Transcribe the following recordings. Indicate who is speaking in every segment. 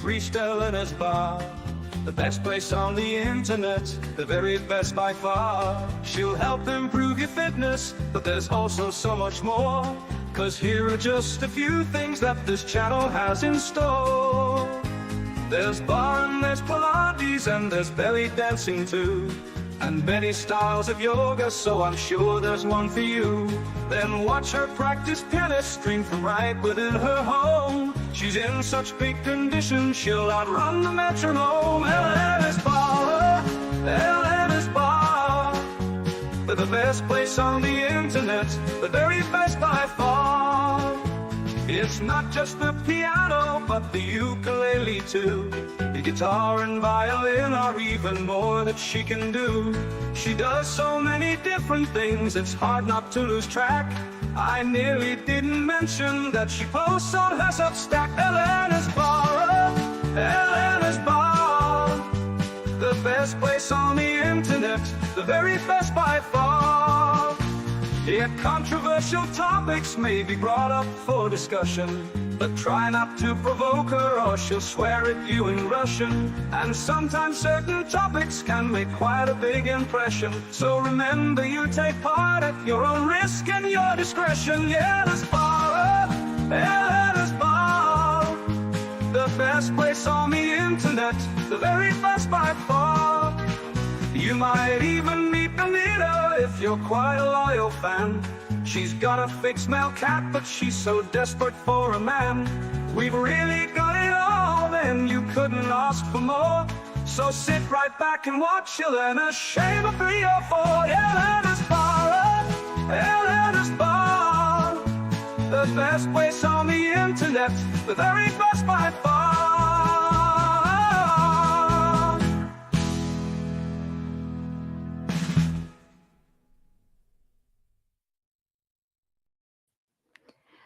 Speaker 1: you've reached Elena's bar. The best place on the internet, the very best by far. She'll help improve your fitness, but there's also so much more. 'Cause here are just a few things that this channel has in store. There's barre and there's Pilates and there's belly dancing too. And many styles of yoga, so I'm sure there's one for you. Then watch her practice piano string from right within her home. She's in such big condition, she'll outrun the metronome. Elena's Barre, Elena's Barre. They're the best place on the internet, the very best by far. It's not just the piano, but the ukulele too. The guitar and violin are even more that she can do. She does so many different things, it's hard not to lose track. I nearly didn't mention that she posts on her Substack. Elena's Barre, Elena's Barre. The best place on the internet, the very best by far. Yet controversial topics may be brought up for discussion, but try not to provoke her or she'll swear at you in Russian. And sometimes certain topics can make quite a big impression. So remember, you take part at your own risk and your discretion. Yeah, Elena's Barre, Elena's Barre. The best place on the internet, the very best by far. You might even meet Anitta if you're quite a loyal fan. She's got a fixed male cat, but she's so desperate for a man. We've really got it all, then you couldn't ask for more. So sit right back and watch Elena shave a 3 or 4. Elena's Barre, Elena's Barre. The best place on the internet, the very best by far.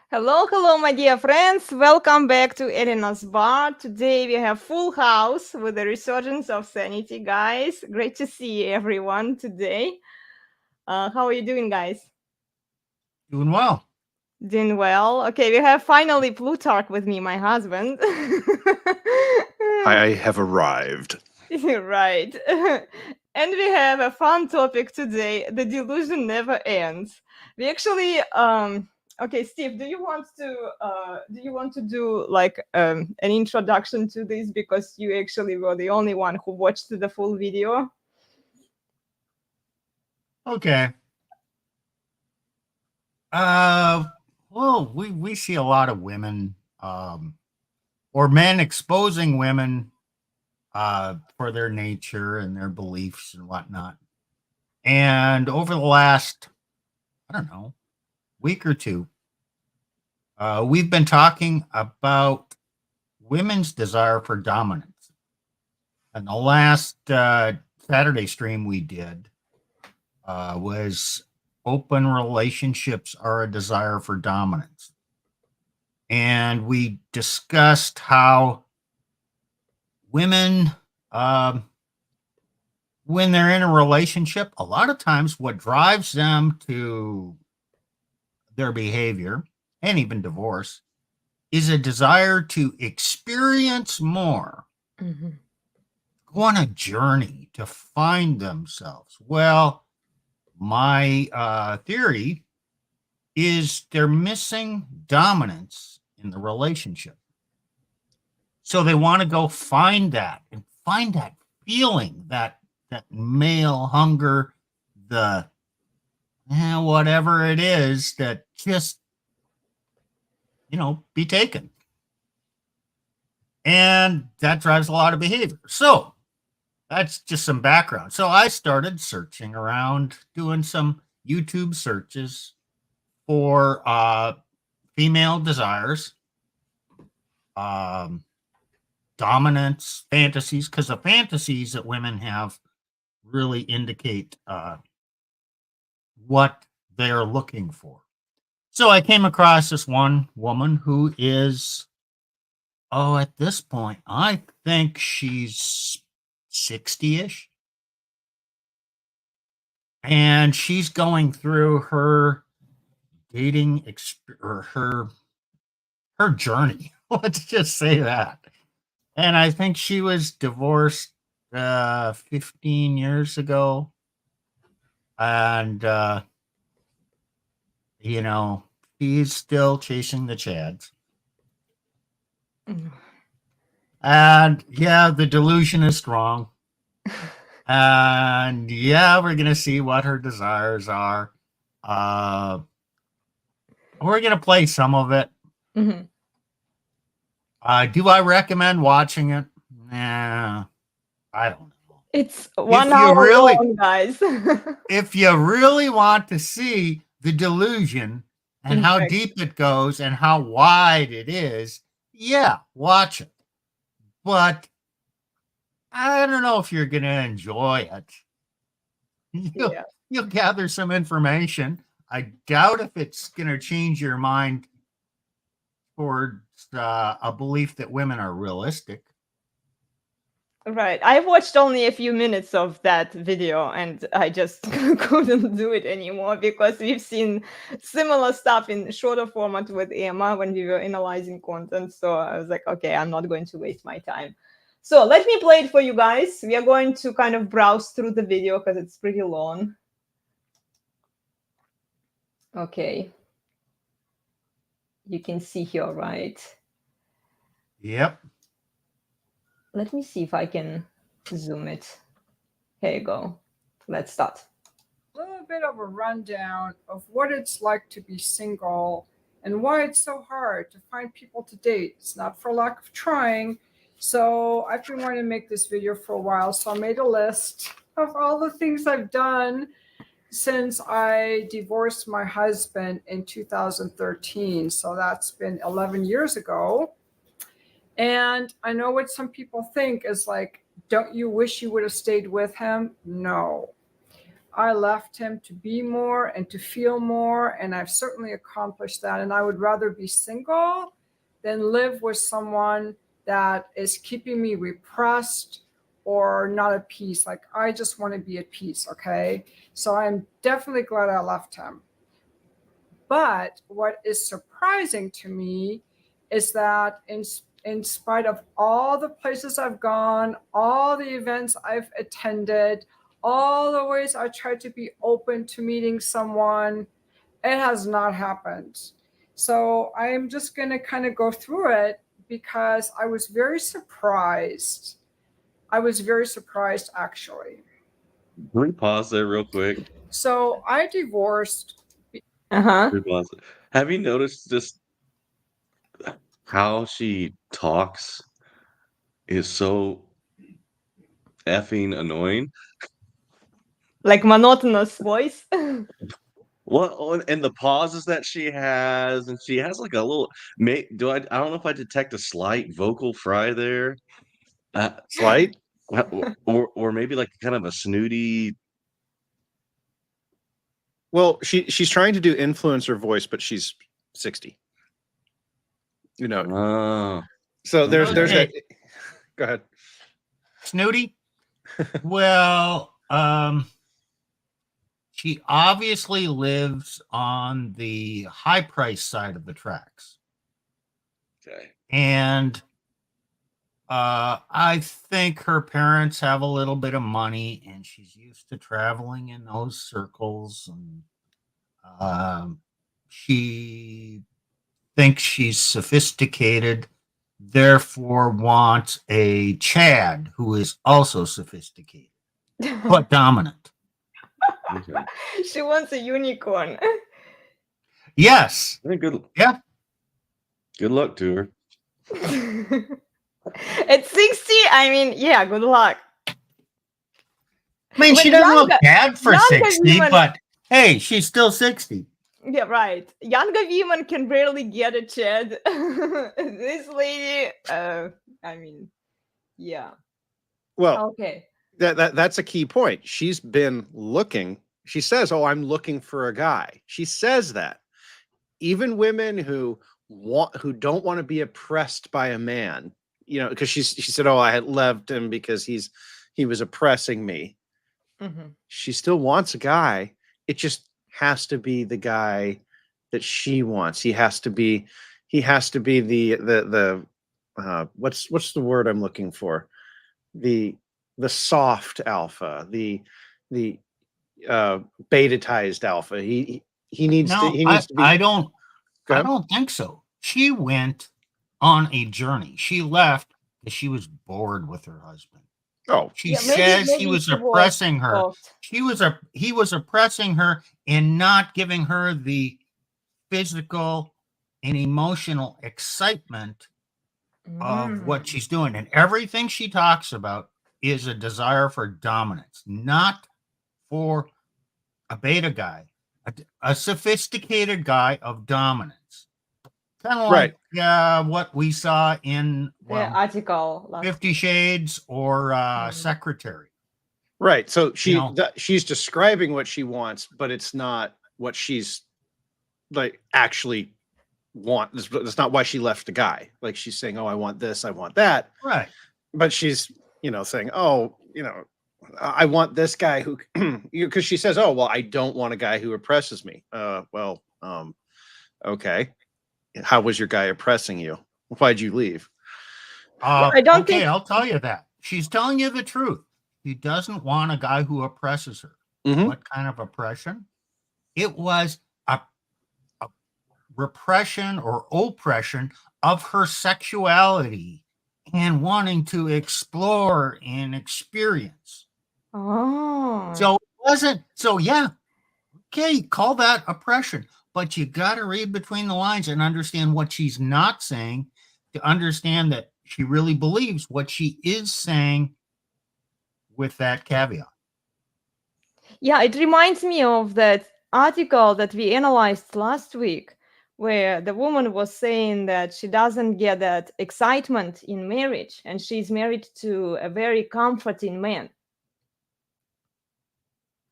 Speaker 2: Hello, my dear friends. Welcome back to Elena's Barre. Today we have full house with the resurgence of sanity, guys. Great to see everyone today. How are you doing, guys?
Speaker 3: Doing well.
Speaker 2: Doing well. Okay, we have finally Plutarch with me, my husband.
Speaker 4: I have arrived.
Speaker 2: Right. And we have a fun topic today. The delusion never ends. We actually okay, Steve, do you want to do like an introduction to this, because you actually were the only one who watched the full video?
Speaker 3: Okay. Well, we see a lot of women or men exposing women for their nature and their beliefs and whatnot. And over the last, I don't know, week or two, we've been talking about women's desire for dominance. And the last Saturday stream we did was open relationships are a desire for dominance. And we discussed how women, when they're in a relationship, a lot of times what drives them to their behavior, and even divorce, is a desire to experience more, go on a journey to find themselves. Well, my theory is they're missing dominance in the relationship. So they want to go find that and find that feeling, that male hunger, the whatever it is that just, be taken. And that drives a lot of behavior. So that's just some background. So I started searching around, doing some YouTube searches for female desires, dominance, fantasies, because the fantasies that women have really indicate what they're looking for. So I came across this one woman who is, at this point, I think she's 60-ish. And she's going through her dating or her journey. Let's just say that. And I think she was divorced 15 years ago. And, you know, he's still chasing the Chads. And yeah, the delusion is strong. And yeah, we're going to see what her desires are. We're going to play some of it.
Speaker 2: Mm-hmm.
Speaker 3: Do I recommend watching it? Nah, I don't know.
Speaker 2: It's 1
Speaker 3: you
Speaker 2: hour
Speaker 3: really-
Speaker 2: long, guys.
Speaker 3: If you really want to see the delusion and how
Speaker 2: Correct.
Speaker 3: deep it goes and how wide it is, yeah, watch it. But I don't know if you're going to enjoy it.
Speaker 2: Yeah.
Speaker 3: You'll gather some information. I doubt if it's going to change your mind towards a belief that women are realistic.
Speaker 2: Right. I watched only a few minutes of that video and I just couldn't do it anymore because we've seen similar stuff in shorter format with Eamma when we were analyzing content. So I was like, okay, I'm not going to waste my time. So let me play it for you guys. We are going to kind of browse through the video because it's pretty long. Okay. You can see here, right?
Speaker 3: Yep.
Speaker 2: Let me see if I can zoom it. Here you go. Let's start.
Speaker 4: A little bit of a rundown of what it's like to be single and why it's so hard to find people to date. It's not for lack of trying. So I've been wanting to make this video for a while. So I made a list of all the things I've done since I divorced my husband in 2013. So that's been 11 years ago. And I know what some people think is like, don't you wish you would have stayed with him? No. I left him to be more and to feel more, and I've certainly accomplished that. And I would rather be single than live with someone that is keeping me repressed or not at peace. Like, I just want to be at peace, okay? So I'm definitely glad I left him. But what is surprising to me is that in spite of all the places I've gone, all the events I've attended, all the ways I tried to be open to meeting someone, it has not happened. So I'm just going to kind of go through it because I was very surprised. I was very surprised, actually.
Speaker 5: Can we pause there real quick?
Speaker 4: So I divorced.
Speaker 2: Uh-huh.
Speaker 5: Can we pause? Have you noticed just how she talks is so effing annoying?
Speaker 2: Like monotonous voice.
Speaker 5: Well, and the pauses that she has, and she has like a little. I don't know if I detect a slight vocal fry there,
Speaker 6: Slight?
Speaker 5: or maybe like kind of a snooty.
Speaker 6: Well, she's trying to do influencer voice, but she's 60. You know.
Speaker 5: Oh,
Speaker 6: So there's
Speaker 3: Okay.
Speaker 6: that. Go ahead.
Speaker 3: Snooty? Well, she obviously lives on the high price side of the tracks.
Speaker 5: okay.
Speaker 3: And I think her parents have a little bit of money and she's used to traveling in those circles. And she thinks she's sophisticated, therefore wants a Chad who is also sophisticated but dominant.
Speaker 5: Okay.
Speaker 2: She wants a unicorn.
Speaker 3: Yes.
Speaker 5: I think good.
Speaker 3: Yeah.
Speaker 5: Good luck to her.
Speaker 2: At 60, I mean, yeah, good luck.
Speaker 3: I mean, she
Speaker 2: When
Speaker 3: doesn't look
Speaker 2: younger-
Speaker 3: bad for
Speaker 2: younger
Speaker 3: 60,
Speaker 2: women-
Speaker 3: but hey, she's still 60.
Speaker 2: Yeah, right. Younger women can barely get a Chad. This lady, I mean, yeah.
Speaker 6: Well,
Speaker 2: Okay.
Speaker 6: that's a key point. She's been looking. She says, "Oh, I'm looking for a guy." She says that. Even women who don't want to be oppressed by a man, you know, because she said, "Oh, I had left him because he was oppressing me."
Speaker 2: Mhm.
Speaker 6: She still wants a guy. It just has to be the guy that she wants. He has to be the what's the word I'm looking for? The soft alpha, the betatized alpha. He needs to
Speaker 3: No,
Speaker 6: he needs to be.
Speaker 3: I don't
Speaker 6: Go
Speaker 3: I
Speaker 6: ahead.
Speaker 3: don't think so. She went on a journey. She left because she was bored with her husband.
Speaker 6: Oh,
Speaker 3: She
Speaker 2: Yeah,
Speaker 3: says he
Speaker 2: maybe
Speaker 3: was
Speaker 2: she was
Speaker 3: oppressing her.
Speaker 2: shocked.
Speaker 3: He was oppressing her and not giving her the physical and emotional excitement of what she's doing. And everything she talks about is a desire for dominance, not for a beta guy, a sophisticated guy of dominance. Kind of
Speaker 6: right.
Speaker 3: like what we saw in
Speaker 2: The article last
Speaker 3: 50 Shades or Secretary.
Speaker 6: Right. So
Speaker 3: You know,
Speaker 6: she's describing what she wants, but it's not what she's like actually want. That's not why she left the guy. Like she's saying, "Oh, I want this, I want that."
Speaker 3: right.
Speaker 6: But she's, saying, "Oh, I want this guy who," because she says, "Oh, well, I don't want a guy who oppresses me." Okay. How was your guy oppressing you? Why'd you leave?
Speaker 2: I don't
Speaker 3: Okay,
Speaker 2: think
Speaker 3: I'll tell you that. She's telling you the truth. She doesn't want a guy who oppresses her.
Speaker 6: Mhm.
Speaker 3: What kind of oppression? It was a repression or oppression of her sexuality and wanting to explore and experience.
Speaker 2: Oh.
Speaker 3: So it wasn't, so yeah, okay, call that oppression, but you got to read between the lines and understand what she's not saying to understand that she really believes what she is saying with that caveat.
Speaker 2: Yeah, it reminds me of that article that we analyzed last week, where the woman was saying that she doesn't get that excitement in marriage and she's married to a very comforting man.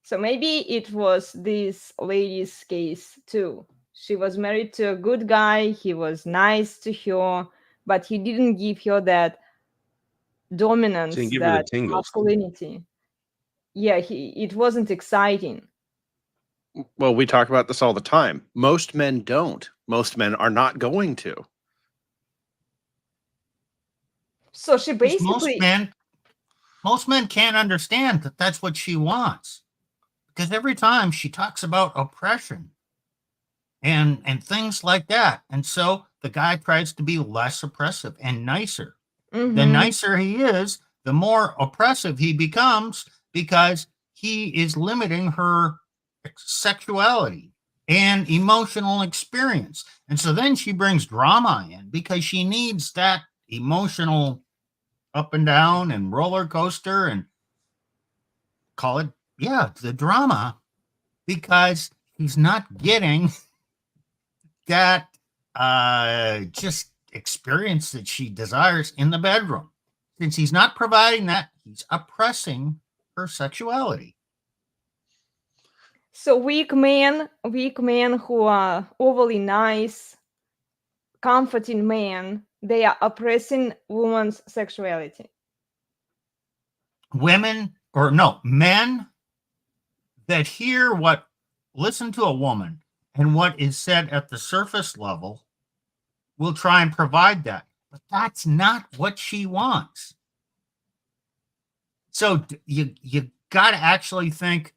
Speaker 2: So maybe it was this lady's case too. She was married to a good guy, he was nice to her, but he didn't give her that dominance,
Speaker 5: Didn't give her the
Speaker 2: that
Speaker 5: tingles.
Speaker 2: masculinity. Yeah, it wasn't exciting.
Speaker 6: Well, we talk about this all the time. Most men don't. Most men are not going to.
Speaker 2: So she
Speaker 3: Because
Speaker 2: basically
Speaker 3: most men can't understand that that's what she wants. Because every time she talks about oppression and things like that. And so the guy tries to be less oppressive and nicer. The
Speaker 2: Mhm.
Speaker 3: nicer he is, the more oppressive he becomes because he is limiting her sexuality and emotional experience. And so then she brings drama in because she needs that emotional up and down and roller coaster and call it, yeah, the drama, because he's not getting that just experience that she desires in the bedroom. Since he's not providing that, he's oppressing her sexuality.
Speaker 2: So weak men who are overly nice, comforting men, they are oppressing woman's sexuality.
Speaker 3: Men that listen to a woman and what is said at the surface level will try and provide that. But that's not what she wants. So you got to actually think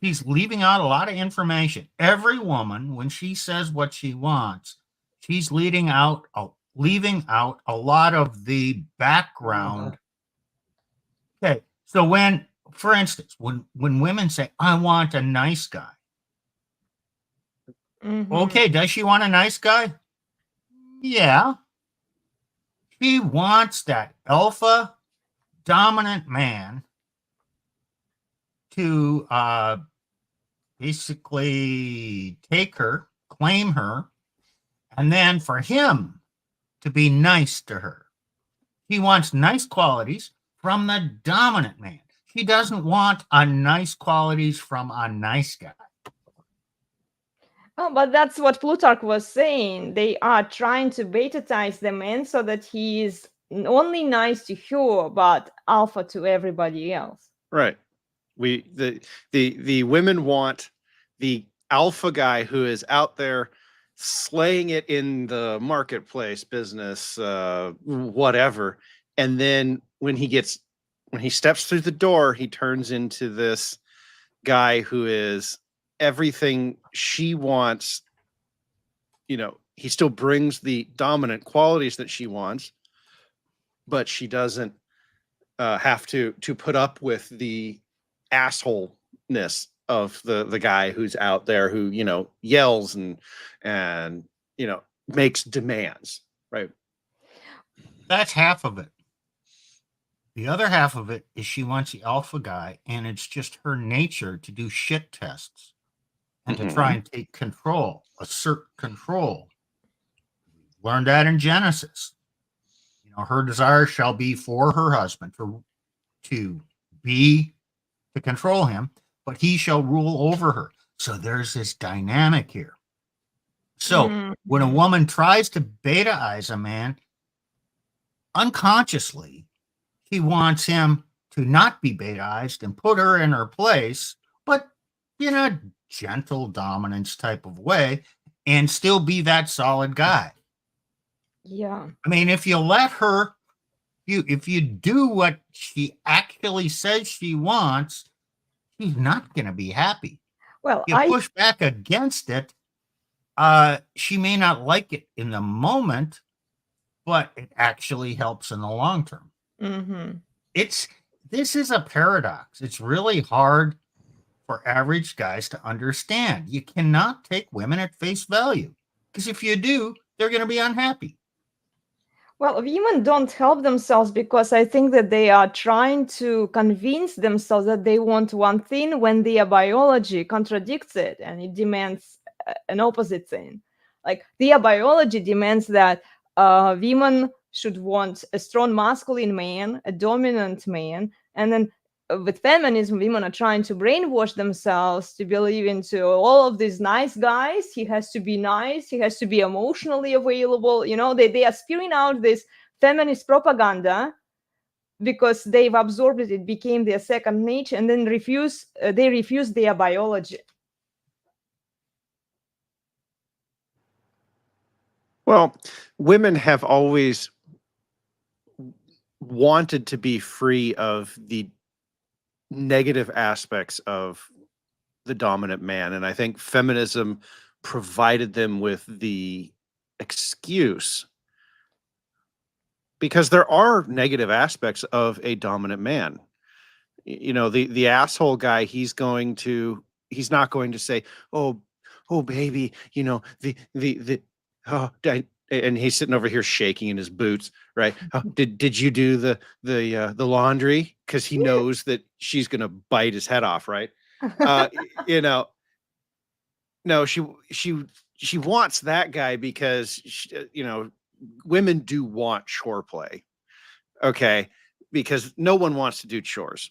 Speaker 3: she's leaving out a lot of information. Every woman, when she says what she wants, she's leaving out a lot of the background. Okay, so for instance, when women say, "I want a nice guy," okay, does she want a nice guy? Yeah, she wants that alpha dominant man to basically take her, claim her, and then for him to be nice to her. He wants nice qualities from the dominant man. She doesn't want nice qualities from a nice guy.
Speaker 2: Oh, but that's what Plutarch was saying. They are trying to betatize the man so that he is only nice to her, but alpha to everybody else.
Speaker 6: Right. The women want the alpha guy who is out there slaying it in the marketplace business, whatever. And then when he steps through the door, he turns into this guy who is everything she wants. He still brings the dominant qualities that she wants, but she doesn't have to put up with the assholeness of the guy who's out there who yells and makes demands, right?
Speaker 3: That's half of it. The other half of it is she wants the alpha guy, and it's just her nature to do shit tests and to try and take control, assert control. Learned that in Genesis. Her desire shall be for her husband to control him, but he shall rule over her. So there's this dynamic here. So when a woman tries to betaize a man, unconsciously, he wants him to not be betaized and put her in her place, but in a gentle dominance type of way, and still be that solid guy.
Speaker 2: Yeah.
Speaker 3: I mean, if you let her, if you do what she actually says she wants, she's not going to be happy.
Speaker 2: Well,
Speaker 3: You push back against it, she may not like it in the moment, but it actually helps in the long term. This is a paradox. It's really hard for average guys to understand. You cannot take women at face value, because if you do, they're going to be unhappy.
Speaker 2: Well, women don't help themselves because I think that they are trying to convince themselves that they want one thing when their biology contradicts it and it demands an opposite thing. Like their biology demands that women should want a strong masculine man, a dominant man, and then with feminism, women are trying to brainwash themselves to believe into all of these nice guys. He has to be nice. He has to be emotionally available. They are spewing out this feminist propaganda because they've absorbed it. It became their second nature, and then they refuse their biology.
Speaker 6: Well, women have always wanted to be free of the negative aspects of the dominant man, and I think feminism provided them with the excuse, because there are negative aspects of a dominant man. The asshole guy, he's not going to say, oh baby, and he's sitting over here shaking in his boots, right? Oh, did you do the laundry? Because he knows that she's gonna bite his head off, right? No, she wants that guy because women do want chore play, okay? Because no one wants to do chores.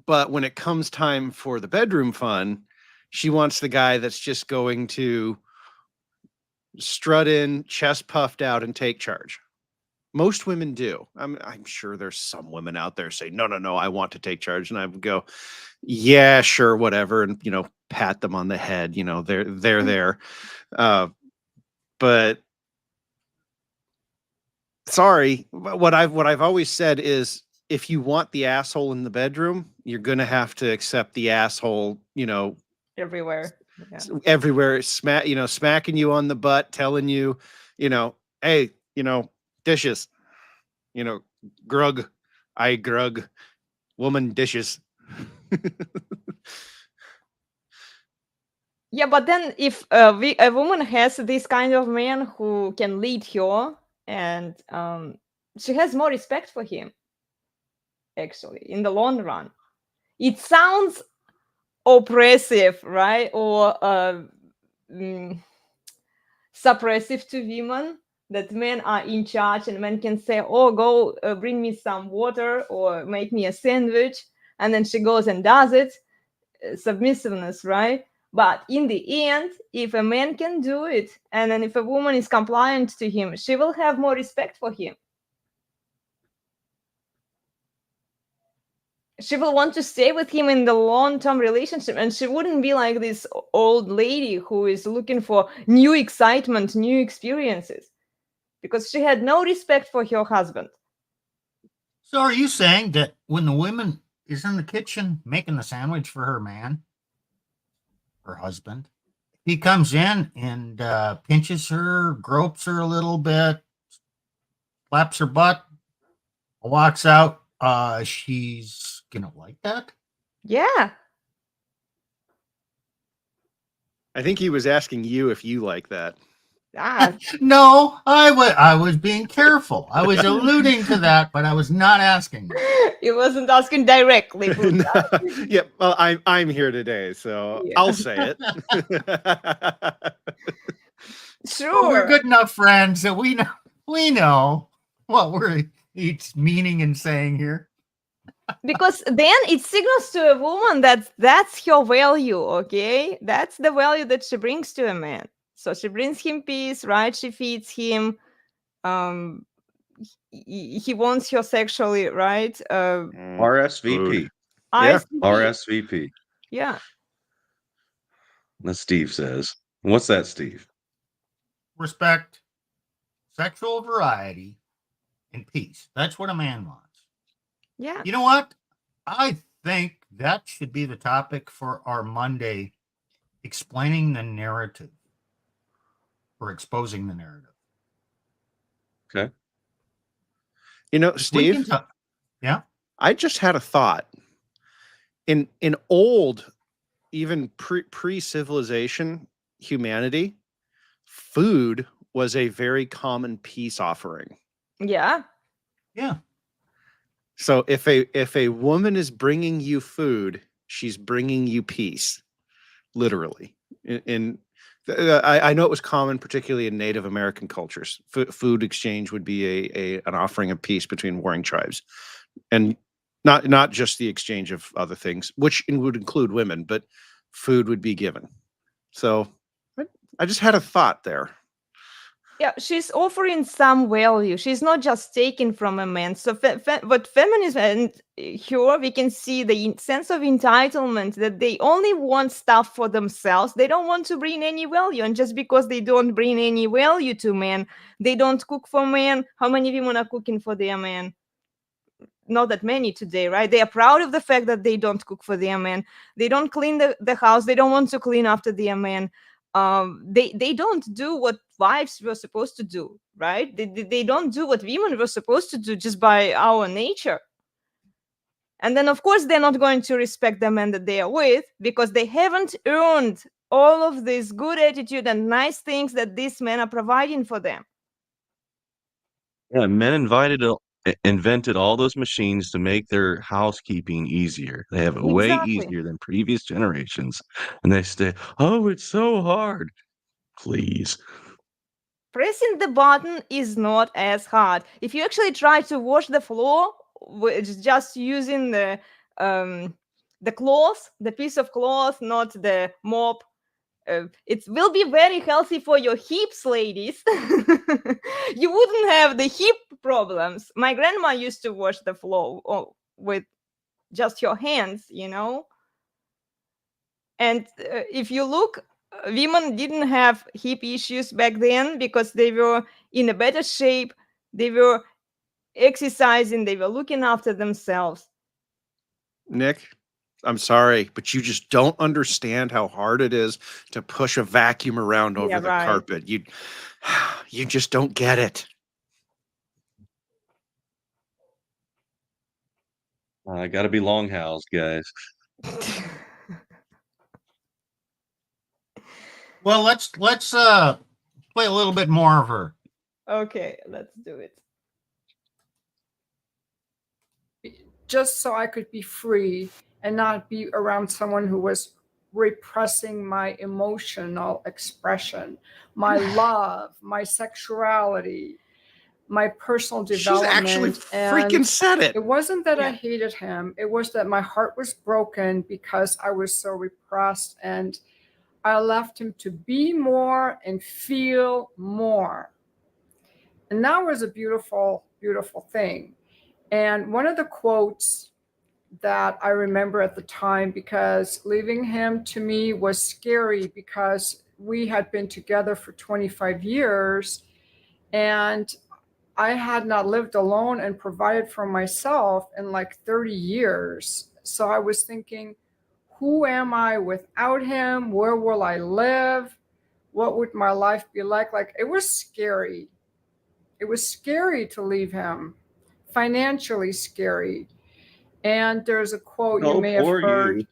Speaker 6: But when it comes time for the bedroom fun, she wants the guy that's just going to strut in, chest puffed out, and take charge. Most women do. I'm sure there's some women out there say, no, I want to take charge. And I would go, yeah, sure, whatever. And, pat them on the head, they're there. But sorry, what I've always said is, if you want the asshole in the bedroom, you're going to have to accept the asshole,
Speaker 2: Everywhere. Yeah.
Speaker 6: Everywhere, smacking you on the butt, telling you, hey, dishes, grug, I grug, woman dishes.
Speaker 2: Yeah, but then if a woman has this kind of man who can lead her, and she has more respect for him, actually, in the long run. It sounds oppressive, right? Or suppressive to women, that men are in charge and men can say, oh, go bring me some water or make me a sandwich. And then she goes and does it. Submissiveness, right? But in the end, if a man can do it, and then if a woman is compliant to him, she will have more respect for him. she will want to stay with him in the long-term relationship, and she wouldn't be like this old lady who is looking for new excitement, new experiences, because she had no respect for her husband.
Speaker 3: So are you saying that when the woman is in the kitchen making the sandwich for her man, her husband, he comes in and pinches her, gropes her a little bit, slaps her butt, walks out, she's gonna like that?
Speaker 2: Yeah.
Speaker 6: I think he was asking you if you like that.
Speaker 2: Ah,
Speaker 3: No, I was being careful. I was alluding to that, but I was not asking.
Speaker 2: he wasn't asking directly. But
Speaker 6: No, yeah, well, I'm here today, so
Speaker 2: Yeah.
Speaker 6: I'll say it.
Speaker 3: Well, we're
Speaker 2: sure.
Speaker 3: good enough friends that we know what we're each meaning and saying here.
Speaker 2: Because then it signals to a woman that that's her value, okay? That's the value that she brings to a man. So she brings him peace, right? She feeds him. Um, he wants her sexually, right?
Speaker 5: RSVP.
Speaker 6: Yeah.
Speaker 2: RSVP.
Speaker 5: RSVP.
Speaker 2: Yeah.
Speaker 5: That Steve says. What's that, Steve?
Speaker 3: Respect, sexual variety, and peace. That's what a man wants.
Speaker 2: Yeah.
Speaker 3: You know what? I think that should be the topic for our Monday, explaining the narrative or exposing the narrative.
Speaker 5: Okay.
Speaker 6: You know,
Speaker 3: We
Speaker 6: Steve,
Speaker 3: can talk. Yeah.
Speaker 6: I just had a thought. In old, even pre-civilization humanity, food was a very common peace offering.
Speaker 2: Yeah.
Speaker 3: Yeah.
Speaker 6: So if a woman is bringing you food, she's bringing you peace, literally. I know it was common, particularly in Native American cultures. Food exchange would be an offering of peace between warring tribes, and not just the exchange of other things, which would include women, but food would be given. So I just had a thought there.
Speaker 2: Yeah, she's offering some value. She's not just taking from a man. So, what feminism and here we can see the sense of entitlement that they only want stuff for themselves. They don't want to bring any value, and just because they don't bring any value to men, they don't cook for men. How many women are cooking for their men? Not that many today, right? They are proud of the fact that they don't cook for their men. They don't clean the house. They don't want to clean after their men. They don't do what wives were supposed to do, right? They don't do what women were supposed to do just by our nature. And then, of course, they're not going to respect the men that they are with because they haven't earned all of this good attitude and nice things that these men are providing for them.
Speaker 5: Yeah, men invented all those machines to make their housekeeping easier. They have it way
Speaker 2: Exactly.
Speaker 5: easier than previous generations. And they say, oh, it's so hard. Please.
Speaker 2: Pressing the button is not as hard. If you actually try to wash the floor just using the cloth, the piece of cloth, not the mop, it will be very healthy for your hips, ladies. You wouldn't have the hip problems. My grandma used to wash the floor with just her hands, you know. And if you look, women didn't have hip issues back then because they were in a better shape. They were exercising. They were looking after themselves.
Speaker 6: Nick, I'm sorry, but you just don't understand how hard it is to push a vacuum around over the
Speaker 2: right.
Speaker 6: carpet. You just don't get it.
Speaker 5: I got to be longhouse, guys.
Speaker 3: Well, let's play a little bit more of her.
Speaker 2: Okay, let's do it.
Speaker 4: Just so I could be free and not be around someone who was repressing my emotional expression, my love, my sexuality, my personal
Speaker 6: She's
Speaker 4: development.
Speaker 6: actually freaking said it.
Speaker 4: It wasn't that I
Speaker 2: Yeah.
Speaker 4: hated him. It was that my heart was broken because I was so repressed, and I left him to be more and feel more. And that was a beautiful, beautiful thing. And one of the quotes that I remember at the time, because leaving him to me was scary, because we had been together for 25 years and I had not lived alone and provided for myself in like 30 years. So I was thinking, who am I without him? Where will I live? What would my life be like? Like, it was scary. It was scary to leave him, financially scary. And there's a quote you
Speaker 5: Oh,
Speaker 4: may have
Speaker 5: poor
Speaker 4: heard:
Speaker 5: you.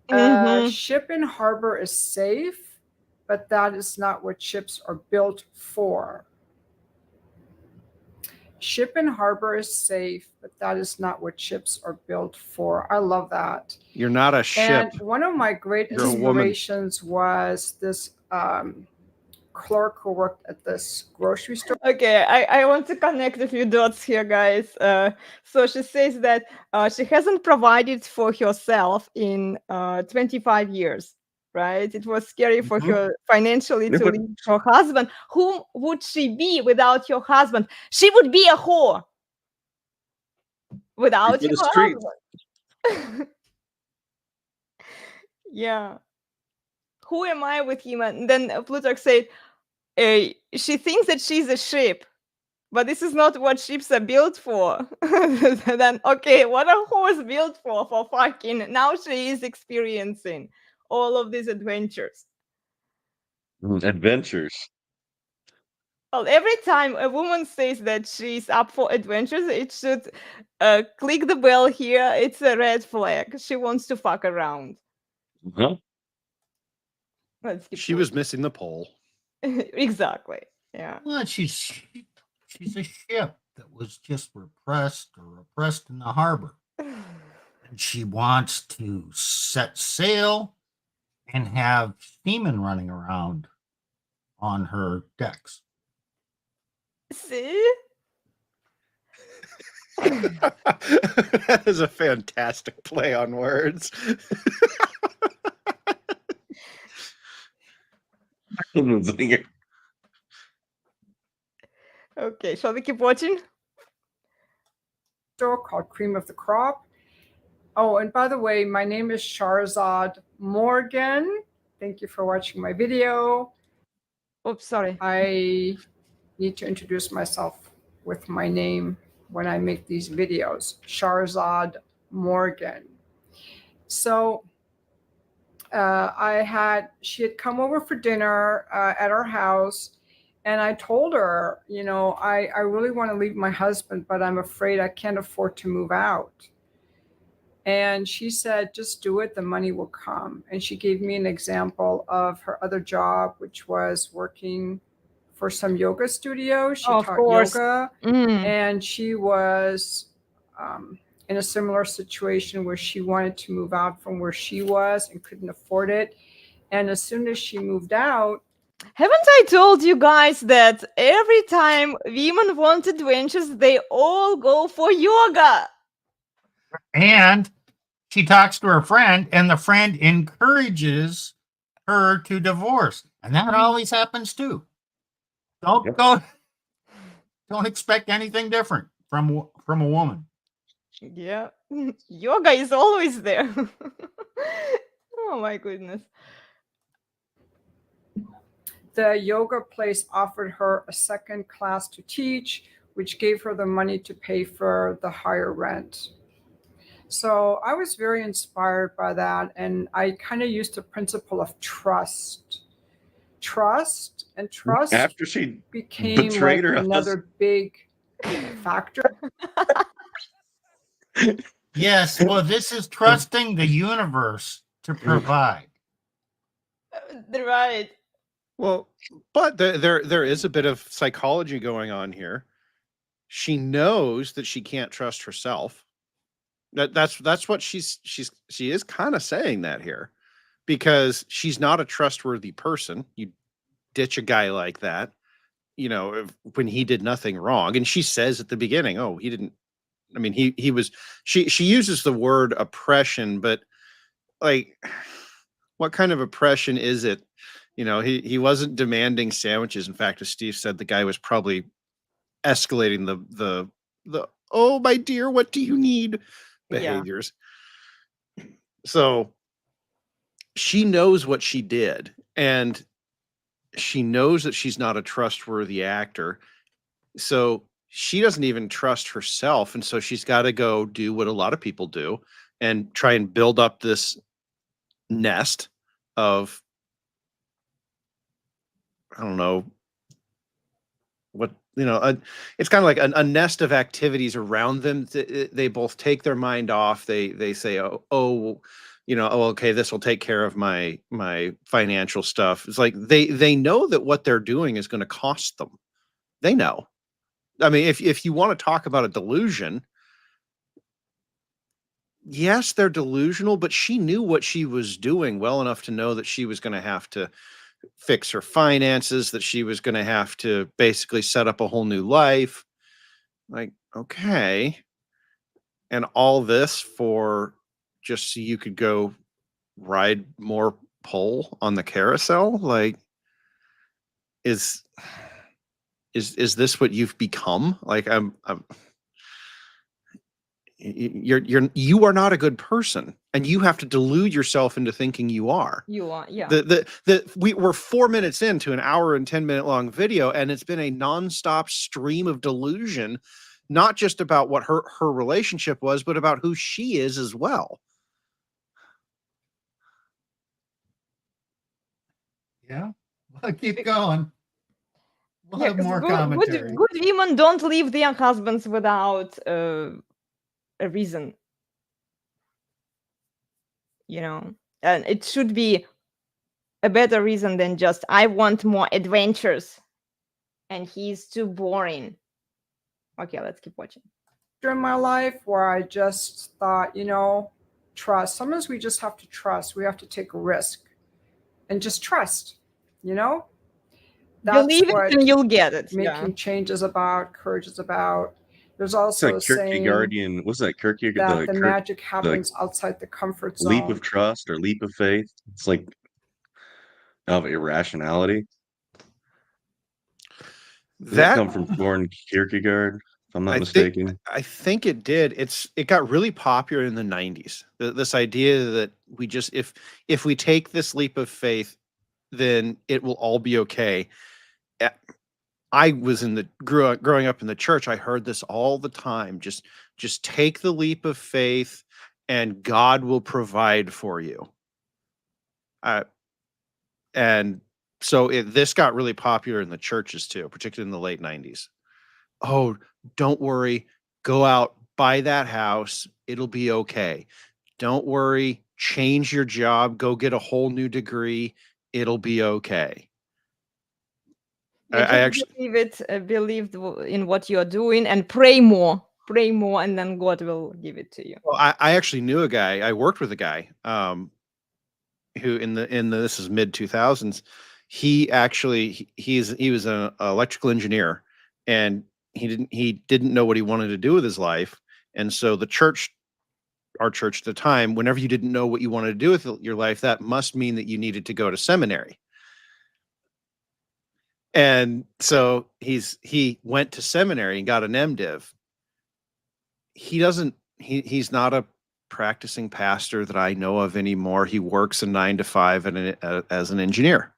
Speaker 2: Mhm.
Speaker 4: ship in harbor is safe, but that is not what ships are built for. Ship in harbor is safe, but that is not what ships are built for. I love that.
Speaker 6: You're not a ship.
Speaker 4: And one of my great
Speaker 6: You're a woman.
Speaker 4: inspirations was this clerk who worked at this grocery store.
Speaker 2: Okay, I want to connect a few dots here, guys. So she says that she hasn't provided for herself in 25 years, right? It was scary for
Speaker 3: Mhm.
Speaker 2: her financially
Speaker 5: Yeah,
Speaker 2: to
Speaker 5: but
Speaker 2: leave her husband. Whom would she be without her husband? She would be a whore without
Speaker 5: for
Speaker 2: her
Speaker 5: the streets.
Speaker 2: husband. Yeah. Who am I with him? And then Plutarch said, she thinks that she's a ship. But this is not what ships are built for. Then, okay, what are horse built for? For fucking, now she is experiencing all of these adventures.
Speaker 5: Adventures.
Speaker 2: Well, every time a woman says that she's up for adventures, it should click the bell here. It's a red flag. She wants to fuck around.
Speaker 5: Huh?
Speaker 2: Let's keep
Speaker 6: She was
Speaker 2: going.
Speaker 6: missing the pole.
Speaker 2: Exactly. Yeah.
Speaker 3: Well, she's a ship that was just repressed or oppressed in the harbor. And she wants to set sail and have seamen running around on her decks.
Speaker 2: See?
Speaker 6: That is a fantastic play on words.
Speaker 2: Okay, shall we keep watching?
Speaker 4: Store called Cream of the Crop. Oh, and by the way, my name is Sharzad Morgan. Thank you for watching my video.
Speaker 2: Oops, sorry.
Speaker 4: I need to introduce myself with my name when I make these videos. Sharzad Morgan. So she had come over for dinner at our house, and I told her, you know, I really want to leave my husband, but I'm afraid I can't afford to move out. And she said, just do it, the money will come. And she gave me an example of her other job, which was working for some yoga studio. She
Speaker 2: Oh, of
Speaker 4: taught
Speaker 2: course.
Speaker 4: yoga,
Speaker 2: Mm.
Speaker 4: and she was in a similar situation where she wanted to move out from where she was and couldn't afford it. And as soon as she moved out,
Speaker 2: Haven't I told you guys that every time women want adventures, they all go for yoga?
Speaker 3: And she talks to her friend, and the friend encourages her to divorce. And that always happens too. Don't expect anything different from a woman.
Speaker 2: Yeah, yoga is always there. Oh my goodness.
Speaker 4: the yoga place offered her a second class to teach, which gave her the money to pay for the higher rent. So I was very inspired by that. And I kind of used the principle of trust. Trust and trust
Speaker 5: After she
Speaker 4: became
Speaker 5: betrayed
Speaker 4: like
Speaker 5: her
Speaker 4: another big factor.
Speaker 3: Yes, well, this is trusting the universe to provide.
Speaker 2: Right.
Speaker 6: Well, but there is a bit of psychology going on here. She knows that she can't trust herself. That's what she is kind of saying that here, because she's not a trustworthy person. You ditch a guy like that, you know, when he did nothing wrong. And she says at the beginning, "Oh, he didn't." I mean, he was. She uses the word oppression, but like, what kind of oppression is it? You know, he wasn't demanding sandwiches. In fact, as Steve said, the guy was probably escalating the oh, my dear, what do you need?
Speaker 2: Yeah.
Speaker 6: behaviors. So she knows what she did, and she knows that she's not a trustworthy actor. So she doesn't even trust herself. And so she's got to go do what a lot of people do and try and build up this nest of, I don't know what, it's kind of like a nest of activities around them. They both take their mind off. They say, oh, okay, this will take care of my financial stuff. It's like they know that what they're doing is going to cost them. They know. I mean, if you want to talk about a delusion, yes, they're delusional, but she knew what she was doing well enough to know that she was going to have to fix her finances, that she was going to have to basically set up a whole new life. Like, okay. And all this for just so you could go ride more pole on the carousel? Like, is this what you've become? Like, you are not a good person, and you have to delude yourself into thinking you are.
Speaker 2: You are, yeah.
Speaker 6: We're 4 minutes into an hour and 10-minute long video, and it's been a nonstop stream of delusion, not just about what her relationship was, but about who she is as well.
Speaker 3: Yeah, well, keep going. We'll
Speaker 2: Yeah,
Speaker 3: have
Speaker 2: 'cause
Speaker 3: more
Speaker 2: good
Speaker 3: commentary.
Speaker 2: women don't leave their husbands without a reason. And it should be a better reason than just, I want more adventures and he's too boring. Okay, let's keep watching.
Speaker 4: In my life where I just thought, trust. Sometimes we just have to trust. We have to take a risk and just trust, That's
Speaker 2: Believe
Speaker 4: what
Speaker 2: it and you'll get it.
Speaker 4: making change is about, courage is about. There's
Speaker 5: It's
Speaker 4: also
Speaker 5: like
Speaker 4: a saying
Speaker 5: Kierkegaardian. What's that?
Speaker 4: that the magic happens outside the comfort zone.
Speaker 5: Leap of trust or leap of faith. It's like of irrationality. Did that come from Soren Kierkegaard, if I'm not mistaken?
Speaker 6: I think it did. It got really popular in the 90s. This idea that we just, if we take this leap of faith, then it will all be okay. I was growing up in the church. I heard this all the time. Just take the leap of faith, and God will provide for you. And so this got really popular in the churches too, particularly in the late 90s. Oh, don't worry. Go out, buy that house. It'll be okay. Don't worry. Change your job. Go get a whole new degree. It'll be okay. I actually
Speaker 2: believed in what you're doing and pray more, and then God will give it to you.
Speaker 6: Well, I actually knew a guy. I worked with a guy who in the this is mid 2000s. He actually he was an electrical engineer, and he didn't know what he wanted to do with his life. And so our church at the time, whenever you didn't know what you wanted to do with your life, that must mean that you needed to go to seminary. And so he went to seminary and got an MDiv. He's not a practicing pastor that I know of anymore. He works a 9 to 5 as an engineer.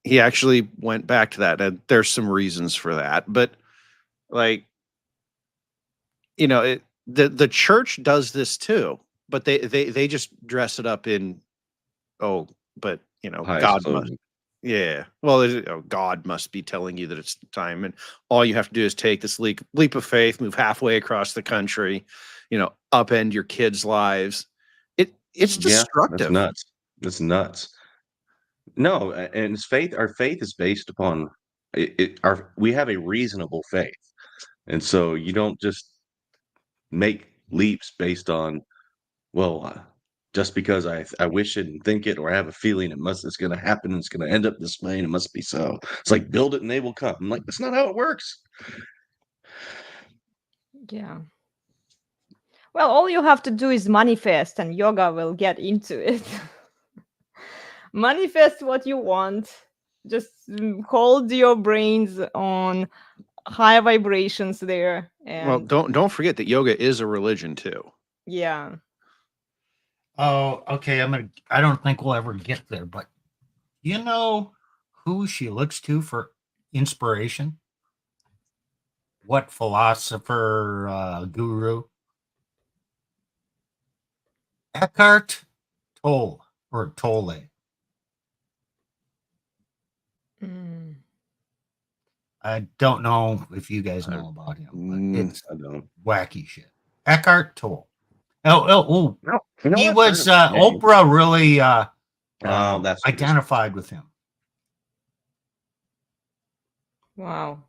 Speaker 6: He actually went back to that, and there's some reasons for that. But like, the church does this too, but they just dress it up in, but God must. Yeah. Well, God must be telling you that it's time, and all you have to do is take this leap of faith, move halfway across the country, upend your kids' lives. It's destructive.
Speaker 5: That's nuts. No, and it's faith. Our faith is based upon we have a reasonable faith, and so you don't just make leaps based on, just because I wish it and think it, or I have a feeling it's going to happen, and it's going to end up this way, and it must be so. It's like, build it and they will come. I'm like, that's not how it works.
Speaker 2: Yeah. Well, all you have to do is manifest, and yoga will get into it. Manifest what you want. Just hold your brains on high vibrations there.
Speaker 6: Well,
Speaker 2: And
Speaker 6: don't forget that yoga is a religion too.
Speaker 2: yeah.
Speaker 3: Oh, okay. I don't think we'll ever get there, but you know who she looks to for inspiration? What philosopher, guru? Eckhart Tolle or Tolle.
Speaker 2: Mm.
Speaker 3: I don't know if you guys
Speaker 5: I-
Speaker 3: know about him, but it's
Speaker 5: I don't.
Speaker 3: wacky shit. Eckhart Tolle. Oh,
Speaker 5: No, you know
Speaker 3: he
Speaker 5: what?
Speaker 3: was
Speaker 5: I don't-
Speaker 3: Oprah really
Speaker 5: Oh, that's what it is.
Speaker 3: identified with him.
Speaker 2: Wow.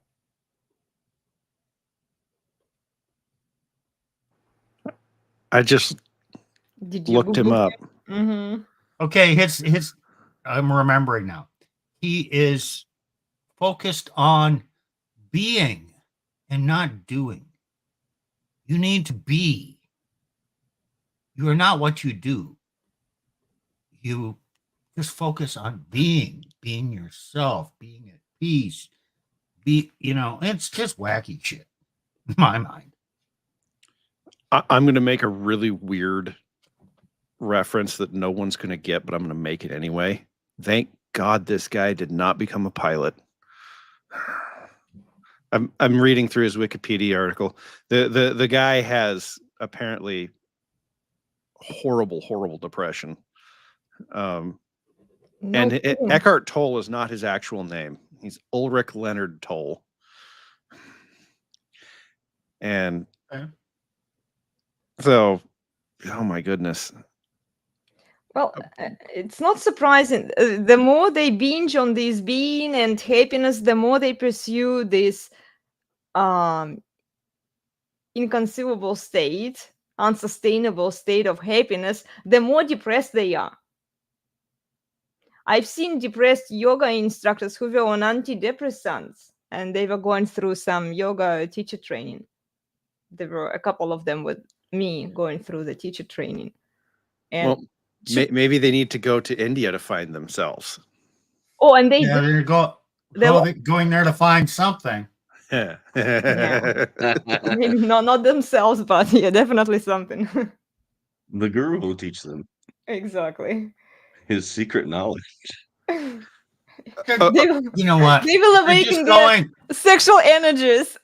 Speaker 6: I just
Speaker 2: Did you
Speaker 6: looked him
Speaker 2: Google
Speaker 6: up.
Speaker 2: Mm-hmm.
Speaker 3: Okay, his I'm remembering now. He is focused on being and not doing. You need to be. You are not what you do. You just focus on being yourself, being at peace. It's just wacky shit in my mind.
Speaker 6: I'm going to make a really weird reference that no one's going to get, but I'm going to make it anyway. Thank God this guy did not become a pilot. I'm reading through his Wikipedia article. The guy has apparently horrible depression.
Speaker 2: No
Speaker 6: And
Speaker 2: kidding.
Speaker 6: Eckhart Tolle is not his actual name. He's Ulrich Leonard Tolle. And
Speaker 3: Okay.
Speaker 6: so, oh my goodness.
Speaker 2: Well, it's not surprising. The more they binge on this being and happiness, the more they pursue this inconceivable state, unsustainable state of happiness, the more depressed they are. I've seen depressed yoga instructors who were on antidepressants and they were going through some yoga teacher training. There were a couple of them with me going through the teacher training. And
Speaker 6: Well, maybe they need to go to India to find themselves.
Speaker 2: oh, and they
Speaker 3: Yeah, they're going there to find something.
Speaker 6: Yeah.
Speaker 2: maybe not themselves, but yeah, definitely something.
Speaker 5: The guru will teach them
Speaker 2: Exactly.
Speaker 5: his secret knowledge.
Speaker 2: They will,
Speaker 3: You know what?
Speaker 2: they will
Speaker 3: They're just
Speaker 2: awaken their
Speaker 3: going.
Speaker 2: sexual energies.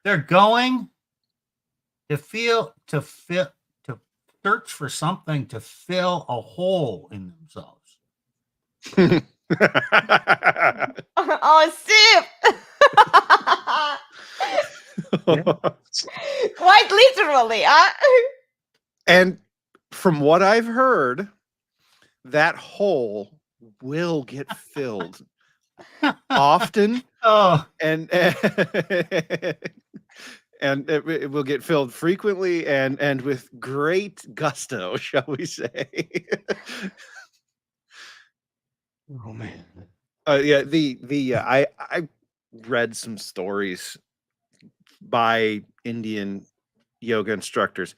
Speaker 3: They're going to search for something to fill a hole in themselves.
Speaker 2: Oh, Steve! Quite literally, huh?
Speaker 6: And from what I've heard, that hole will get filled often,
Speaker 3: Oh,
Speaker 6: and and it will get filled frequently and with great gusto, shall we say?
Speaker 5: Oh man.
Speaker 6: Yeah, I read some stories by Indian yoga instructors.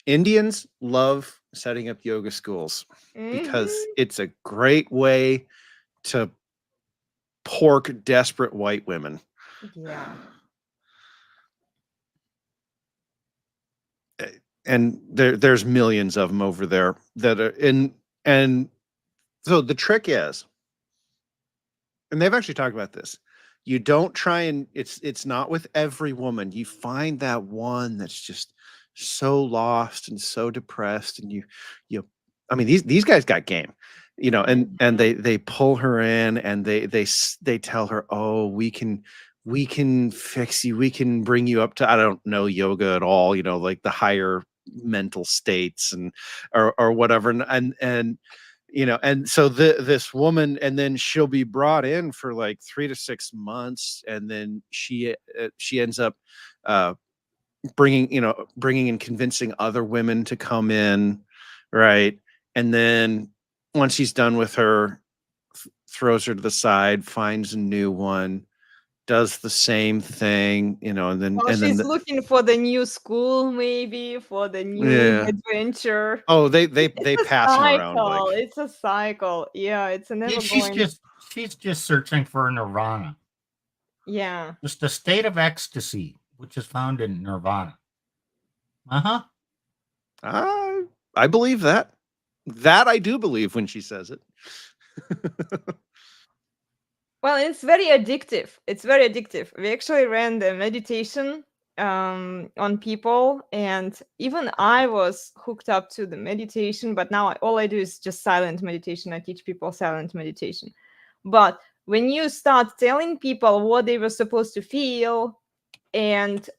Speaker 6: Indians love setting up yoga schools because it's a great way to pork desperate white women.
Speaker 2: Yeah.
Speaker 6: And there's millions of them over there that are in. And so the trick is, and they've actually talked about this, you don't try and it's not with every woman. You find that one that's just so lost and so depressed, and you I mean, these guys got game, and they pull her in, and they tell her, oh, we can fix you, we can bring you up to, I don't know yoga at all, like the higher mental states and or whatever, and and so this woman, and then she'll be brought in for like 3 to 6 months, and then she ends up bringing and convincing other women to come in, right? And then once she's done with her, throws her to the side, finds a new one, does the same thing, and then
Speaker 2: Well,
Speaker 6: and then
Speaker 2: she's looking for the new school, maybe for the new
Speaker 6: Yeah.
Speaker 2: adventure.
Speaker 6: oh, they
Speaker 2: It's a
Speaker 6: pass them around
Speaker 2: cycle.
Speaker 6: like,
Speaker 2: It's a cycle. Yeah, it's a never
Speaker 3: she's
Speaker 2: going.
Speaker 3: just searching for nirvana.
Speaker 2: Yeah.
Speaker 3: Just a state of ecstasy, which is found in nirvana. Uh-huh.
Speaker 6: I believe that. That I do believe when she says it.
Speaker 2: Well, it's very addictive. It's very addictive. We actually ran the meditation on people, and even I was hooked up to the meditation, but now all I do is just silent meditation. I teach people silent meditation. But when you start telling people what they were supposed to feel, and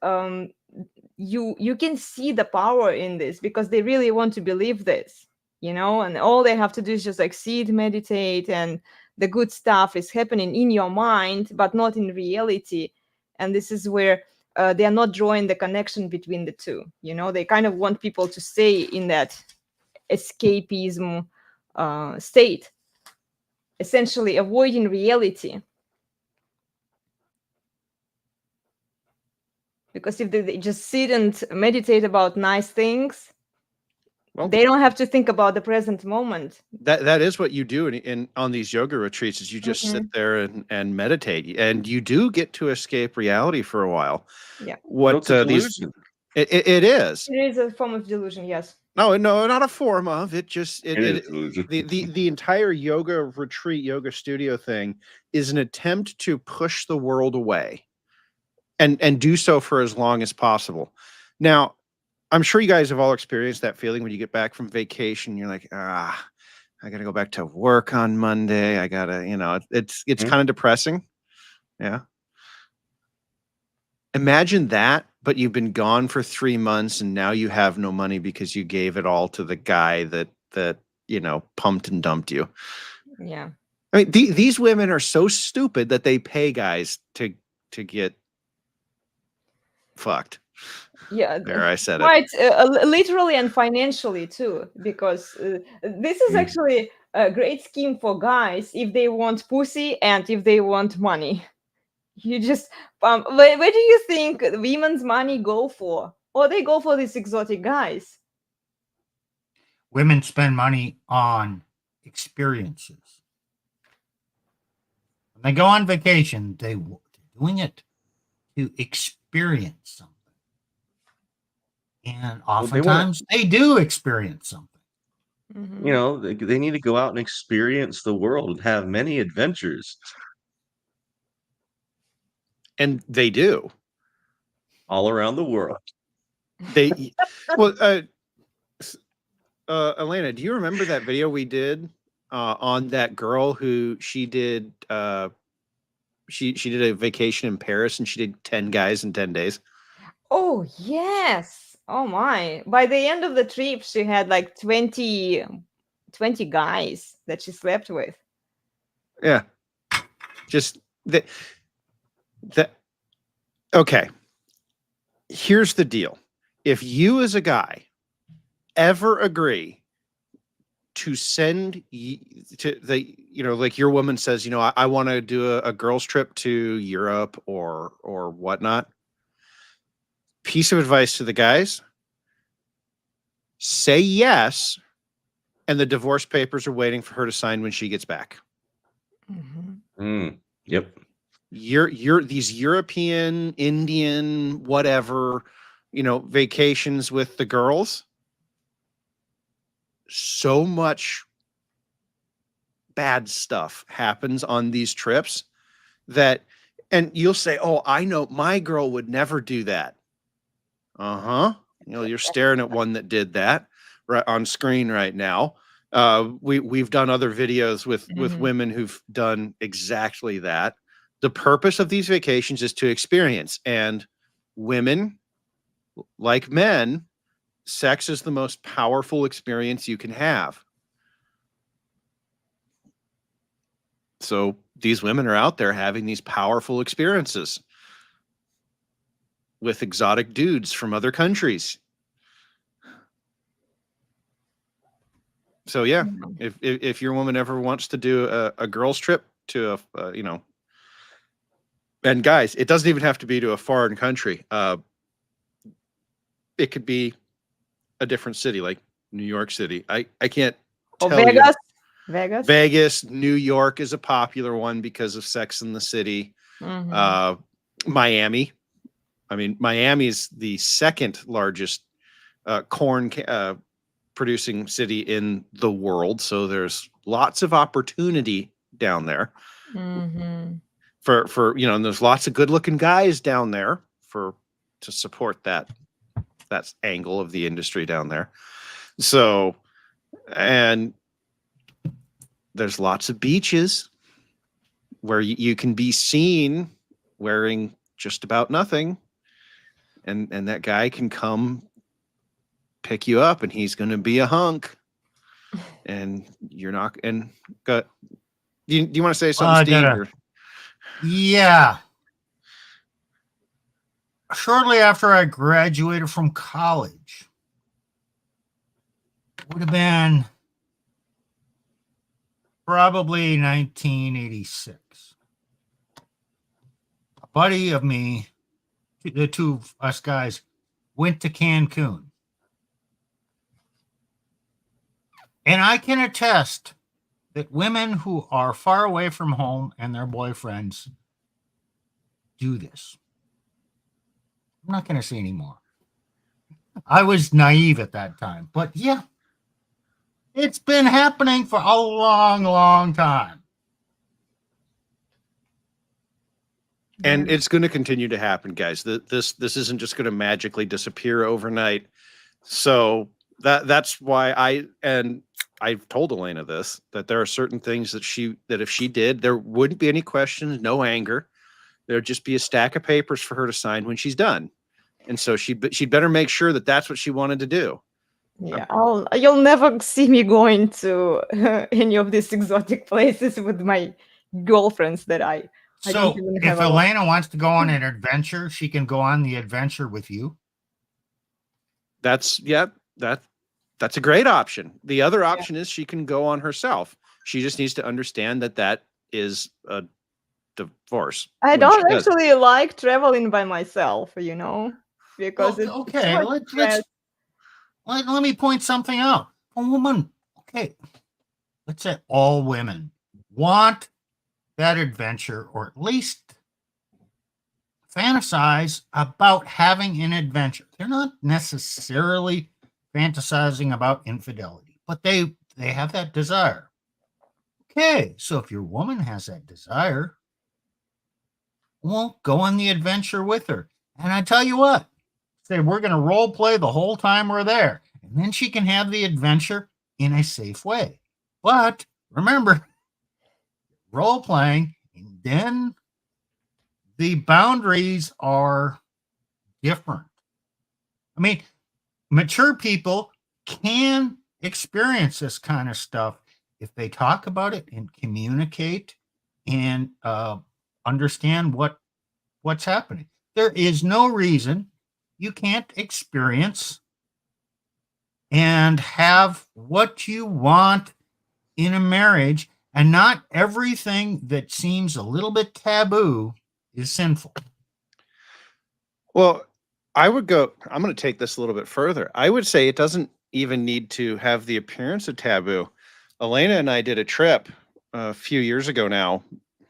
Speaker 2: you can see the power in this, because they really want to believe this, and all they have to do is just like sit, meditate, and the good stuff is happening in your mind but not in reality. And this is where they are not drawing the connection between the two. They kind of want people to stay in that escapism state, essentially avoiding reality. Because if they just sit and meditate about nice things,
Speaker 6: Well,
Speaker 2: they don't have to think about the present moment.
Speaker 6: that is what you do in on these yoga retreats, is you just sit there and meditate, and you do get to escape reality for a while.
Speaker 2: Yeah.
Speaker 6: What
Speaker 5: It's a
Speaker 6: these
Speaker 5: delusion.
Speaker 6: it is.
Speaker 2: It is a form of delusion, yes.
Speaker 6: No, not a form of it. Just
Speaker 5: It is a delusion.
Speaker 6: the entire yoga retreat, yoga studio thing is an attempt to push the world away, and do so for as long as possible. Now, I'm sure you guys have all experienced that feeling when you get back from vacation. You're like, I got to go back to work on Monday. I gotta, it's
Speaker 5: Mhm.
Speaker 6: kind of depressing. Yeah. Imagine that, but you've been gone for 3 months and now you have no money because you gave it all to the guy that pumped and dumped you.
Speaker 2: Yeah.
Speaker 6: I mean, these women are so stupid that they pay guys to get fucked.
Speaker 2: Yeah.
Speaker 6: There, I said it.
Speaker 2: Quite literally and financially too, because this is actually a great scheme for guys if they want pussy and if they want money. You just where do you think women's money go for? Or they go for these exotic guys.
Speaker 3: Women spend money on experiences. When they go on vacation, they're doing it to experience something. And oftentimes they do experience something.
Speaker 2: Mhm.
Speaker 5: They need to go out and experience the world and have many adventures
Speaker 6: And they do.
Speaker 5: all around the world.
Speaker 6: They well, Elena, do you remember that video we did on that girl who she did she did a vacation in Paris and she did 10 guys in 10 days?
Speaker 2: Oh, yes. Oh my. By the end of the trip, she had like 20 guys that she slept with.
Speaker 6: Yeah. Just that okay. Here's the deal. If you as a guy ever agree to send to the like your woman says, I want to do a girls trip to Europe or whatnot, piece of advice to the guys: say yes, and the divorce papers are waiting for her to sign when she gets back.
Speaker 5: Yep.
Speaker 6: You're these European, Indian, whatever, vacations with the girls. So much bad stuff happens on these trips and you'll say, oh, I know my girl would never do that. You're staring at one that did that right on screen right now. We've done other videos with women who've done exactly that. The purpose of these vacations is to experience, and women, like men, sex is the most powerful experience you can have. So these women are out there having these powerful experiences with exotic dudes from other countries. So yeah, if your woman ever wants to do a girls trip to and guys, it doesn't even have to be to a foreign country. It could be a different city, like New York City. I can't
Speaker 2: Or
Speaker 6: tell you.
Speaker 2: Vegas.
Speaker 6: Vegas, New York is a popular one because of Sex in the City.
Speaker 2: Mhm.
Speaker 6: Miami. I mean, Miami is the second largest corn producing city in the world. So there's lots of opportunity down there
Speaker 2: Mhm.
Speaker 6: for and there's lots of good looking guys down there to support that angle of the industry down there. So, and there's lots of beaches where you can be seen wearing just about nothing, and that guy can come pick you up, and he's going to be a hunk, and you're not. And do you want to say something,
Speaker 3: I
Speaker 6: Steve?
Speaker 3: gotta- Yeah. Shortly after I graduated from college, it would have been probably 1986. A buddy of me, the two of us guys, went to Cancun. And I can attest that women who are far away from home and their boyfriends do this. I'm not going to say anymore. I was naive at that time. But yeah, it's been happening for a long, long time.
Speaker 6: And it's going to continue to happen, guys. This isn't just going to magically disappear overnight. So that's why I've told Elena this, that there are certain things that if she did, there wouldn't be any questions, no anger. There'd just be a stack of papers for her to sign when she's done. And so she'd better make sure that that's what she wanted to do.
Speaker 2: Yeah, you'll never see me going to any of these exotic places with my girlfriends that I don't
Speaker 3: So
Speaker 2: even have
Speaker 3: if
Speaker 2: a lot.
Speaker 3: Elena wants to go on an adventure, she can go on the adventure with you.
Speaker 6: That's a great option. The other option is she can go on herself. She just needs to understand that is a divorce.
Speaker 2: I
Speaker 6: when
Speaker 2: don't
Speaker 6: she does it.
Speaker 2: actually like traveling by myself, because
Speaker 3: Well,
Speaker 2: it's
Speaker 3: okay,
Speaker 2: too much stress.
Speaker 3: let me point something out. A woman, okay, let's say all women want that adventure, or at least fantasize about having an adventure. They're not necessarily fantasizing about infidelity, but they have that desire. Okay, so if your woman has that desire, well, go on the adventure with her. And I tell you what, say we're going to role play the whole time we're there, and then she can have the adventure in a safe way. But remember, role playing, and then the boundaries are different. I mean, mature people can experience this kind of stuff if they talk about it and communicate and understand what's happening. There is no reason you can't experience and have what you want in a marriage, and not everything that seems a little bit taboo is sinful.
Speaker 6: Well, I'm going to take this a little bit further. I would say it doesn't even need to have the appearance of taboo. Elena and I did a trip a few years ago now,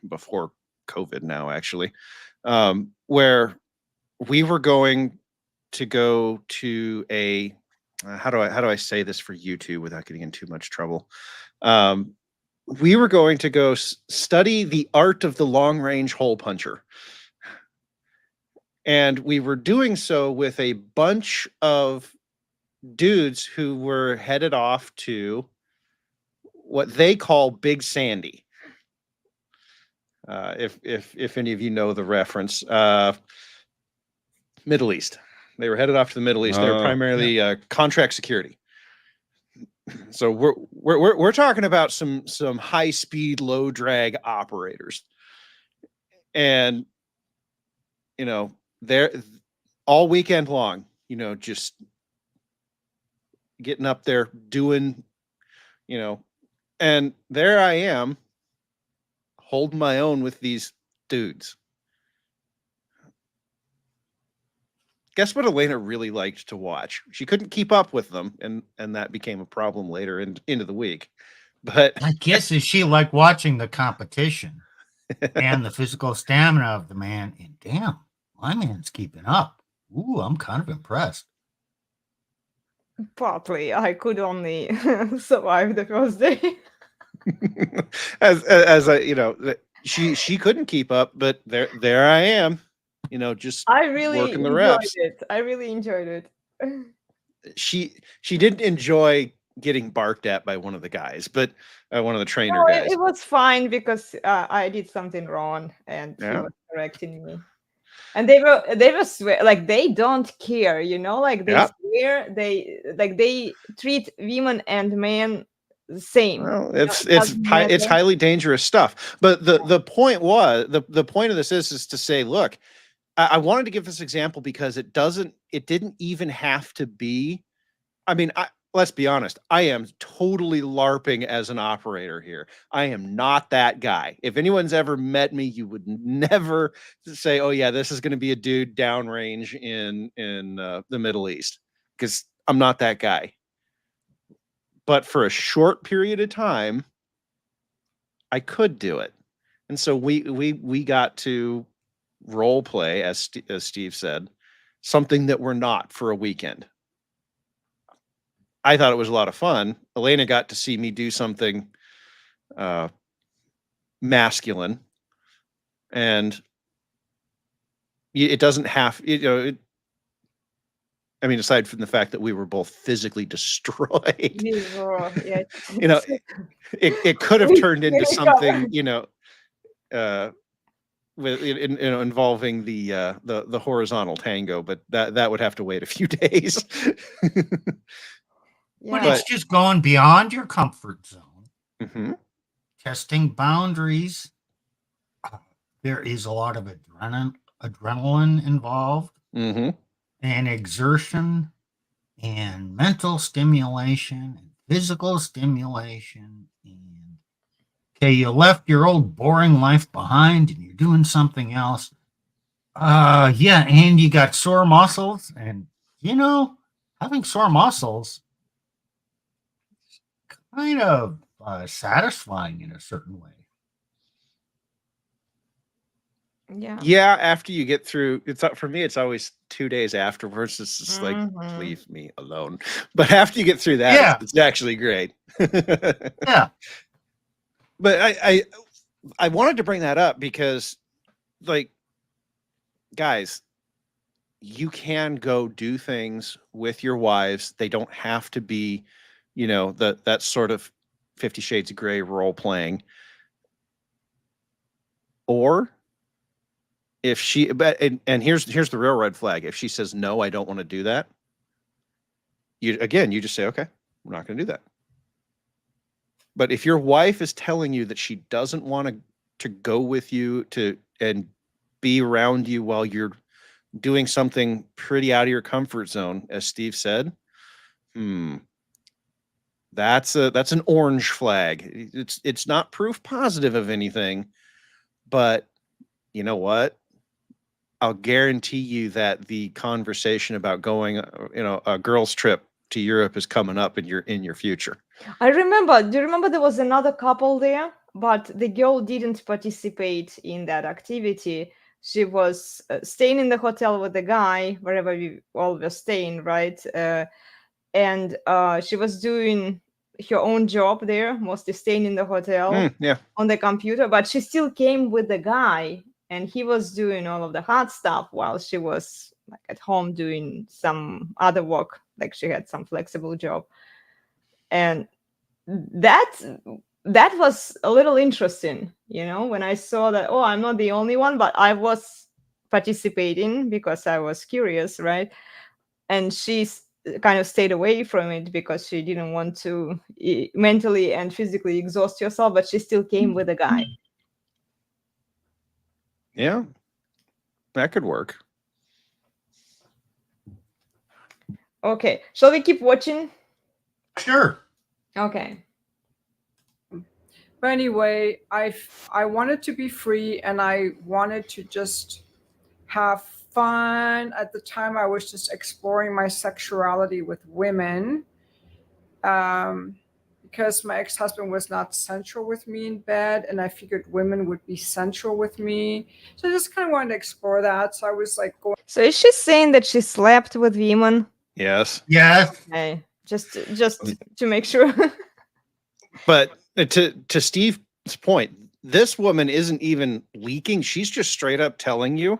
Speaker 6: before COVID now, actually, where we were going to go to a, how do I say this for YouTube without getting in too much trouble? We were going to go study the art of the long range hole puncher. And we were doing so with a bunch of dudes who were headed off to what they call Big Sandy. If any of you know the reference, Middle East. They were headed off to the Middle East. They were primarily contract security. So we're talking about some high speed, low drag operators, and they're all weekend long, just getting up there doing, and there I am holding my own with these dudes. Guess what Elena really liked to watch? She couldn't keep up with them, and that became a problem later into the week. But
Speaker 3: I guess is she like watching the competition? and the physical stamina of the man. And damn, my man's keeping up. Ooh, I'm kind of impressed.
Speaker 2: Partly, I could only survive the first day.
Speaker 6: as I, she couldn't keep up, but there I am, just
Speaker 2: I really
Speaker 6: working the
Speaker 2: enjoyed
Speaker 6: reps.
Speaker 2: it. I really enjoyed it.
Speaker 6: She didn't enjoy getting barked at by one of the guys, but one of the trainer
Speaker 2: No,
Speaker 6: guys.
Speaker 2: it was fine because I did something wrong and he
Speaker 6: Yeah.
Speaker 2: was correcting me. And they were swear, like they don't care, like they
Speaker 6: Yeah.
Speaker 2: swear, they treat women and men the same.
Speaker 6: Well,
Speaker 2: It
Speaker 6: it's
Speaker 2: doesn't matter.
Speaker 6: highly dangerous stuff. But the point was the point of this is to say, look, I wanted to give this example because it didn't even have to be. I mean, let's be honest. I am totally LARPing as an operator here. I am not that guy. If anyone's ever met me, you would never say, "Oh yeah, this is going to be a dude downrange in the Middle East," because I'm not that guy. But for a short period of time, I could do it, and so we got to role play, as Steve said, something that we're not for a weekend. I thought it was a lot of fun. Elena got to see me do something masculine, and it doesn't have, I mean, aside from the fact that we were both physically destroyed,
Speaker 2: Yeah.
Speaker 6: it could have
Speaker 2: We
Speaker 6: turned into
Speaker 2: really
Speaker 6: something, with involving the horizontal tango, but that would have to wait a few days.
Speaker 3: But
Speaker 2: Yeah.
Speaker 3: it's just going beyond your comfort zone,
Speaker 6: Mhm.
Speaker 3: testing boundaries. There is a lot of adrenaline involved,
Speaker 6: Mhm.
Speaker 3: and exertion, and mental stimulation, and physical stimulation. And okay, you left your old boring life behind, and you're doing something else. Yeah, and you got sore muscles, and having sore muscles kind of satisfying in a certain way.
Speaker 2: Yeah.
Speaker 6: Yeah, after you get through, for me, it's always 2 days afterwards. It's just like,
Speaker 2: Mhm.
Speaker 6: leave me alone. But after you get through that,
Speaker 3: Yeah.
Speaker 6: it's actually great.
Speaker 3: Yeah.
Speaker 6: But I wanted to bring that up because, like, guys, you can go do things with your wives. They don't have to be, that sort of 50 Shades of Grey role playing. Or if she, and here's the real red flag. If she says, no, I don't want to do that, you just say, okay, we're not going to do that. But if your wife is telling you that she doesn't want to go with you and be around you while you're doing something pretty out of your comfort zone, as Steve said, that's an orange flag. It's not proof positive of anything, but you know what? I'll guarantee you that the conversation about going, a girls' trip to Europe is coming up in your future.
Speaker 2: I remember. Do you remember there was another couple there, but the girl didn't participate in that activity. She was staying in the hotel with the guy wherever we all were staying, right? And she was doing her own job there, mostly staying in the hotel
Speaker 6: Yeah.
Speaker 2: on the computer, but she still came with the guy, and he was doing all of the hard stuff while she was like at home doing some other work, like she had some flexible job. And that was a little interesting, when I saw that, oh, I'm not the only one, but I was participating because I was curious, right? And she's kind of stayed away from it because she didn't want to mentally and physically exhaust herself, but she still came with a guy.
Speaker 6: Yeah, that could work.
Speaker 2: Okay, shall we keep watching?
Speaker 3: Sure.
Speaker 2: Okay.
Speaker 4: But anyway, I wanted to be free, and I wanted to just have fun. At the time, I was just exploring my sexuality with women, because because my ex-husband was not sensual with me in bed, and I figured women would be sensual with me. So I just kind of wanted to explore that. So I was like going.
Speaker 2: So is she saying that she slept with women?
Speaker 6: Yes.
Speaker 3: Yes.
Speaker 2: Okay, just to make sure.
Speaker 6: But to Steve's point, this woman isn't even leaking. She's just straight up telling you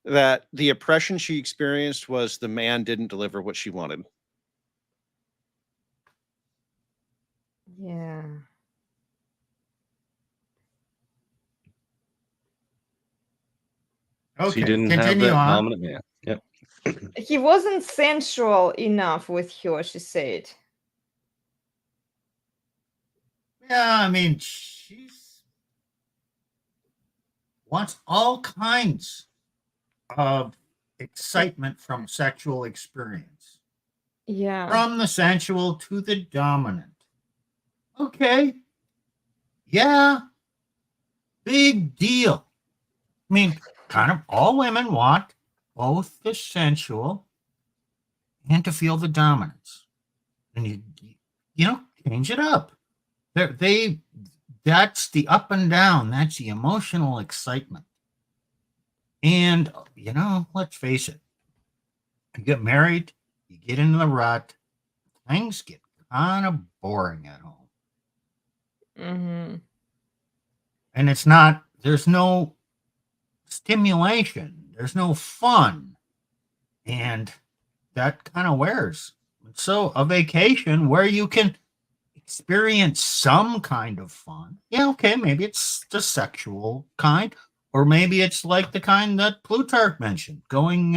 Speaker 6: that the oppression she experienced was the man didn't deliver what she wanted.
Speaker 2: Yeah.
Speaker 3: Okay.
Speaker 5: She didn't have
Speaker 3: Continue
Speaker 5: that
Speaker 3: on.
Speaker 5: dominant man. Yep.
Speaker 2: He wasn't sensual enough with her, she said.
Speaker 3: Yeah, I mean, she's wants all kinds of excitement from sexual experience,
Speaker 2: Yeah.
Speaker 3: from the sensual to the dominant. Okay. Yeah. Big deal. I mean, kind of all women want both the sensual and to feel the dominance. And you know, change it up. That's the up and down. That's the emotional excitement. And, you know, let's face it, you get married, you get into the rut, things get kind of boring at home.
Speaker 2: Mm-hmm.
Speaker 3: And it's not, there's no stimulation, there's no fun. And that kind of wears. So a vacation where you can experience some kind of fun. Yeah, okay, maybe it's the sexual kind, or maybe it's like the kind that Plutarch mentioned, going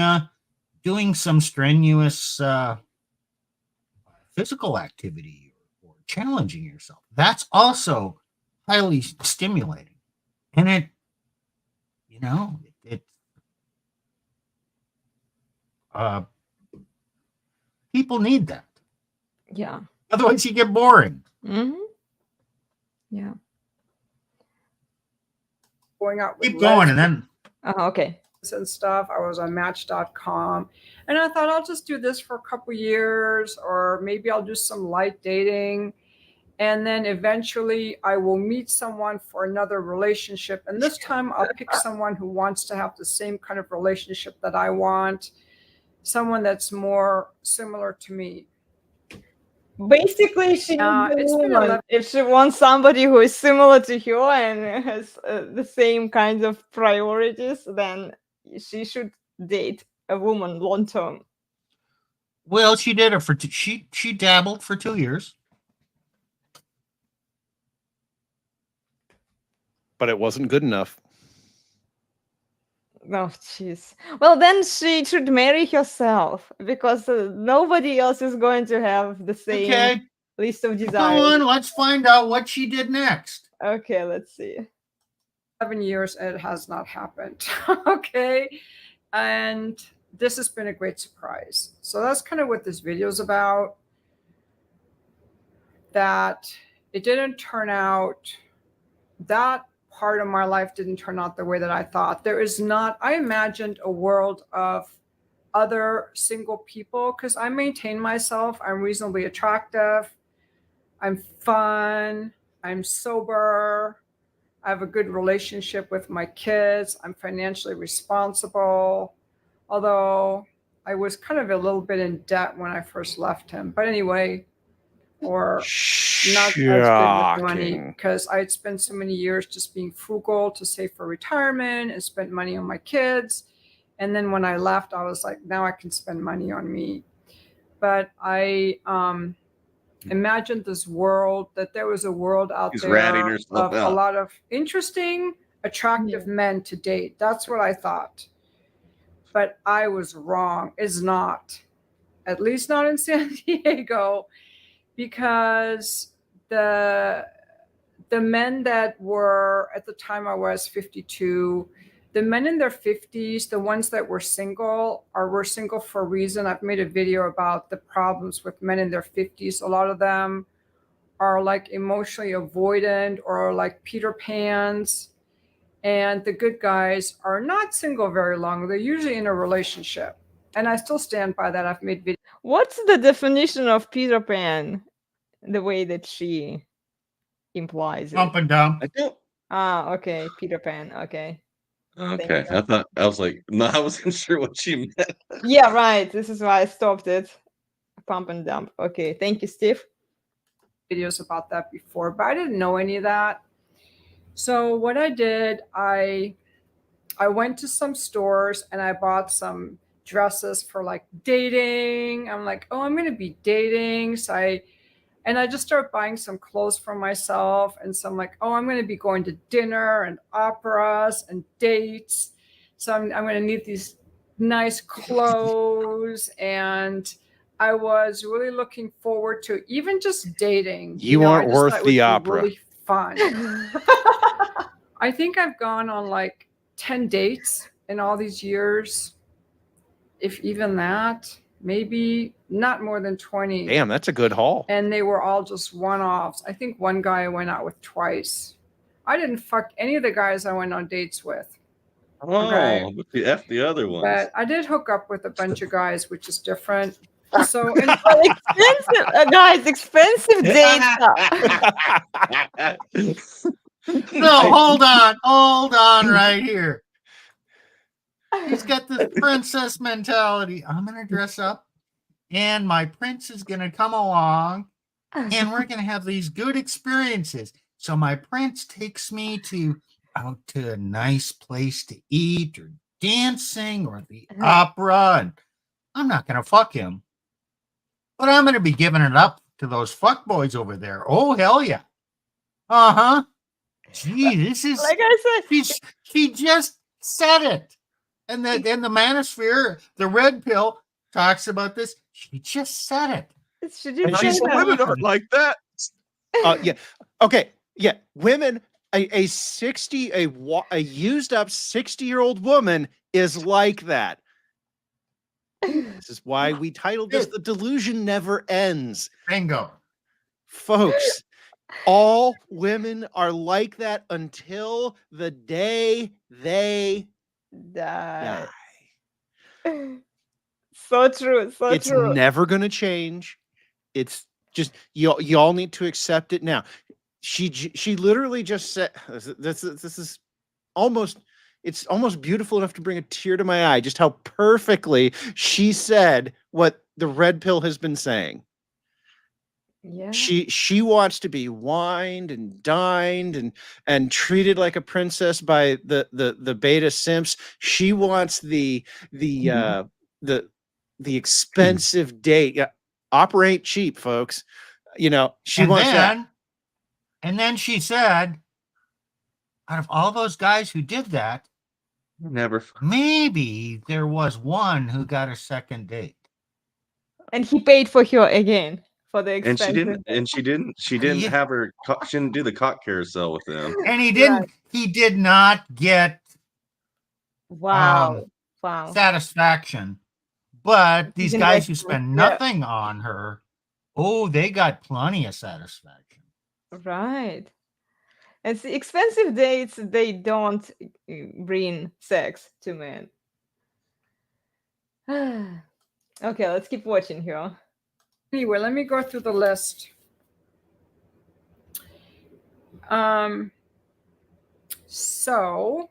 Speaker 3: doing some strenuous physical activity or challenging yourself. That's also highly stimulating. And it, you know, people need that.
Speaker 2: Yeah.
Speaker 3: Otherwise you get boring.
Speaker 2: Mm-hmm. Yeah.
Speaker 4: Going out with
Speaker 3: Keep going, and
Speaker 4: lesbians
Speaker 3: then
Speaker 2: Okay.
Speaker 4: and stuff. I was on Match.com, and I thought I'll just do this for a couple years, or maybe I'll do some light dating, and then eventually I will meet someone for another relationship, and this time I'll pick someone who wants to have the same kind of relationship that I want, someone that's more similar to me.
Speaker 2: Basically, she needs a
Speaker 4: It's been
Speaker 2: woman.
Speaker 4: 11
Speaker 2: If she wants somebody who is similar to her and has the same kinds of priorities, then she should date a woman long term.
Speaker 3: well, she did it for she dabbled for 2 years.
Speaker 6: But it wasn't good enough.
Speaker 2: Oh, jeez. Well, then she should marry herself because nobody else is going to have the same
Speaker 3: Okay,
Speaker 2: list of
Speaker 3: go
Speaker 2: desires.
Speaker 3: on. Let's find out what she did next.
Speaker 2: Okay, let's see.
Speaker 4: 7 years and it has not happened. Okay. And this has been a great surprise. So that's kind of what this video is about. That it didn't turn out, that part of my life didn't turn out the way that I thought. There is not, I imagined a world of other single people because I maintain myself. I'm reasonably attractive. I'm fun. I'm sober. I have a good relationship with my kids. I'm financially responsible, although I was kind of a little bit in debt when I first left him. But anyway, or not as good with money because I'd spent so many years just being frugal to save for retirement and spent money on my kids. And then when I left, I was like, now I can spend money on me. But I imagined this world, that there was a world out
Speaker 5: He's
Speaker 4: there
Speaker 5: ratting herself
Speaker 4: of a
Speaker 5: out.
Speaker 4: lot of interesting, attractive men to date. That's what I thought. But I was wrong. It's not, at least not in San Diego, because the men that were, at the time I was 52, the men in their 50s, the ones that were single, or were single for a reason. I've made a video about the problems with men in their 50s. A lot of them are like emotionally avoidant or like Peter Pans. And the good guys are not single very long. They're usually in a relationship. And I still stand by that. I've made videos.
Speaker 2: What's the definition of Peter Pan? the way that she implies it.
Speaker 3: Pump and dump.
Speaker 5: I don't.
Speaker 2: Ah, okay, Peter Pan. Okay.
Speaker 5: Okay, I thought I was like, no, I wasn't sure what she meant.
Speaker 2: Yeah, right. This is why I stopped it. Pump and dump. Okay, thank you, Steve.
Speaker 4: Videos about that before, but I didn't know any of that. So what I did, I went to some stores and I bought some dresses for like dating. I'm like, oh, I'm going to be dating. So I just started buying some clothes for myself. And so I'm like, oh, I'm going to be going to dinner and operas and dates. So I'm going to need these nice clothes. And I was really looking forward to even just dating.
Speaker 6: You
Speaker 4: I
Speaker 6: aren't
Speaker 4: just
Speaker 6: worth
Speaker 4: thought it
Speaker 6: the
Speaker 4: would be
Speaker 6: opera.
Speaker 4: really fun. I think I've gone on like 10 dates in all these years. If even that, maybe not more than 20.
Speaker 6: Damn, that's a good haul.
Speaker 4: And they were all just one-offs. I think one guy I went out with twice. I didn't fuck any of the guys I went on dates with.
Speaker 5: Oh,
Speaker 4: Okay.
Speaker 5: but the F the other ones.
Speaker 4: But I did hook up with a bunch of guys, which is different. So, and
Speaker 2: Expensive, guys, expensive dates.
Speaker 3: No, hold on right here. He's got this princess mentality. I'm gonna dress up, and my prince is gonna come along, and we're gonna have these good experiences. So my prince takes me out to a nice place to eat or dancing or the opera, and I'm not gonna fuck him. But I'm going to be giving it up to those fuckboys over there. Oh, hell yeah. Uh-huh. Gee, this is...
Speaker 2: Like I said,
Speaker 3: She just said it. And the manosphere, the red pill, talks about this. She just said it.
Speaker 2: she did
Speaker 6: And
Speaker 2: say
Speaker 6: she's
Speaker 2: that.
Speaker 5: Women aren't like that.
Speaker 6: Yeah. Okay. Yeah. Women, a used up 60-year-old woman is like that. This is why we titled this "The Delusion Never Ends."
Speaker 3: Bingo.
Speaker 6: Folks, all women are like that until the day they
Speaker 2: Die.
Speaker 6: die.
Speaker 2: So true. So
Speaker 6: It's
Speaker 2: true.
Speaker 6: never going to change. It's just y'all need to accept it now. She literally just said this is almost, it's almost beautiful enough to bring a tear to my eye, just how perfectly she said what the red pill has been saying.
Speaker 2: Yeah.
Speaker 6: She wants to be wined and dined and treated like a princess by the beta simps. She wants the expensive date. Yeah, opera ain't cheap, folks. She wants that.
Speaker 3: And then she said, out of all those guys who did that,
Speaker 5: Never.
Speaker 3: maybe there was one who got a second date.
Speaker 2: And he paid for her again for the
Speaker 5: And
Speaker 2: expensive.
Speaker 5: she didn't
Speaker 3: Yeah.
Speaker 5: have her. She didn't do the cock carousel with them.
Speaker 3: And he didn't.
Speaker 2: Right.
Speaker 3: He did not get
Speaker 2: Wow. Wow.
Speaker 3: satisfaction. But these guys who
Speaker 2: Investment,
Speaker 3: spend
Speaker 2: yeah.
Speaker 3: nothing on her, oh, they got plenty of satisfaction.
Speaker 2: Right. And see, expensive dates, they don't bring sex to men. Okay, let's keep watching here.
Speaker 4: anyway, let me go through the list. So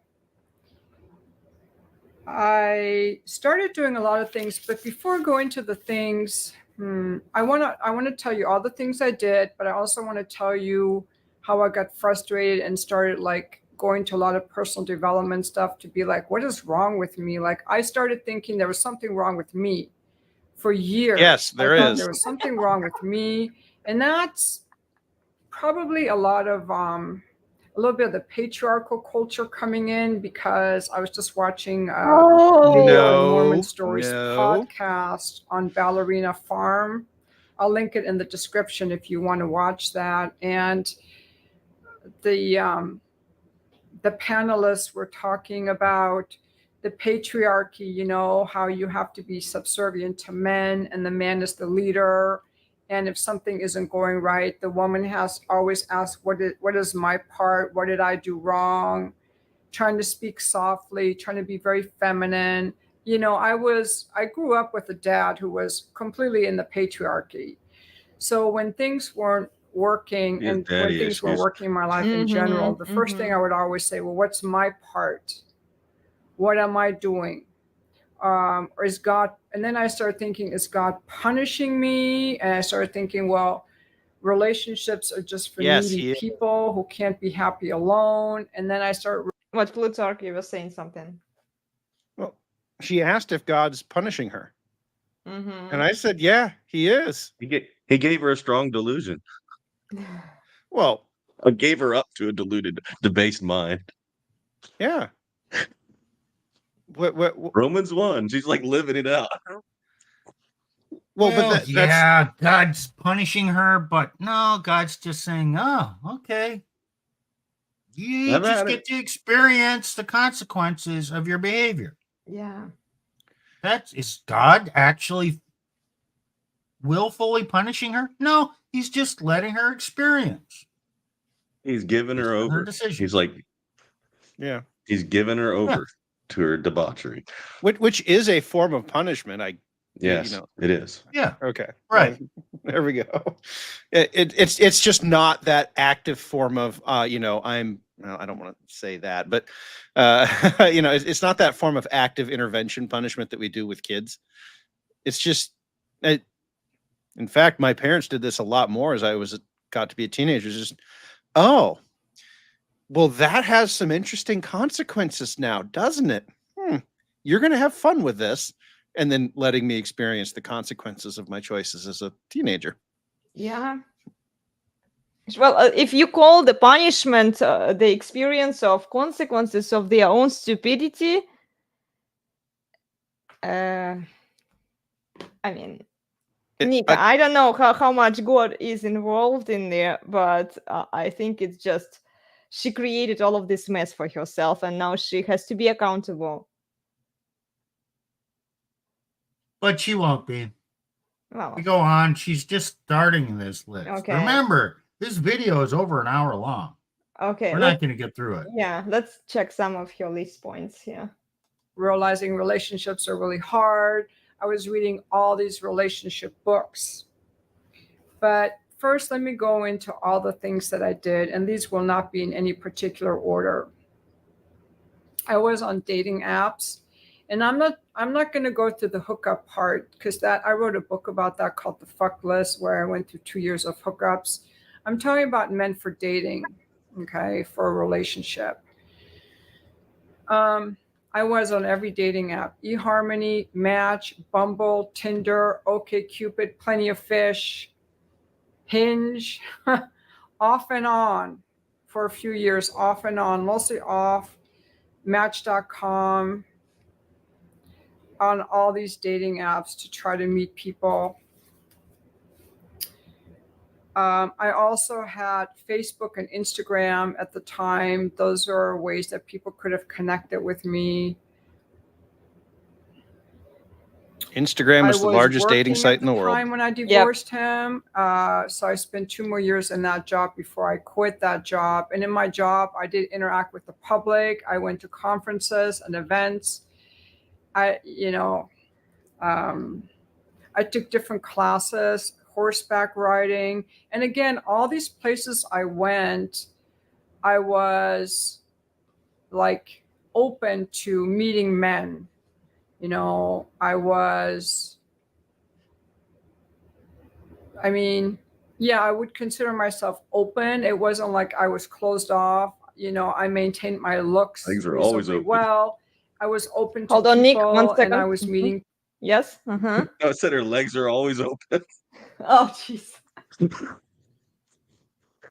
Speaker 4: I started doing a lot of things, but before going to the things, I want to tell you all the things I did, but I also want to tell you how I got frustrated and started like going to a lot of personal development stuff to be like, what is wrong with me? Like I started thinking there was something wrong with me for years.
Speaker 6: Yes, there
Speaker 4: I thought
Speaker 6: is.
Speaker 4: There was something wrong with me. And that's probably a lot of a little bit of the patriarchal culture coming in, because I was just watching video on Mormon Stories podcast on Ballerina Farm. I'll link it in the description if you want to watch that. And the panelists were talking about the patriarchy, how you have to be subservient to men and the man is the leader. And if something isn't going right, the woman has always asked, what is my part? What did I do wrong? Trying to speak softly, trying to be very feminine. I grew up with a dad who was completely in the patriarchy. So when things weren't working
Speaker 5: He has
Speaker 4: and when
Speaker 5: daddy
Speaker 4: things were
Speaker 5: issues.
Speaker 4: working in my life in general, the first thing I would always say, well, what's my part? What am I doing? Or is God, and then I started thinking, is God punishing me? And I started thinking, well, relationships are just for
Speaker 6: Yes,
Speaker 4: needy
Speaker 6: he is.
Speaker 4: people who can't be happy alone. And then I started
Speaker 2: What Plutarch, you were saying something.
Speaker 6: Well, she asked if God's punishing her.
Speaker 2: Mm-hmm.
Speaker 6: And I said, yeah, he is.
Speaker 5: He gave her a strong delusion.
Speaker 6: Well,
Speaker 5: Gave her up to a deluded, debased mind.
Speaker 6: yeah. What
Speaker 5: Romans 1. She's like living it out.
Speaker 6: well, but that's
Speaker 3: yeah, God's punishing her, but no, God's just saying, "Oh, okay, you
Speaker 5: Have
Speaker 3: just
Speaker 5: at
Speaker 3: get
Speaker 5: it."
Speaker 3: to experience the consequences of your behavior."
Speaker 2: Yeah.
Speaker 3: Is God actually willfully punishing her? No, he's just letting her experience.
Speaker 5: He's given her
Speaker 3: Based on her
Speaker 5: over.
Speaker 3: decisions.
Speaker 5: He's like,
Speaker 6: yeah.
Speaker 5: he's given her over to her debauchery.
Speaker 6: Which is a form of punishment.
Speaker 5: Yes, it is.
Speaker 3: Yeah,
Speaker 6: Okay.
Speaker 3: right.
Speaker 6: There we go. It's just not that active form of I don't want to say that, but it's not that form of active intervention punishment that we do with kids. It's just in fact, my parents did this a lot more as I got to be a teenager. Just, oh, well, that has some interesting consequences now, doesn't it? You're going to have fun with this. And then letting me experience the consequences of my choices as a teenager.
Speaker 2: Yeah. Well, if you call the punishment the experience of consequences of their own stupidity, I mean, Nika, I don't know how much God is involved in there, but I think it's just she created all of this mess for herself, and now she has to be accountable.
Speaker 3: But she won't be.
Speaker 2: Well,
Speaker 3: We go on. She's just starting this list.
Speaker 2: Okay.
Speaker 3: Remember, this video is over an hour long.
Speaker 2: okay.
Speaker 3: We're not going to get through it.
Speaker 2: Yeah, let's check some of your list points here.
Speaker 4: realizing relationships are really hard. I was reading all these relationship books. But first, let me go into all the things that I did, and these will not be in any particular order. I was on dating apps, and I'm not going to go through the hookup part because I wrote a book about that called The Fuck List, where I went through 2 years of hookups. I'm talking about men for dating, okay, for a relationship. I was on every dating app: eHarmony, Match, Bumble, Tinder, OkCupid, Plenty of Fish, Hinge, off and on for a few years, off and on, mostly off, Match.com, on all these dating apps to try to meet people. I also had Facebook and Instagram at the time. Those are ways that people could have connected with me.
Speaker 6: Instagram is the largest dating site in the world.
Speaker 4: Time when I divorced him, so I spent 2 more years in that job before I quit that job. And in my job, I did interact with the public. I went to conferences and events. I took different classes, horseback riding, and again, all these places I went, I was like open to meeting men. I would consider myself open. It wasn't like I was closed off. I maintained my looks
Speaker 5: Things are always
Speaker 4: reasonably
Speaker 5: open.
Speaker 4: well. I was open to
Speaker 2: Hold on, Nick,
Speaker 4: people,
Speaker 2: 1
Speaker 4: and
Speaker 2: second.
Speaker 4: I was meeting.
Speaker 2: Yes.
Speaker 5: No, I said her legs are always open.
Speaker 2: Oh, jeez.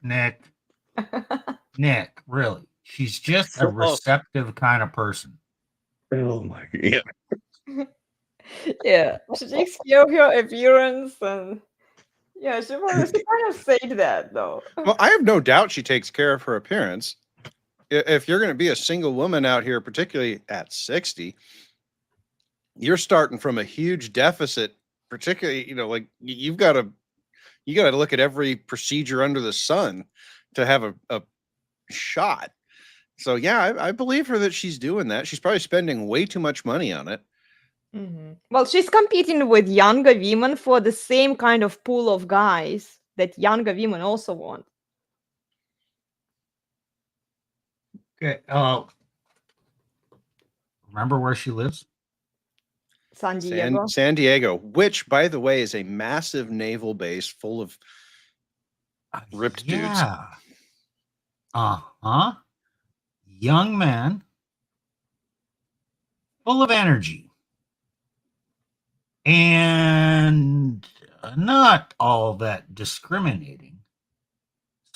Speaker 3: Nick, really. She's just a receptive kind of person.
Speaker 5: Oh my God.
Speaker 2: Yeah, she takes care of her appearance, and yeah, she kind of said that though.
Speaker 6: Well, I have no doubt she takes care of her appearance. If you're going to be a single woman out here, particularly at 60, you're starting from a huge deficit. Particularly, like you got to look at every procedure under the sun to have a shot. So yeah, I believe her that she's doing that. She's probably spending way too much money on it.
Speaker 2: Well, she's competing with younger women for the same kind of pool of guys that younger women also want.
Speaker 3: Okay. Remember where she lives?
Speaker 2: San Diego.
Speaker 6: San Diego, which, by the way, is a massive naval base full of ripped dudes.
Speaker 3: Yeah. Uh-huh. Young man, full of energy, and not all that discriminating.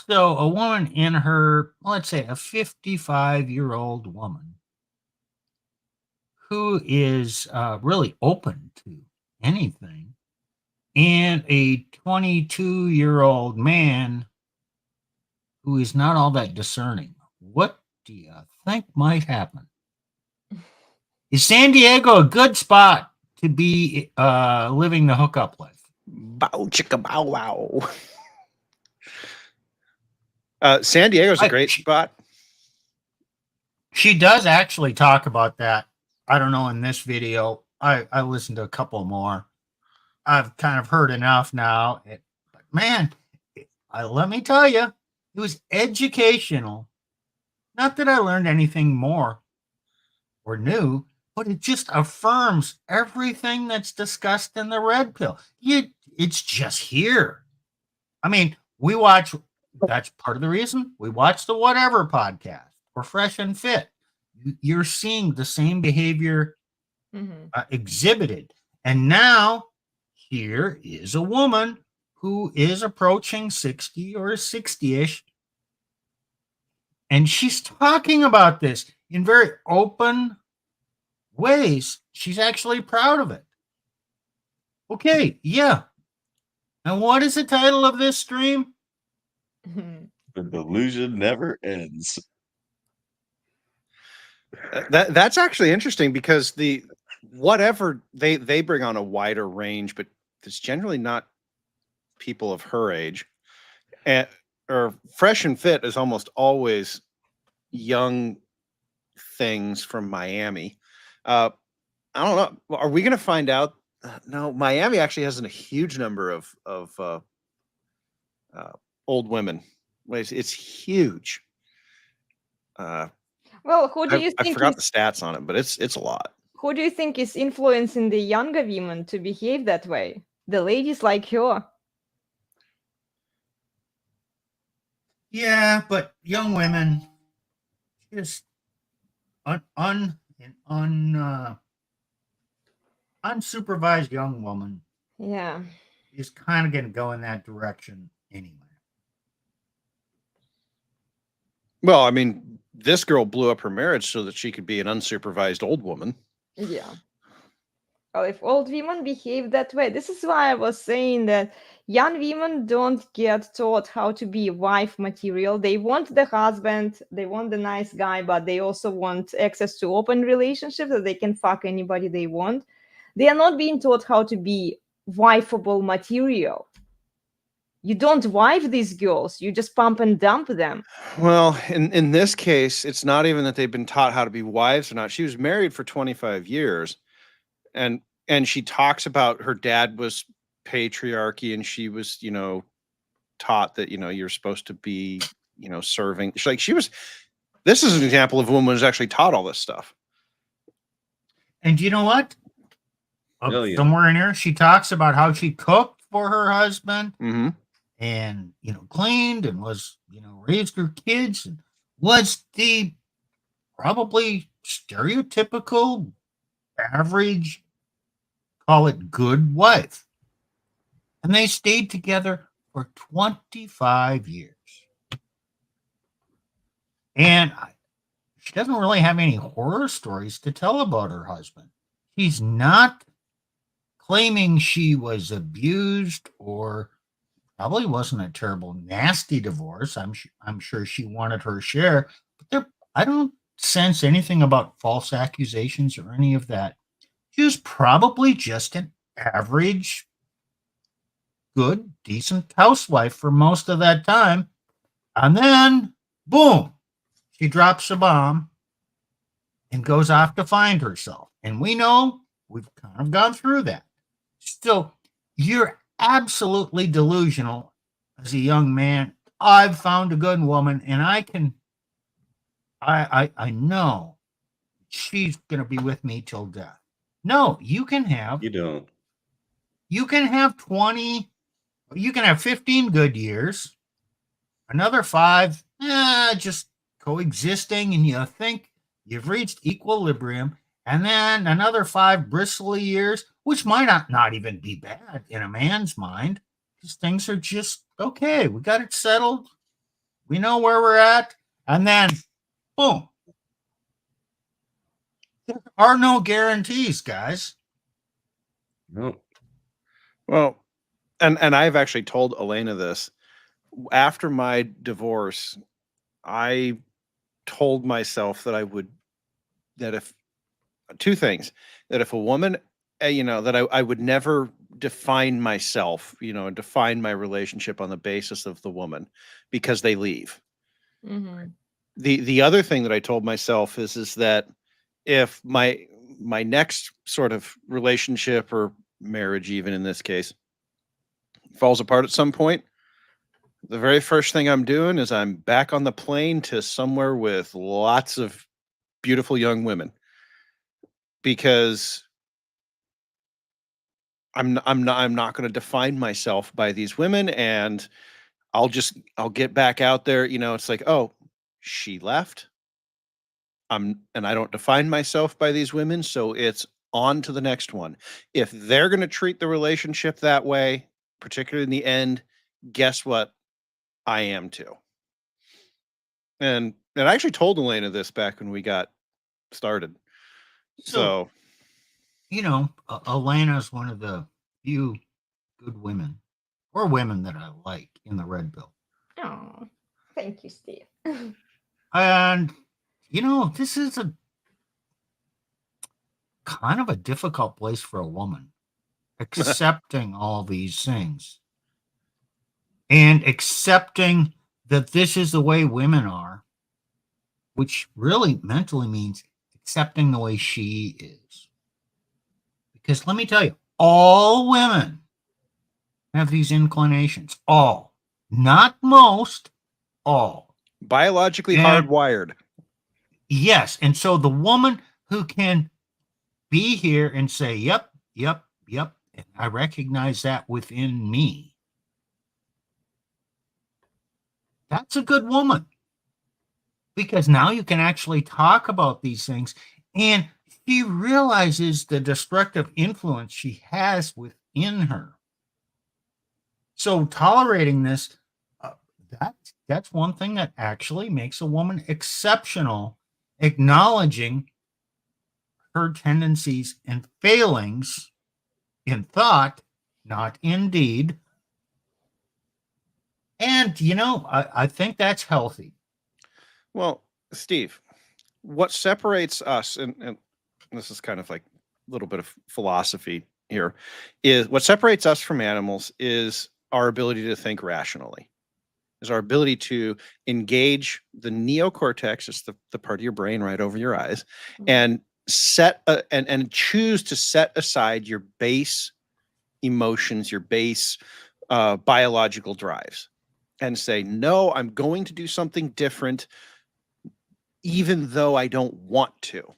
Speaker 3: So a woman in her, let's say a 55-year-old woman who is really open to anything, and a 22-year-old man who is not all that discerning. What do you think might happen? Is San Diego a good spot to be living the hookup life?
Speaker 6: Bow chicka bow wow. San Diego's a great spot.
Speaker 3: She does actually talk about that. I don't know in this video. I listened to a couple more. I've kind of heard enough now. But man, let me tell you, it was educational. Not that I learned anything more or new, but it just affirms everything that's discussed in the red pill. It's just here. I mean, that's part of the reason we watch the Whatever podcast or Fresh and Fit. You're seeing the same behavior exhibited. And now here is a woman who is approaching 60 or 60-ish. And she's talking about this in very open ways. She's actually proud of it. Okay, yeah. And what is the title of this stream?
Speaker 5: The delusion never ends.
Speaker 6: That's actually interesting because whatever they bring on a wider range, but it's generally not people of her age. Or Fresh and Fit is almost always young things from Miami. I don't know. Are we going to find out? No, Miami actually has a huge number of old women. It's huge.
Speaker 2: Well, who do you
Speaker 6: I
Speaker 2: think
Speaker 6: forgot the stats on it, but it's a lot.
Speaker 2: Who do you think is influencing the younger women to behave that way? The ladies like her.
Speaker 3: Yeah, but young women just unsupervised young woman.
Speaker 2: Yeah.
Speaker 3: Is kind of going to go in that direction anyway.
Speaker 6: Well, I mean, this girl blew up her marriage so that she could be an unsupervised old woman.
Speaker 2: Yeah. Well, if old women behave that way, this is why I was saying that young women don't get taught how to be wife material. They want the husband, they want the nice guy, but they also want access to open relationships that they can fuck anybody they want. They are not being taught how to be wifeable material. You don't wife these girls, you just pump and dump them.
Speaker 6: Well, in this case, it's not even that they've been taught how to be wives or not. She was married for 25 years. And she talks about her dad was patriarchy and she was, taught that, you're supposed to be, serving. This is an example of a woman who's actually taught all this stuff.
Speaker 3: And you know what? Somewhere in here, she talks about how she cooked for her husband and, cleaned and was, raised her kids and was the probably stereotypical average, call it good wife. And they stayed together for 25 years. And she doesn't really have any horror stories to tell about her husband. She's not claiming she was abused or probably wasn't a terrible, nasty divorce. I'm sure she wanted her share. But I don't sense anything about false accusations or any of that. She was probably just an average, good, decent housewife for most of that time. And then, boom, she drops a bomb and goes off to find herself. And we know We've kind of gone through that. So you're absolutely delusional as a young man. I've found a good woman, and I know she's going to be with me till death. No, you can have
Speaker 5: You don't.
Speaker 3: 20, you can have 15 good years, another 5 just coexisting, and you think you've reached equilibrium, and then another 5 bristly years, which might not even be bad in a man's mind, because things are just okay. We got it settled. We know where we're at. And then, boom. There are no guarantees, guys.
Speaker 5: No.
Speaker 6: Well, and I've actually told Elena this. After my divorce, I told myself that if 2 things, that if a woman, that I would never define myself, and define my relationship on the basis of the woman, because they leave.
Speaker 2: Mm-hmm.
Speaker 6: The other thing that I told myself is that if my next sort of relationship, or marriage, even in this case, falls apart at some point, the very first thing I'm doing is I'm back on the plane to somewhere with lots of beautiful young women, because I'm not going to define myself by these women, and I'll get back out there. It's like, oh, she left. And I don't define myself by these women, so it's on to the next one. If they're going to treat the relationship that way, particularly in the end, guess what? I am too. And I actually told Elena this back when we got started. So
Speaker 3: Elena's one of the few good women, or women, that I like in the red pill.
Speaker 2: Oh, thank you, Steve.
Speaker 3: And this is a kind of a difficult place for a woman, accepting all these things and accepting that this is the way women are, which really mentally means accepting the way she is. Because let me tell you, all women have these inclinations. All. Not most, all.
Speaker 6: biologically
Speaker 3: And-
Speaker 6: hardwired.
Speaker 3: Yes. And so the woman who can be here and say, yep, and I recognize that within me, that's a good woman. Because now you can actually talk about these things, and she realizes the destructive influence she has within her. So tolerating this, that's one thing that actually makes a woman exceptional, acknowledging her tendencies and failings in thought, not in deed. And, I think that's healthy.
Speaker 6: Well, Steve, what separates us, and this is kind of like a little bit of philosophy here, is what separates us from animals is our ability to think rationally, is our ability to engage the neocortex, it's the part of your brain right over your eyes, and and choose to set aside your base emotions, your base biological drives, and say, no, I'm going to do something different, even though I don't want to.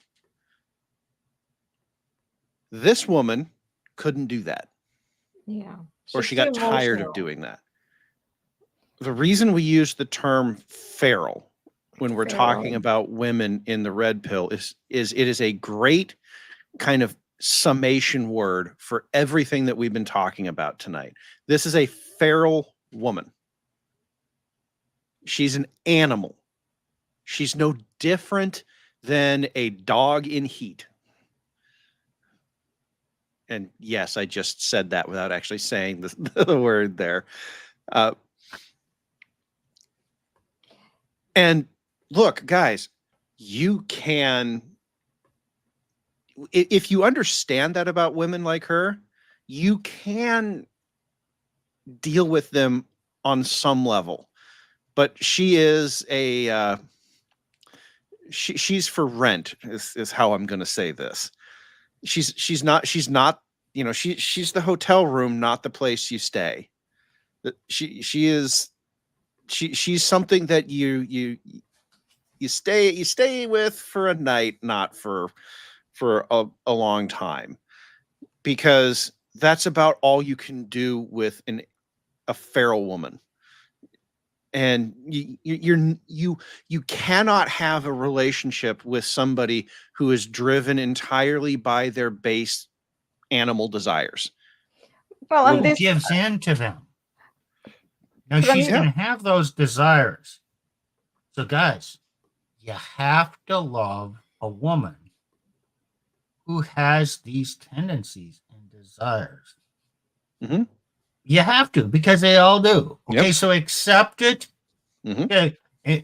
Speaker 6: This woman couldn't do that.
Speaker 2: Yeah.
Speaker 6: Or
Speaker 4: She's
Speaker 6: she got
Speaker 4: too
Speaker 6: tired of
Speaker 4: emotional.
Speaker 6: doing that. The reason we use the term feral when we're talking
Speaker 2: Feral.
Speaker 6: about women in the red pill is it is a great kind of summation word for everything that we've been talking about tonight. This is a feral woman. She's an animal. She's no different than a dog in heat. And yes, I just said that without actually saying the word there. And look, guys, you can, if you understand that about women like her, you can deal with them on some level. But she is she's for rent, is how I'm going to say this. she's not, you know, she's the hotel room, not the place you stay. She's something that you stay with for a night, not for a long time, because that's about all you can do with a feral woman. And you cannot have a relationship with somebody who is driven entirely by their base animal desires.
Speaker 2: Well, on
Speaker 3: Who
Speaker 2: this,
Speaker 3: gives in to them? Now
Speaker 2: From-
Speaker 3: she's
Speaker 6: Yeah.
Speaker 3: going to have those desires. So, guys, you have to love a woman who has these tendencies and desires.
Speaker 6: Mhm.
Speaker 3: You have to, because they all do.
Speaker 6: Yep.
Speaker 3: Okay, so accept it.
Speaker 6: Mhm.
Speaker 3: Okay,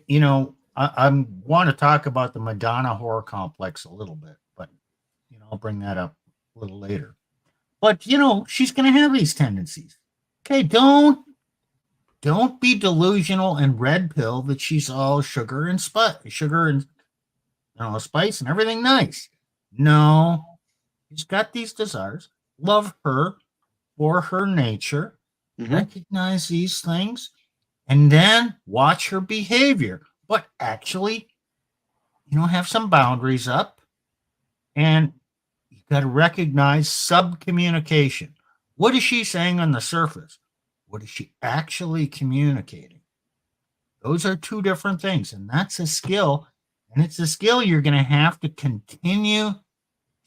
Speaker 3: you know, I want to talk about the Madonna horror complex a little bit, but you know, I'll bring that up a little later. But you know, she's going to have these tendencies. Okay, don't be delusional and red pill that she's all sugar and spice and everything nice. No, she's got these desires. Love her for her nature.
Speaker 6: Mhm.
Speaker 3: Recognize these things, and then watch her behavior. But actually, you know, have some boundaries up, and you got to recognize subcommunication. What is she saying on the surface? What is she actually communicating? Those are two different things, and that's a skill. And it's a skill you're going to have to continue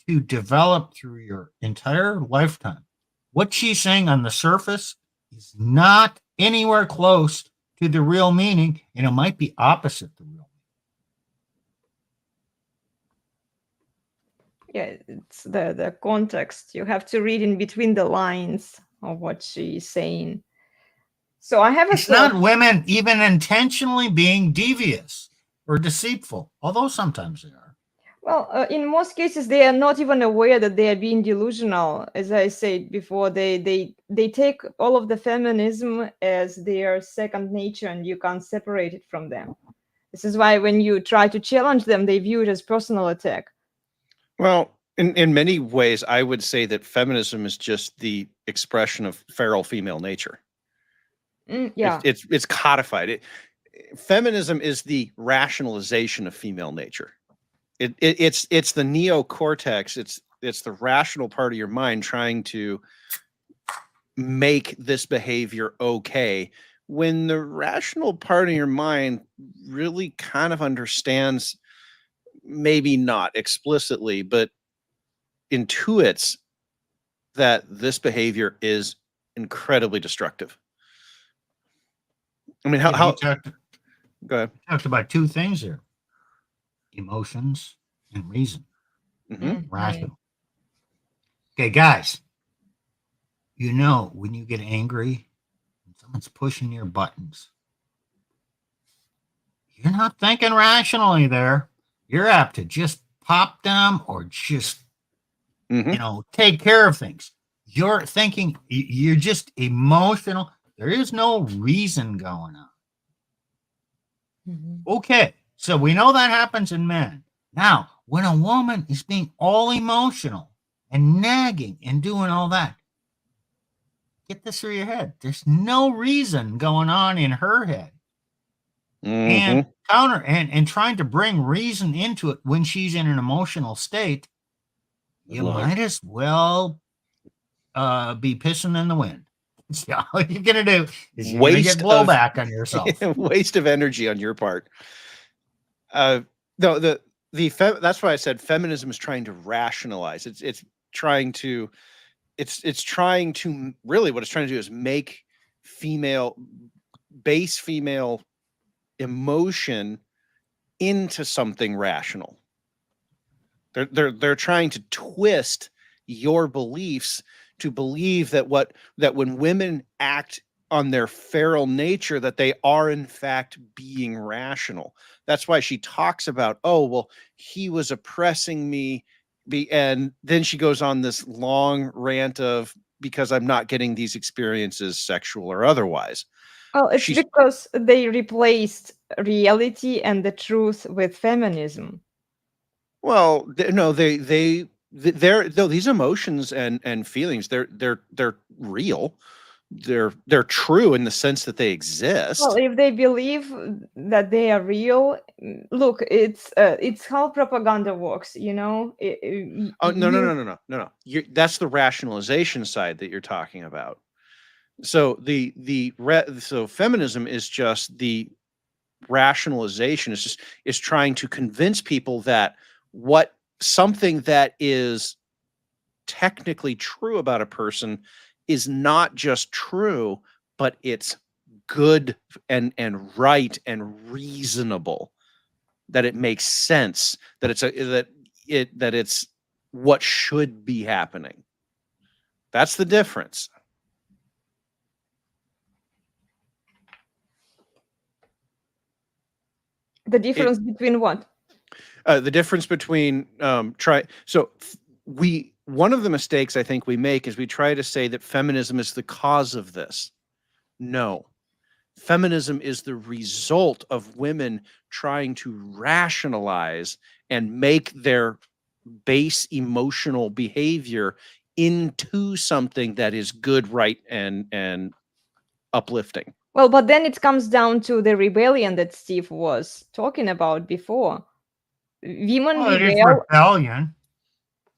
Speaker 3: to develop through your entire lifetime. What she's saying on the surface is not anywhere close to the real meaning, and it might be opposite the real
Speaker 2: yeah, it's the context. You have to read in between the lines of what she's saying. So I have a
Speaker 3: It's not women even intentionally being devious or deceitful, although sometimes they are.
Speaker 2: Well, in most cases, they are not even aware that they are being delusional. As I said before, they take all of the feminism as their second nature, and you can't separate it from them. This is why when you try to challenge them, they view it as personal attack.
Speaker 6: Well, in many ways, I would say that feminism is just the expression of feral female nature.
Speaker 2: Yeah.
Speaker 6: It's codified. Feminism is the rationalization of female nature. It's the neocortex. It's the rational part of your mind trying to make this behavior okay, when the rational part of your mind really kind of understands, maybe not explicitly, but intuits that this behavior is incredibly destructive. I mean,
Speaker 3: You
Speaker 6: how
Speaker 3: talked
Speaker 6: go ahead.
Speaker 3: about two things here: emotions and reason.
Speaker 6: Mhm.
Speaker 3: Rational. Okay, guys, you know when you get angry and someone's pushing your buttons, you're not thinking rationally there. You're apt to just pop them or just,
Speaker 6: Mhm.
Speaker 3: you know, take care of things. You're thinking, you're just emotional. There is no reason going on. Okay, so we know that happens in men. Now, when a woman is being all emotional and nagging and doing all that, get this through your head. There's no reason going on in her head. And
Speaker 6: Mhm.
Speaker 3: counter and trying to bring reason into it when she's in an emotional state, you
Speaker 6: Lord.
Speaker 3: might as well be pissing in the wind. So all you're gonna do is you're gonna get
Speaker 6: Waste of
Speaker 3: blowback on yourself.
Speaker 6: waste of energy on your part. No, that's why I said feminism is trying to rationalize. It's trying to really, what it's trying to do is make base female emotion into something rational. They're trying to twist your beliefs to believe that when women act on their feral nature, that they are in fact being rational. That's why she talks about, oh, well, he was oppressing me, and then she goes on this long rant of, because I'm not getting these experiences, sexual or otherwise.
Speaker 2: Well, it's
Speaker 6: She's-
Speaker 2: because they replaced reality and the truth with feminism.
Speaker 6: Well, no, they though these emotions and feelings, they're real. They're true in the sense that they exist.
Speaker 2: Well, if they believe that they are real, look, it's how propaganda works, you know.
Speaker 6: Oh, no. That's the rationalization side that you're talking about. So so feminism is just the rationalization. Is trying to convince people that what something that is technically true about a person is not just true, but it's good and right and reasonable. That it makes sense. That it's what should be happening. That's the difference.
Speaker 2: The difference between what?
Speaker 6: The difference between one of the mistakes I think we make is we try to say that feminism is the cause of this. No. Feminism is the result of women trying to rationalize and make their base emotional behavior into something that is good, right, and uplifting.
Speaker 2: Well, but then it comes down to the rebellion that Steve was talking about before. Women
Speaker 3: Well, it is
Speaker 2: rebel.
Speaker 3: rebellion,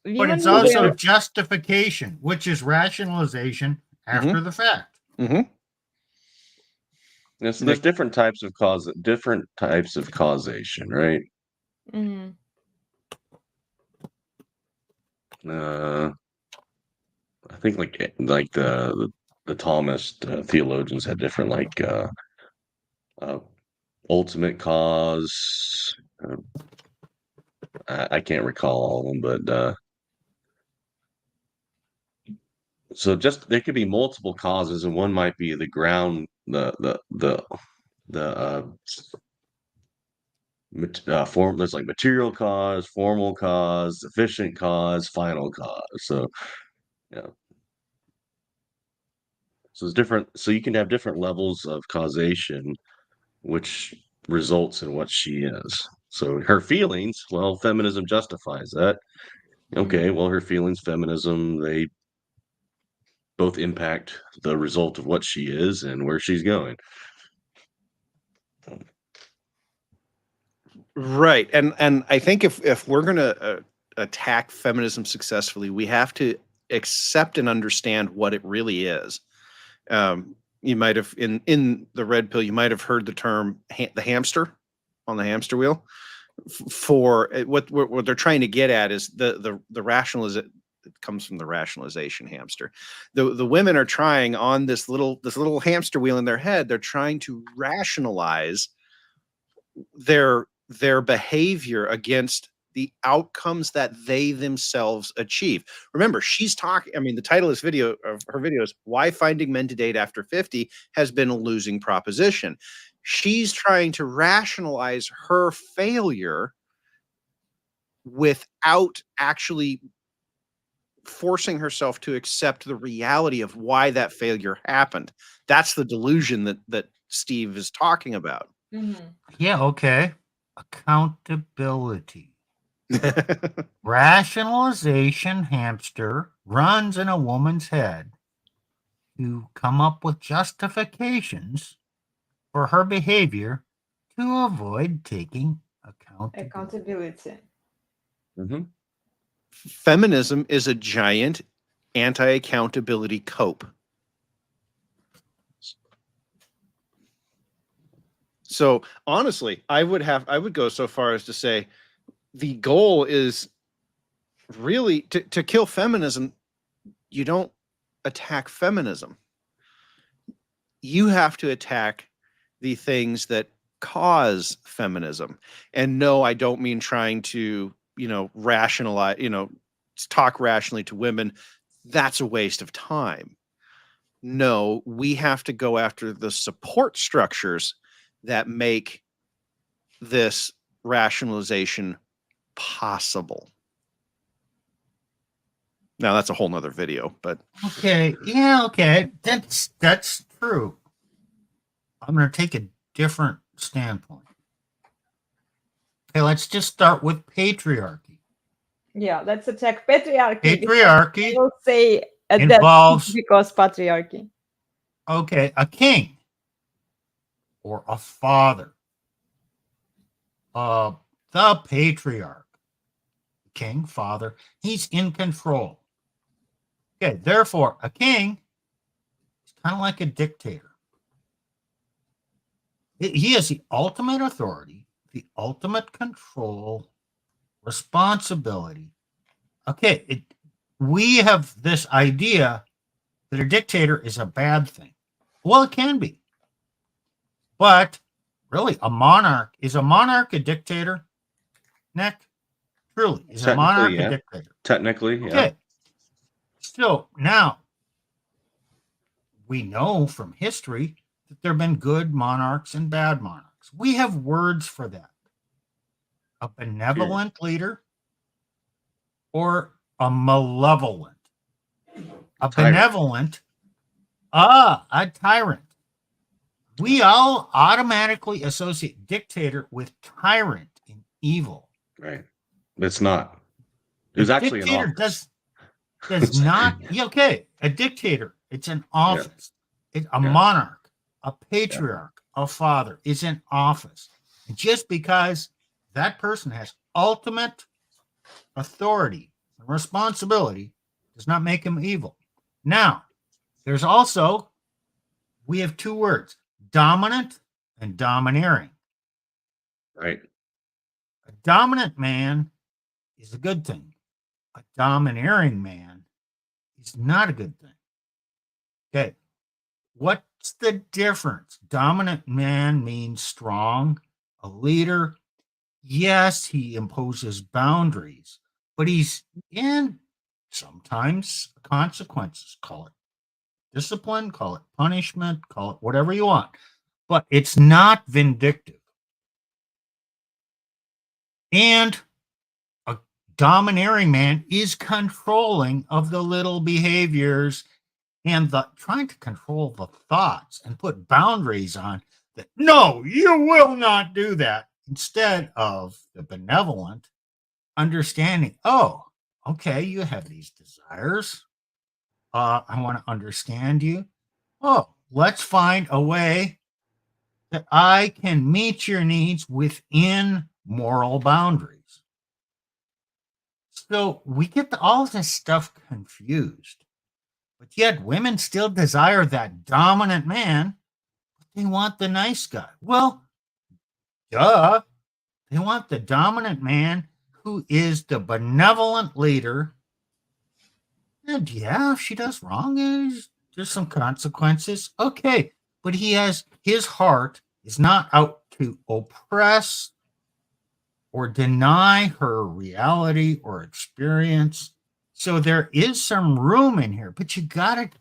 Speaker 3: but
Speaker 2: Women
Speaker 3: it's also
Speaker 2: rebel.
Speaker 3: justification, which is rationalization after the fact.
Speaker 6: Mm-hmm.
Speaker 5: Yeah, so there's different types of causation, right?
Speaker 2: Mhm.
Speaker 5: I think like the Thomist theologians had different ultimate cause. I can't recall all of them, but so just there could be multiple causes, and one might be the ground, form. There's like material cause, formal cause, efficient cause, final cause. So yeah, so it's different. So you can have different levels of causation, which results in what she is. So her feelings, well, feminism justifies that. Okay, well, her feelings, feminism, they both impact the result of what she is and where she's going.
Speaker 6: Right. And I think if we're going to attack feminism successfully, we have to accept and understand what it really is. You might have in the red pill, you might have heard the term the hamster on the hamster wheel. For what they're trying to get at is the rationalization. It comes from the rationalization hamster. The women are trying on this little hamster wheel in their head. They're trying to rationalize their behavior against the outcomes that they themselves achieve. Remember, she's talking. I mean, the title of her video is "Why Finding Men to Date After 50 Has Been a Losing Proposition." She's trying to rationalize her failure without actually forcing herself to accept the reality of why that failure happened. That's the delusion that Steve is talking about.
Speaker 3: Yeah, okay. Accountability. Rationalization hamster runs in a woman's head to come up with justifications for her behavior to avoid taking accountability.
Speaker 5: Mm-hmm.
Speaker 6: Feminism is a giant anti-accountability cope. So honestly, I would go so far as to say the goal is really to kill feminism. You don't attack feminism. You have to attack the things that cause feminism. And no, I don't mean trying to, rationalize, talk rationally to women. That's a waste of time. No, we have to go after the support structures that make this rationalization possible. Now that's a whole nother video, but
Speaker 3: Okay, yeah, okay. That's true. I'm going to take a different standpoint. Okay, let's just start with patriarchy.
Speaker 2: Yeah, let's attack patriarchy.
Speaker 3: Patriarchy
Speaker 2: I will say
Speaker 3: involves,
Speaker 2: because patriarchy.
Speaker 3: okay, a king or a father, the patriarch, king, father, he's in control. Okay, therefore, a king is kind of like a dictator. He has the ultimate authority, the ultimate control, responsibility. Okay, we have this idea that a dictator is a bad thing. Well, it can be. But really, is a monarch a dictator? Nick? Truly, is a monarch
Speaker 5: Technically,
Speaker 3: a
Speaker 5: yeah.
Speaker 3: dictator?
Speaker 5: Technically, yeah.
Speaker 3: Okay. So now we know from history that there have been good monarchs and bad monarchs. We have words for that. A benevolent leader or a malevolent. A benevolent, a tyrant. We all automatically associate dictator with tyrant and evil.
Speaker 5: Right. It's not. It was actually an
Speaker 3: Dictator
Speaker 5: office.
Speaker 3: does not. Yeah, okay, a dictator. It's an office. It's a monarch, a patriarch, a father is an office. And just because that person has ultimate authority and responsibility does not make him evil. Now, there's also, we have two words, dominant and domineering.
Speaker 5: Right.
Speaker 3: A dominant man is a good thing. A domineering man is not a good thing. Okay. What's the difference? Dominant man means strong, a leader. Yes, he imposes boundaries, but he's in sometimes consequences. Call it discipline, call it punishment, call it whatever you want, but it's not vindictive. And a domineering man is controlling of the little behaviors and trying to control the thoughts and put boundaries on that. No, you will not do that. Instead of the benevolent understanding, oh, okay, you have these desires. I want to understand you. Oh, let's find a way that I can meet your needs within moral boundaries. So we get all this stuff confused. But yet women still desire that dominant man, but they want the nice guy. Well, duh. They want the dominant man who is the benevolent leader. And yeah, if she does wrong, there's some consequences. Okay. But his heart is not out to oppress or deny her reality or experience. So there is some room in here, but you gotta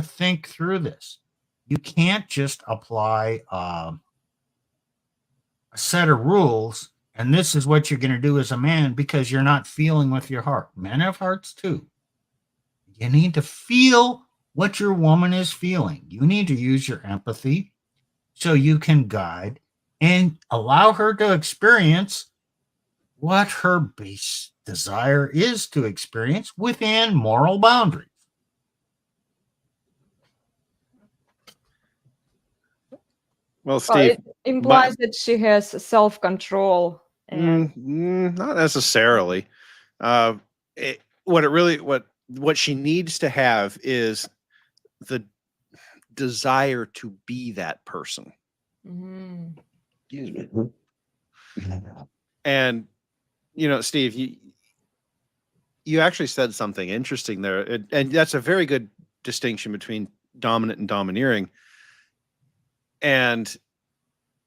Speaker 3: think through this. You can't just apply a set of rules and this is what you're going to do as a man because you're not feeling with your heart. Men have hearts too. You need to feel what your woman is feeling. You need to use your empathy so you can guide and allow her to experience what her base desire is to experience within moral boundaries.
Speaker 6: Well, Steve,
Speaker 2: it implies that she has self-control. And
Speaker 6: not necessarily. What she needs to have is the desire to be that person. And Steve, you actually said something interesting there, and that's a very good distinction between dominant and domineering. And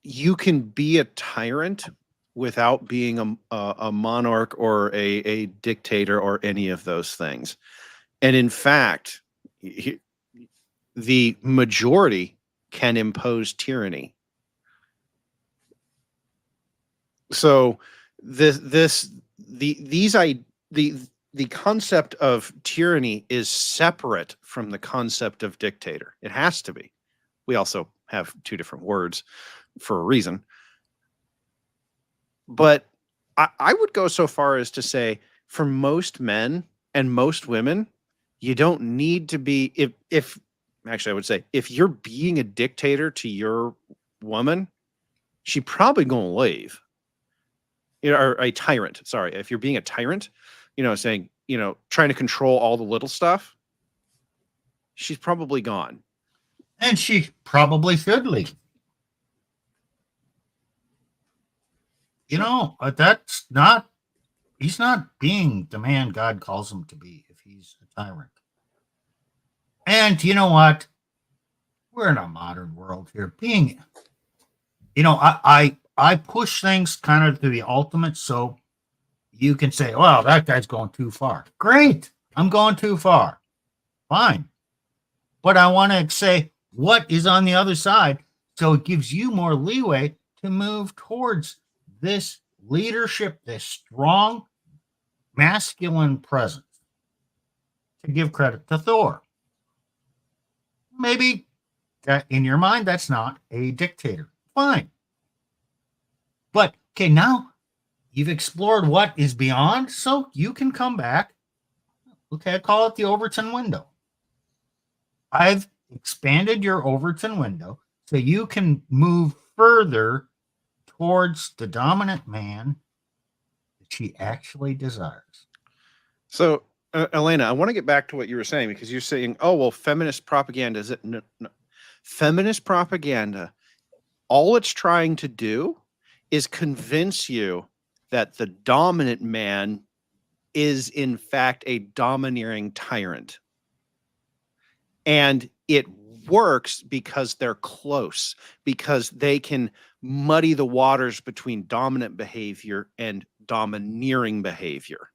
Speaker 6: you can be a tyrant without being a monarch or a dictator or any of those things. And in fact, the majority can impose tyranny. So the concept of tyranny is separate from the concept of dictator. It has to be. We also have two different words for a reason. But I would go so far as to say, for most men and most women, you don't need to be, if actually I would say, if you're being a dictator to your woman, she probably gonna leave. You know, or a tyrant. Sorry, if you're being a tyrant, saying, trying to control all the little stuff, she's probably gone.
Speaker 3: And she probably should leave. That's not, he's not being the man God calls him to be if he's a tyrant. And you know what? We're in a modern world here. I push things kind of to the ultimate, so you can say, well, that guy's going too far. Great. I'm going too far. Fine. But I want to say what is on the other side, so it gives you more leeway to move towards this leadership, this strong masculine presence. To give credit to Thor. Maybe in your mind, that's not a dictator. Fine. But, okay, now you've explored what is beyond, so you can come back. Okay, I call it the Overton window. I've expanded your Overton window so you can move further towards the dominant man that she actually desires.
Speaker 6: So, Elena, I want to get back to what you were saying, because you're saying, oh, well, feminist propaganda is it? No. Feminist propaganda, all it's trying to do is convince you that the dominant man is in fact a domineering tyrant. And it works because they're close, because they can muddy the waters between dominant behavior and domineering behavior.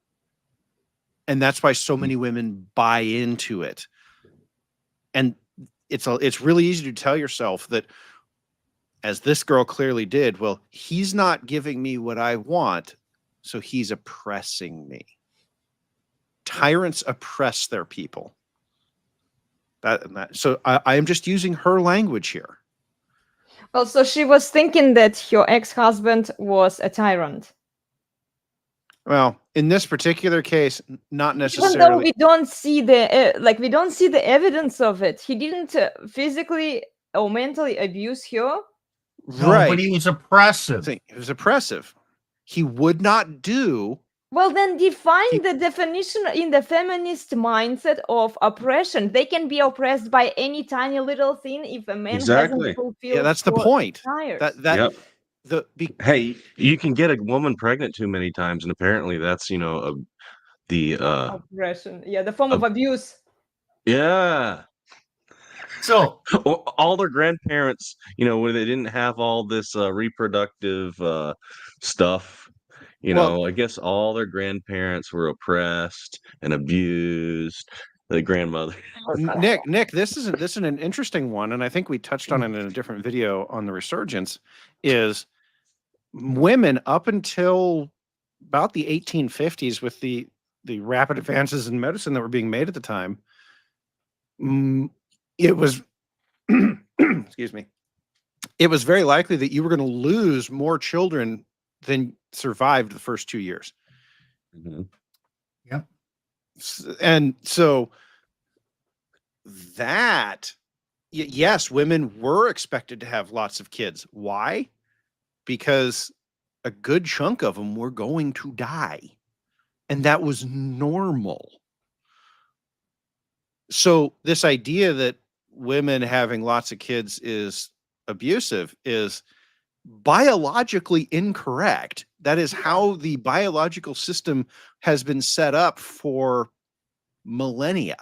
Speaker 6: And that's why so many women buy into it. And it's really easy to tell yourself that, as this girl clearly did, well, he's not giving me what I want, so he's oppressing me. Tyrants oppress their people. So I am just using her language here.
Speaker 2: Well, so she was thinking that her ex-husband was a tyrant.
Speaker 6: Well, in this particular case, not
Speaker 2: Even
Speaker 6: necessarily.
Speaker 2: though we don't see the evidence of it. He didn't physically or mentally abuse her.
Speaker 3: No,
Speaker 6: Right.
Speaker 3: but he was oppressive.
Speaker 6: He was oppressive. He would not do.
Speaker 2: Well, then define the definition in the feminist mindset of oppression. They can be oppressed by any tiny little thing if a man
Speaker 5: Exactly.
Speaker 2: hasn't fulfilled.
Speaker 6: Yeah, that's the
Speaker 2: her
Speaker 6: point.
Speaker 2: desires.
Speaker 5: Yep.
Speaker 6: Hey,
Speaker 5: you can get a woman pregnant too many times, and apparently that's the
Speaker 2: Oppression, yeah, the form of abuse.
Speaker 5: yeah.
Speaker 3: So
Speaker 5: all their grandparents, where they didn't have all this reproductive stuff, I guess all their grandparents were oppressed and abused. The grandmother.
Speaker 6: Nick, this is an interesting one, and I think we touched on it in a different video on the resurgence. Is women up until about the 1850s, with the rapid advances in medicine that were being made at the time, it was excuse me, it was very likely that you were going to lose more children than survived the first 2 years.
Speaker 5: Mm-hmm.
Speaker 3: Yep.
Speaker 6: And so that, yes, women were expected to have lots of kids. Why? Because a good chunk of them were going to die, and that was normal. So this idea that women having lots of kids is abusive is biologically incorrect. That is how the biological system has been set up for millennia.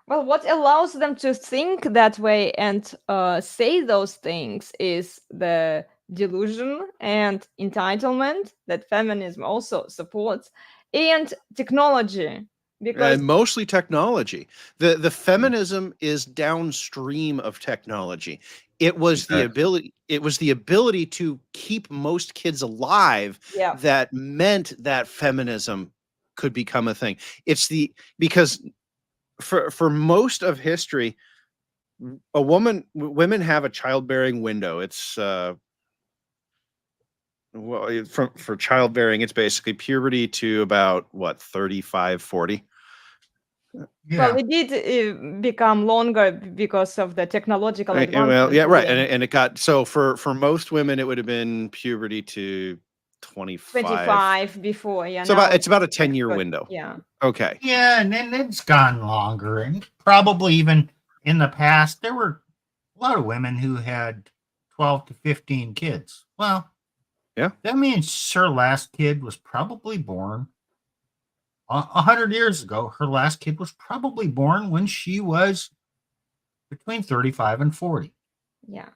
Speaker 2: Well, what allows them to think that way and say those things is the delusion and entitlement that feminism also supports, and technology. Because
Speaker 6: mostly technology. The feminism is downstream of technology. It was the ability to keep most kids alive that meant that feminism could become a thing. Because for most of history, women have a childbearing window. It's well, for childbearing, it's basically puberty to about what 35, 40.
Speaker 2: Well, it did become longer because of the technological advancement.
Speaker 6: Well, yeah, right. And it got so for most women, it would have been puberty to 25.
Speaker 2: 25 before, yeah.
Speaker 6: So
Speaker 2: now
Speaker 6: it's about a
Speaker 2: it's
Speaker 6: 10-year
Speaker 2: good,
Speaker 6: window.
Speaker 2: Yeah.
Speaker 6: Okay.
Speaker 3: Yeah, and then it's gone longer. And probably even in the past, there were a lot of women who had 12 to 15 kids. Well,
Speaker 6: yeah,
Speaker 3: that means her last kid was probably born 100 years ago. Her last kid was probably born when she was between 35 and 40.
Speaker 2: Yeah.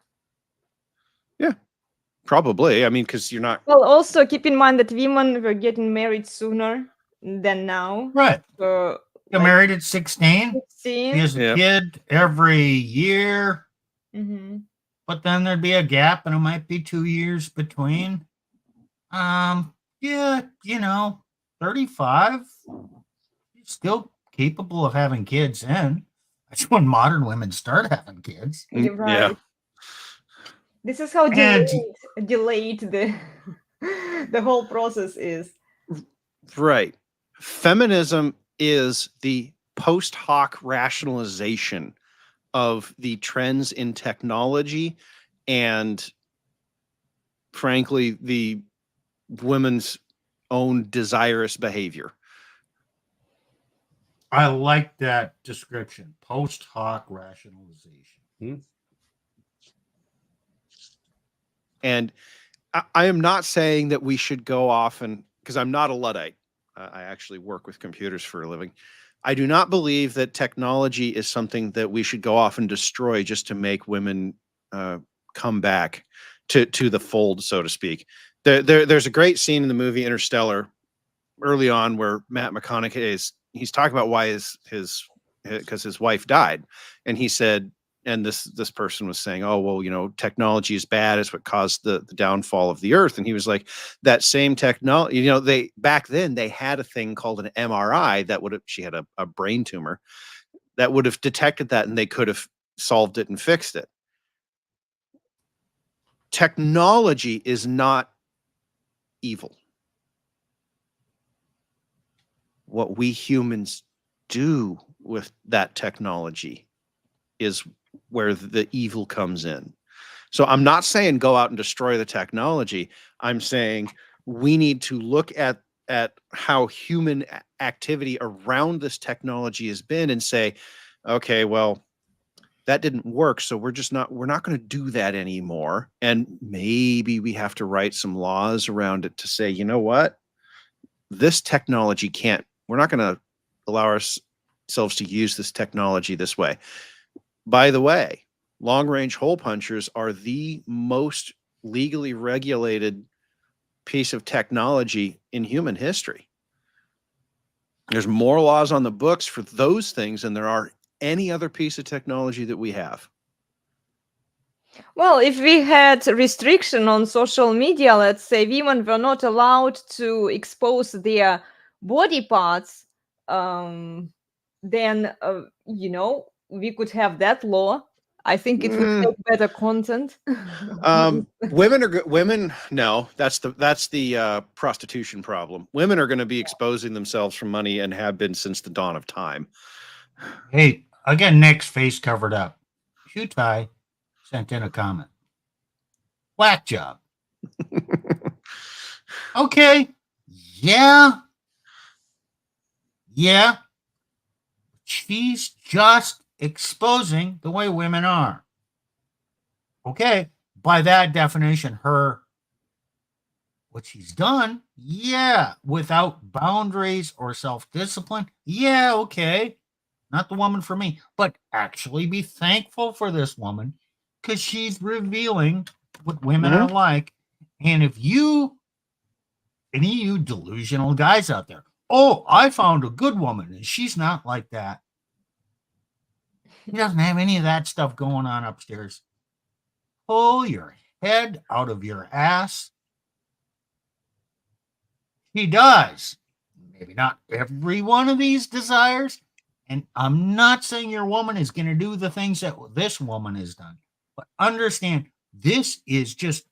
Speaker 6: Yeah, probably. I mean, because you're not.
Speaker 2: Well, also keep in mind that women were getting married sooner than now.
Speaker 3: Right.
Speaker 2: So,
Speaker 3: Got married at 16.
Speaker 2: 16.
Speaker 3: She has a kid every year.
Speaker 2: Mm-hmm.
Speaker 3: But then there'd be a gap and it might be 2 years between. Yeah, 35, still capable of having kids then. That's when modern women start having kids.
Speaker 2: You're right.
Speaker 6: Yeah.
Speaker 2: This is how
Speaker 3: And-
Speaker 2: delayed the the whole process is.
Speaker 6: Right. Feminism is the post hoc rationalization of the trends in technology and, frankly, the women's own desirous behavior.
Speaker 3: I like that description. Post hoc rationalization.
Speaker 6: And I am not saying that we should go off and, because I'm not a Luddite. I actually work with computers for a living. I do not believe that technology is something that we should go off and destroy just to make women come back to the fold, so to speak. There's a great scene in the movie Interstellar early on where Matt McConaughey he's talking about why because his wife died, and he said, and this person was saying, oh, well, technology is bad. It's what caused the downfall of the earth. And he was like, that same technology, they back then they had a thing called an MRI that she had a brain tumor that would have detected that, and they could have solved it and fixed it. Technology is not evil. What we humans do with that technology is where the evil comes in. So I'm not saying go out and destroy the technology. I'm saying we need to look at how human activity around this technology has been and say, okay, well, that didn't work, so we're not going to do that anymore. And maybe we have to write some laws around it to say, you know what? This technology we're not going to allow ourselves to use this technology this way. By the way, long-range hole punchers are the most legally regulated piece of technology in human history. There's more laws on the books for those things than there are any other piece of technology that we have.
Speaker 2: Well, if we had restriction on social media, let's say women were not allowed to expose their body parts, then we could have that law. I think it would make better content.
Speaker 6: Women, no, that's the prostitution problem. Women are going to be exposing themselves for money and have been since the dawn of time.
Speaker 3: Hey, again, Nick's face covered up. Shutai sent in a comment. Whack job. Okay. Yeah. She's just exposing the way women are. Okay. By that definition, what she's done, without boundaries or self-discipline, okay. Not the woman for me, but actually be thankful for this woman because she's revealing what women are like. And if any of you delusional guys out there, I found a good woman and she's not like that. He doesn't have any of that stuff going on upstairs. Pull your head out of your ass. He does. Maybe not every one of these desires. And I'm not saying your woman is going to do the things that this woman has done. But understand, this is just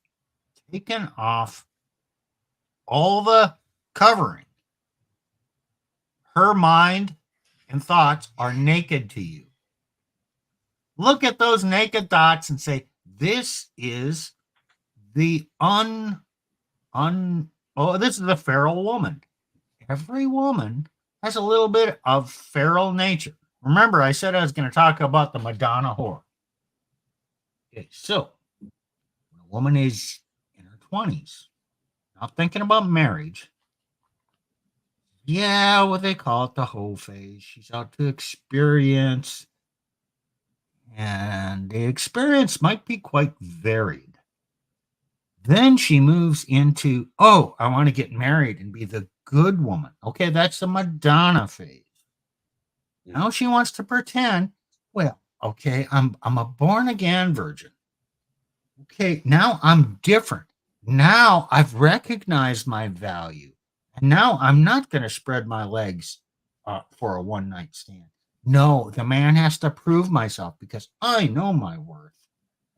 Speaker 3: taken off all the covering, her mind and thoughts are naked to you. Look at those naked dots and say, this is the this is the feral woman. Every woman has a little bit of feral nature. Remember, I said I was going to talk about the Madonna whore. Okay, so when a woman is in her 20s, not thinking about marriage, yeah, what they call it, the hoe phase. She's out to experience, and the experience might be quite varied. Then she moves into, oh, I want to get married and be the good woman. Okay, that's the Madonna phase. Now she wants to pretend, well, okay, I'm a born again virgin. Okay, now I'm different. Now I've recognized my value. And now I'm not going to spread my legs for a one night stand. No, the man has to prove myself because I know my worth.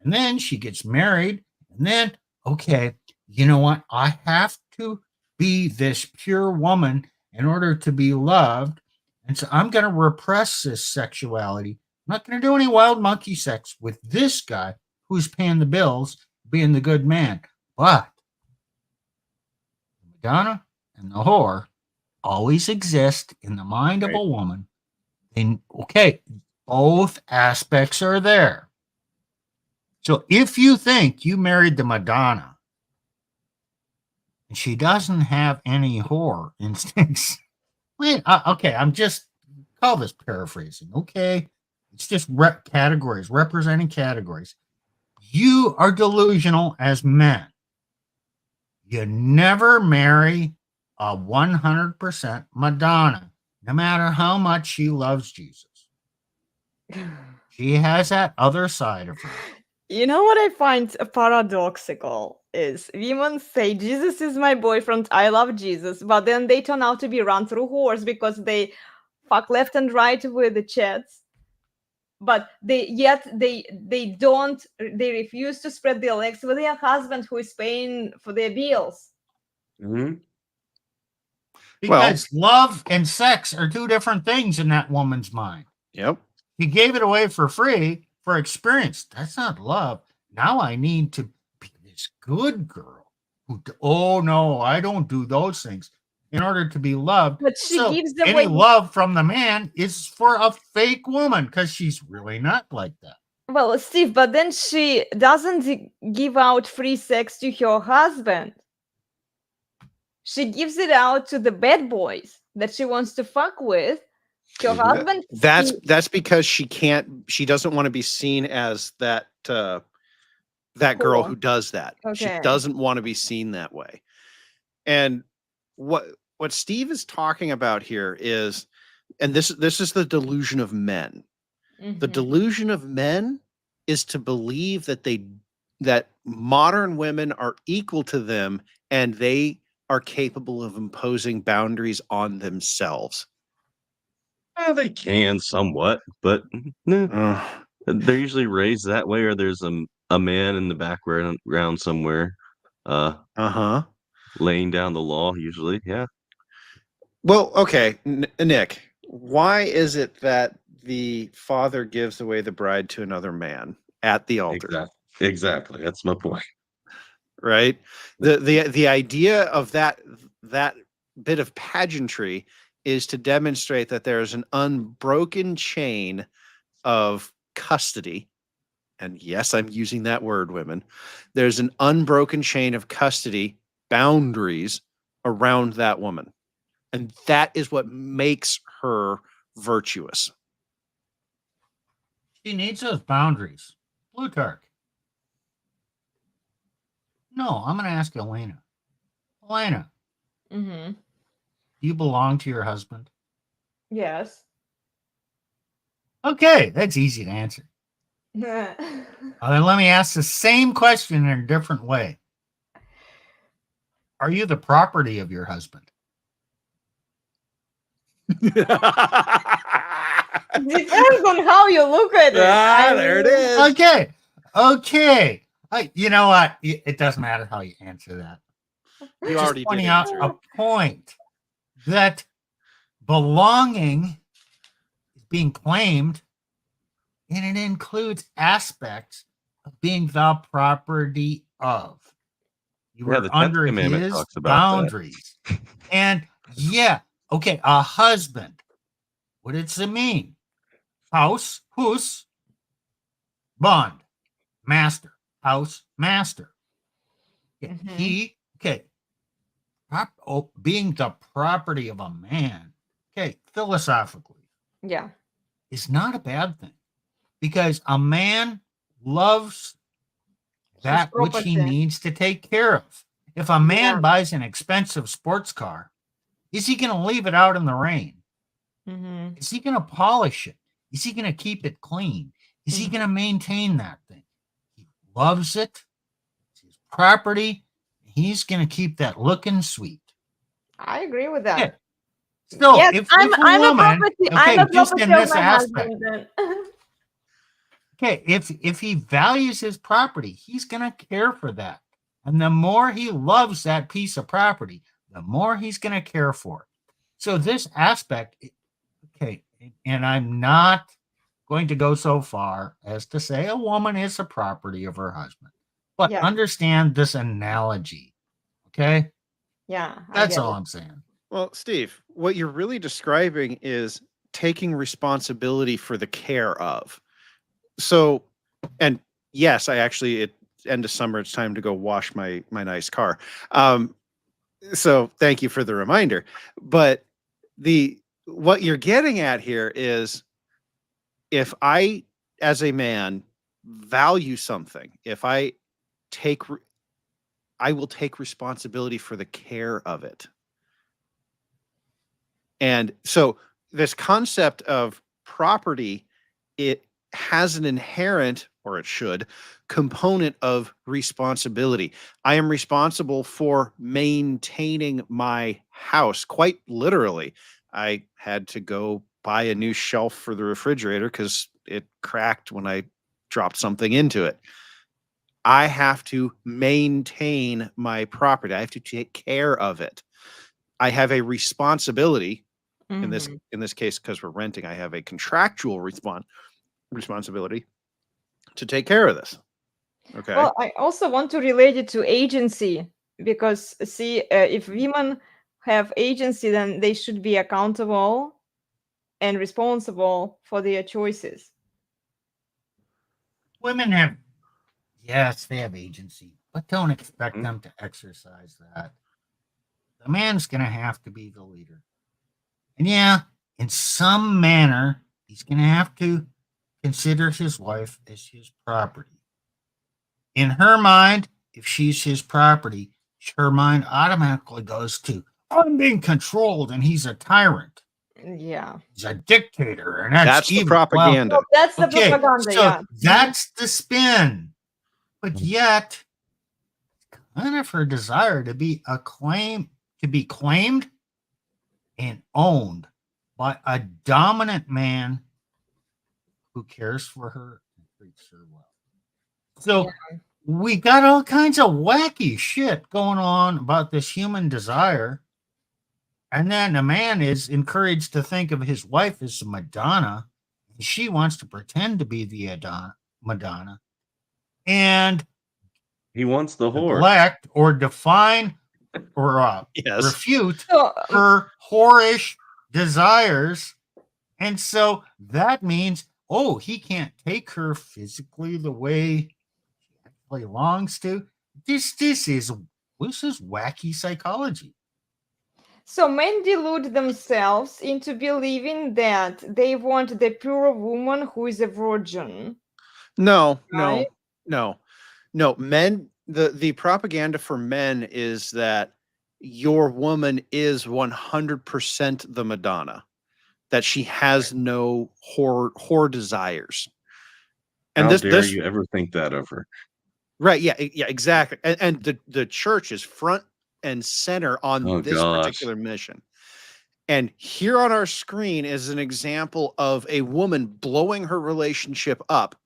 Speaker 3: And then she gets married. And then, okay, you know what? I have to be this pure woman in order to be loved. And so I'm going to repress this sexuality. I'm not going to do any wild monkey sex with this guy who's paying the bills, being the good man. But Madonna and the whore always exist in the mind of a woman. And okay, both aspects are there. So if you think you married the Madonna and she doesn't have any whore instincts, okay, I'm just call this paraphrasing. Okay, it's just categories, representing categories. You are delusional as men. You never marry a 100% Madonna, no matter how much she loves Jesus. She has that other side of her.
Speaker 2: You know what I find paradoxical is women say, Jesus is my boyfriend, I love Jesus, but then they turn out to be run-through whores because they fuck left and right with the chats. But they refuse to spread their legs with their husband who is paying for their bills.
Speaker 5: Mm-hmm.
Speaker 3: Because love and sex are two different things in that woman's mind.
Speaker 6: Yep.
Speaker 3: He gave it away for free for experience. That's not love. Now I need to be this good girl who, oh no, I don't do those things in order to be loved.
Speaker 2: But she gives away
Speaker 3: any love from the man is for a fake woman because she's really not like that.
Speaker 2: Well, Steve, but then she doesn't give out free sex to her husband. She gives it out to the bad boys that she wants to fuck with. Her husband.
Speaker 6: That's because she doesn't want to be seen as that that girl who does that.
Speaker 2: Okay.
Speaker 6: She doesn't want to be seen that way. And what Steve is talking about here is, and this is the delusion of men.
Speaker 2: Mm-hmm.
Speaker 6: The delusion of men is to believe that modern women are equal to them and they are capable of imposing boundaries on themselves.
Speaker 5: They can somewhat, but they're usually raised that way, or there's a man in the background somewhere, laying down the law. Usually, yeah.
Speaker 6: Well, okay, Nick, why is it that the father gives away the bride to another man at the altar?
Speaker 5: Exactly. That's my point.
Speaker 6: Right. The idea of that bit of pageantry is to demonstrate that there is an unbroken chain of custody. And yes, I'm using that word, women. There's an unbroken chain of custody boundaries around that woman. And that is what makes her virtuous.
Speaker 3: She needs those boundaries. Plutarch. No, I'm going to ask Elena. Elena.
Speaker 2: Mm-hmm.
Speaker 3: Do you belong to your husband?
Speaker 2: Yes.
Speaker 3: Okay, that's easy to answer. Then let me ask the same question in a different way. Are you the property of your husband?
Speaker 2: Depends on how you look at it.
Speaker 6: There it is.
Speaker 3: Okay. You know what? It doesn't matter how you answer that.
Speaker 6: You
Speaker 3: Just
Speaker 6: already did
Speaker 3: pointing out
Speaker 6: answer
Speaker 3: a
Speaker 6: it.
Speaker 3: point that belonging is being claimed, and it includes aspects of being the property of. You
Speaker 5: Yeah,
Speaker 3: were
Speaker 5: the 10th
Speaker 3: under
Speaker 5: commandment
Speaker 3: his
Speaker 5: talks about that.
Speaker 3: boundaries. And yeah, okay, a husband. What does it mean? House, hus, bond, master, house, master. Okay,
Speaker 2: Mhm.
Speaker 3: being the property of a man, okay, philosophically,
Speaker 2: Yeah.
Speaker 3: is not a bad thing because a man loves
Speaker 2: His
Speaker 3: that which he
Speaker 2: property.
Speaker 3: needs to take care of. If a man
Speaker 2: Yeah.
Speaker 3: buys an expensive sports car, is he going to leave it out in the rain?
Speaker 2: Mhm.
Speaker 3: Is he going to polish it? Is he going to keep it clean? Is he
Speaker 2: Mhm.
Speaker 3: going to maintain that thing? He loves it. It's his property. He's going to keep that looking sweet.
Speaker 2: I agree with
Speaker 3: Okay.
Speaker 2: that.
Speaker 3: So
Speaker 2: Yes,
Speaker 3: if
Speaker 2: I'm
Speaker 3: a
Speaker 2: a
Speaker 3: woman,
Speaker 2: property. I'm
Speaker 3: okay,
Speaker 2: a
Speaker 3: just in
Speaker 2: property of
Speaker 3: this
Speaker 2: my
Speaker 3: aspect,
Speaker 2: husband then.
Speaker 3: okay, if he values his property, he's going to care for that. And the more he loves that piece of property, the more he's going to care for it. So this aspect, okay, and I'm not going to go so far as to say a woman is a property of her husband, but
Speaker 2: Yeah.
Speaker 3: understand this analogy. Okay,
Speaker 2: Yeah, I
Speaker 3: that's
Speaker 2: get
Speaker 3: all
Speaker 2: it.
Speaker 3: I'm saying.
Speaker 6: Well, Steve, what you're really describing is taking responsibility for the care of. So, and yes, I actually, at end of summer, it's time to go wash my nice car. So thank you for the reminder. But what you're getting at here is, if I, as a man, value something, if I I will take responsibility for the care of it. And so this concept of property, it has an inherent, or it should, component of responsibility. I am responsible for maintaining my house, quite literally. I had to go buy a new shelf for the refrigerator because it cracked when I dropped something into it. I have to maintain my property. I have to take care of it. I have a responsibility in this
Speaker 2: Mhm.
Speaker 6: case, because we're renting, I have a contractual responsibility to take care of this. Okay.
Speaker 2: Well, I also want to relate it to agency because, see, if women have agency, then they should be accountable and responsible for their choices.
Speaker 3: Women have, yes, they have agency, but don't expect
Speaker 5: Mhm.
Speaker 3: them to exercise that. The man's going to have to be the leader. And yeah, in some manner, he's going to have to consider his wife as his property. In her mind, if she's his property, her mind automatically goes to, I'm being controlled and he's a tyrant.
Speaker 2: Yeah.
Speaker 3: He's a dictator and that's
Speaker 6: That's the
Speaker 3: evil. Well,
Speaker 6: propaganda.
Speaker 2: Well, that's the
Speaker 3: okay,
Speaker 2: propaganda,
Speaker 3: so
Speaker 2: yeah.
Speaker 3: that's the spin. But yet, kind of her desire to be claimed and owned by a dominant man who cares for her and treats her well. So we got all kinds of wacky shit going on about this human desire. And then a man is encouraged to think of his wife as a Madonna. And she wants to pretend to be the Madonna and
Speaker 5: He wants the whore.
Speaker 3: neglect or define or
Speaker 6: Yes.
Speaker 3: refute
Speaker 2: So,
Speaker 3: her whorish desires. And so that means, oh, he can't take her physically the way he actually longs to. This is wacky psychology.
Speaker 2: so men delude themselves into believing that they want the pure woman who is a virgin.
Speaker 6: No,
Speaker 2: Right.
Speaker 6: no. Men, the propaganda for men is that your woman is 100% the Madonna, that she has no whore desires. And
Speaker 5: How
Speaker 6: this
Speaker 5: dare you ever think that of her?
Speaker 6: right, yeah, exactly. And the church is front and center on
Speaker 5: Oh,
Speaker 6: this
Speaker 5: gosh.
Speaker 6: particular mission. And here on our screen is an example of a woman blowing her relationship up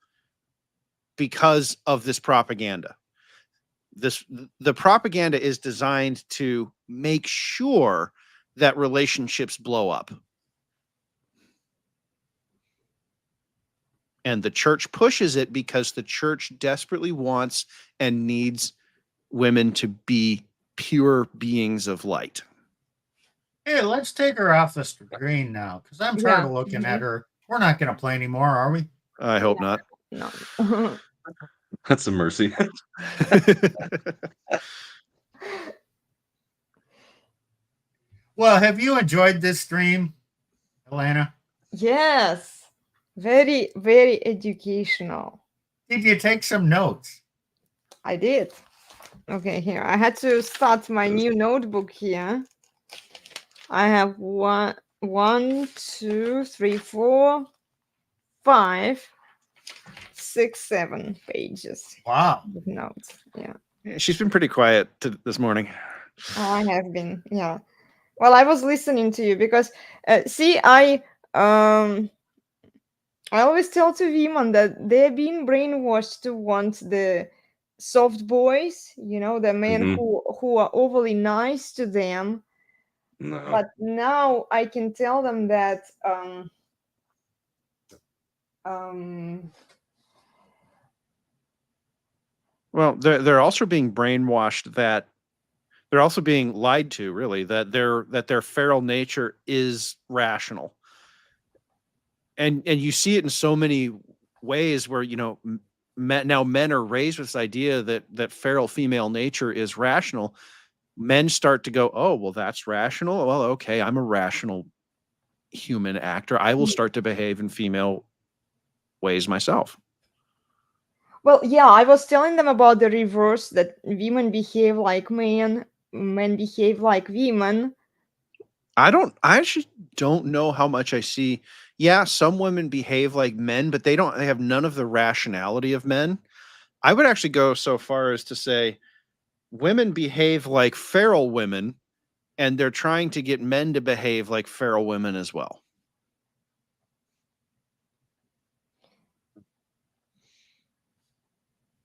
Speaker 6: because of this propaganda. the propaganda is designed to make sure that relationships blow up. And the church pushes it because the church desperately wants and needs women to be pure beings of light.
Speaker 3: Hey, let's take her off the screen now, because I'm tired of looking at her. We're not going to play anymore, are we?
Speaker 6: I hope not.
Speaker 2: No.
Speaker 5: That's a mercy.
Speaker 3: Well, have you enjoyed this stream, Elena?
Speaker 2: Yes. Very, very educational.
Speaker 3: Did you take some notes?
Speaker 2: I did. Okay, here. I had to start my new notebook here. I have 1, 2, 3, 4, 5, 6, 7 pages
Speaker 3: Wow.
Speaker 2: of notes. Yeah.
Speaker 6: She's been pretty quiet this morning.
Speaker 2: I have been. Yeah. Well, I was listening to you because, see, I always tell to women that they're being brainwashed to want the soft boys, the men
Speaker 5: Mhm.
Speaker 2: who are overly nice to them.
Speaker 5: No.
Speaker 2: But now I can tell them that
Speaker 6: Well, they're also being brainwashed, that they're also being lied to, really, that their feral nature is rational. And you see it in so many ways where, men are raised with this idea that feral female nature is rational. Men start to go, oh, well, that's rational. Well, okay, I'm a rational human actor. I will start to behave in female ways myself.
Speaker 2: well, yeah, I was telling them about the reverse, that women behave like men behave like women.
Speaker 6: I actually don't know how much I see. Yeah, some women behave like men, but they have none of the rationality of men. I would actually go so far as to say women behave like feral women, and they're trying to get men to behave like feral women as well.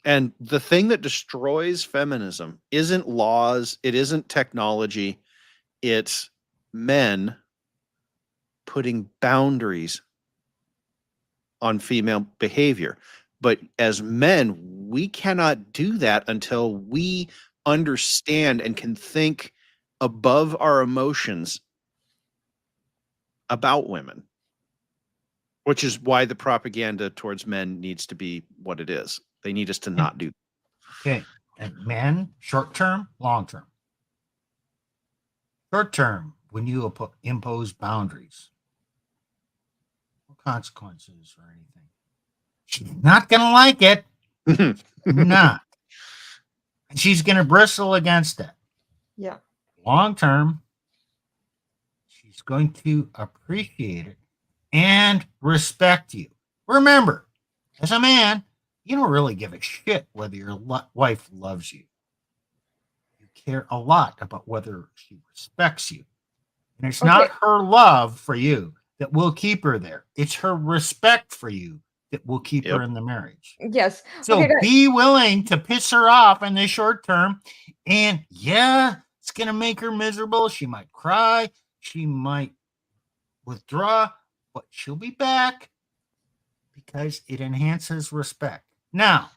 Speaker 6: And the thing that destroys feminism isn't laws, it isn't technology, it's men putting boundaries on female behavior. But as men, we cannot do that until we understand and can think above our emotions about women, which is why the propaganda towards men needs to be what it is. They need us to not do.
Speaker 3: Okay. And men, short term, long term. Short term, when you impose boundaries, no consequences or anything, she's not going to like it. Not. And she's going to bristle against it.
Speaker 2: Yeah.
Speaker 3: Long term, she's going to appreciate it and respect you. Remember, as a man, you don't really give a shit whether your wife loves you. You care a lot about whether she respects you. And it's not her love for you that will keep her there. It's her respect for you that will keep her in the marriage.
Speaker 2: Yes.
Speaker 3: So be willing to piss her off in the short term. And yeah, it's going to make her miserable. She might cry. She might withdraw, but she'll be back because it enhances respect. Now,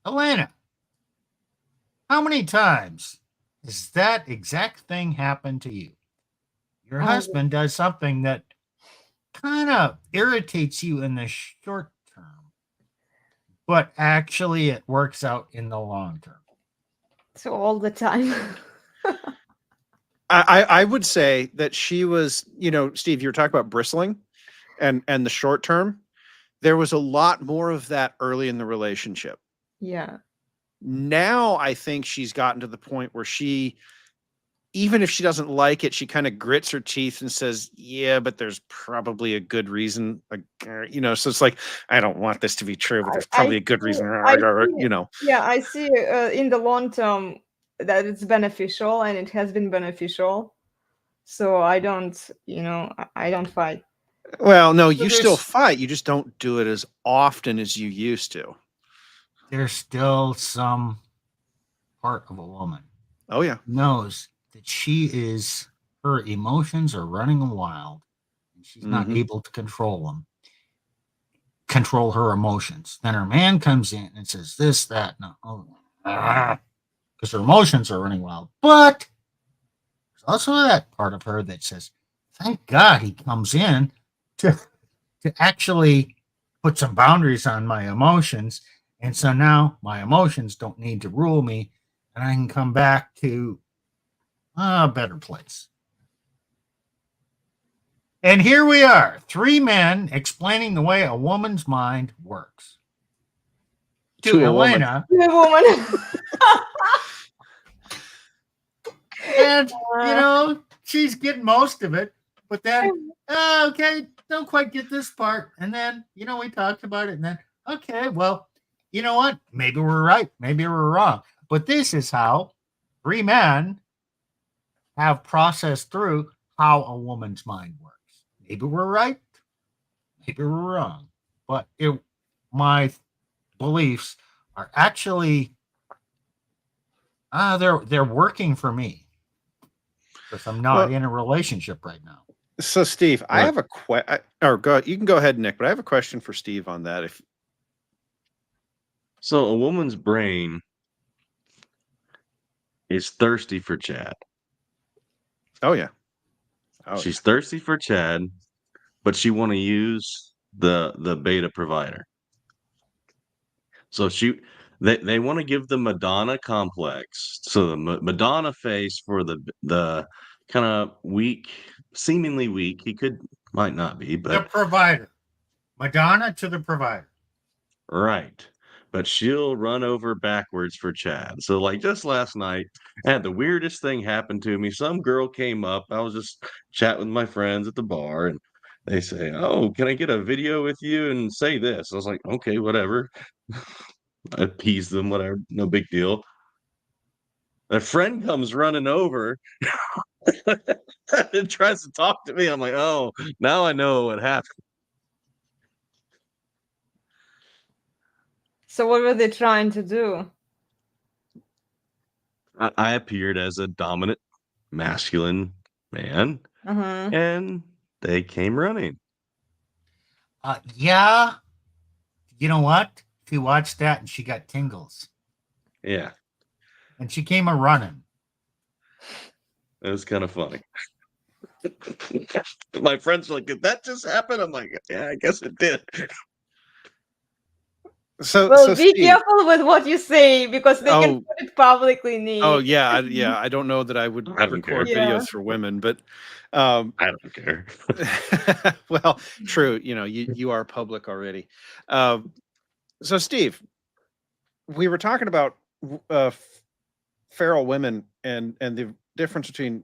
Speaker 3: Elena, how many times does that exact thing happen to you? Your husband does something that kind of irritates you in the short term, but actually it works out in the long term.
Speaker 2: So all the time.
Speaker 6: I would say that she was, Steve, you were talking about bristling and the short term. There was a lot more of that early in the relationship.
Speaker 2: Yeah.
Speaker 6: Now I think she's gotten to the point where she, even if she doesn't like it, she kind of grits her teeth and says, yeah, but there's probably a good reason. So it's like, I don't want this to be true, but there's probably a good reason.
Speaker 2: Yeah, I see in the long term that it's beneficial, and it has been beneficial. So I don't fight.
Speaker 6: Well, no, you still fight. You just don't do it as often as you used to.
Speaker 3: there's still some part of a woman
Speaker 6: Oh yeah.
Speaker 3: knows that her emotions are running wild and she's not
Speaker 6: Mhm.
Speaker 3: able to control her emotions. Then her man comes in and says this, that, no, because her emotions are running wild. But there's also that part of her that says, thank God he comes in to actually put some boundaries on my emotions. And so now my emotions don't need to rule me and I can come back to a better place. And here we are, three men explaining the way a woman's mind works. To
Speaker 6: To a woman.
Speaker 3: Elena,
Speaker 2: The woman.
Speaker 3: and she's getting most of it, but then okay, don't quite get this part. And then we talked about it, and then okay, well, you know what? Maybe we're right, maybe we're wrong. But this is how three men have processed through how a woman's mind works. Maybe we're right, maybe we're wrong. But my beliefs are actually they're working for me because I'm not in a relationship right now.
Speaker 6: So Steve, I
Speaker 5: Right.
Speaker 6: have a question. Or go. You can go ahead, Nick. But I have a question for Steve on that.
Speaker 5: So a woman's brain is thirsty for Chad.
Speaker 6: Oh yeah.
Speaker 5: She's thirsty for Chad, but she want to use the beta provider. So they want to give the Madonna complex. So the Madonna face for the kind of weak, seemingly weak. He might not be,
Speaker 3: The
Speaker 5: but
Speaker 3: provider, Madonna to the provider.
Speaker 5: right. But she'll run over backwards for Chad. So like just last night, I had the weirdest thing happen to me. Some girl came up. I was just chatting with my friends at the bar, and they say, "Oh, can I get a video with you and say this?" I was like, "Okay, whatever." I appease them, whatever, no big deal. A friend comes running over and tries to talk to me. I'm like, "Oh, now I know what happened."
Speaker 2: So what were they trying to do?
Speaker 5: I appeared as a dominant, masculine man,
Speaker 2: Uh-huh.
Speaker 5: and they came running.
Speaker 3: Yeah, you know what? She watched that and she got tingles,
Speaker 5: Yeah,
Speaker 3: and she came a running.
Speaker 5: it was kind of funny. My friends were like, "Did that just happen?" I'm like, "Yeah, I guess it did."
Speaker 6: So
Speaker 2: Well,
Speaker 6: so
Speaker 2: be
Speaker 6: Steve.
Speaker 2: careful with what you say because they can
Speaker 6: Oh.
Speaker 2: put it publicly, Nick.
Speaker 6: Oh yeah. Yeah. I don't know that I would
Speaker 5: I don't
Speaker 6: record
Speaker 2: care.
Speaker 6: videos
Speaker 2: Yeah.
Speaker 6: for women, but
Speaker 5: I don't care.
Speaker 6: well, true. You are public already. So Steve, we were talking about feral women and the difference between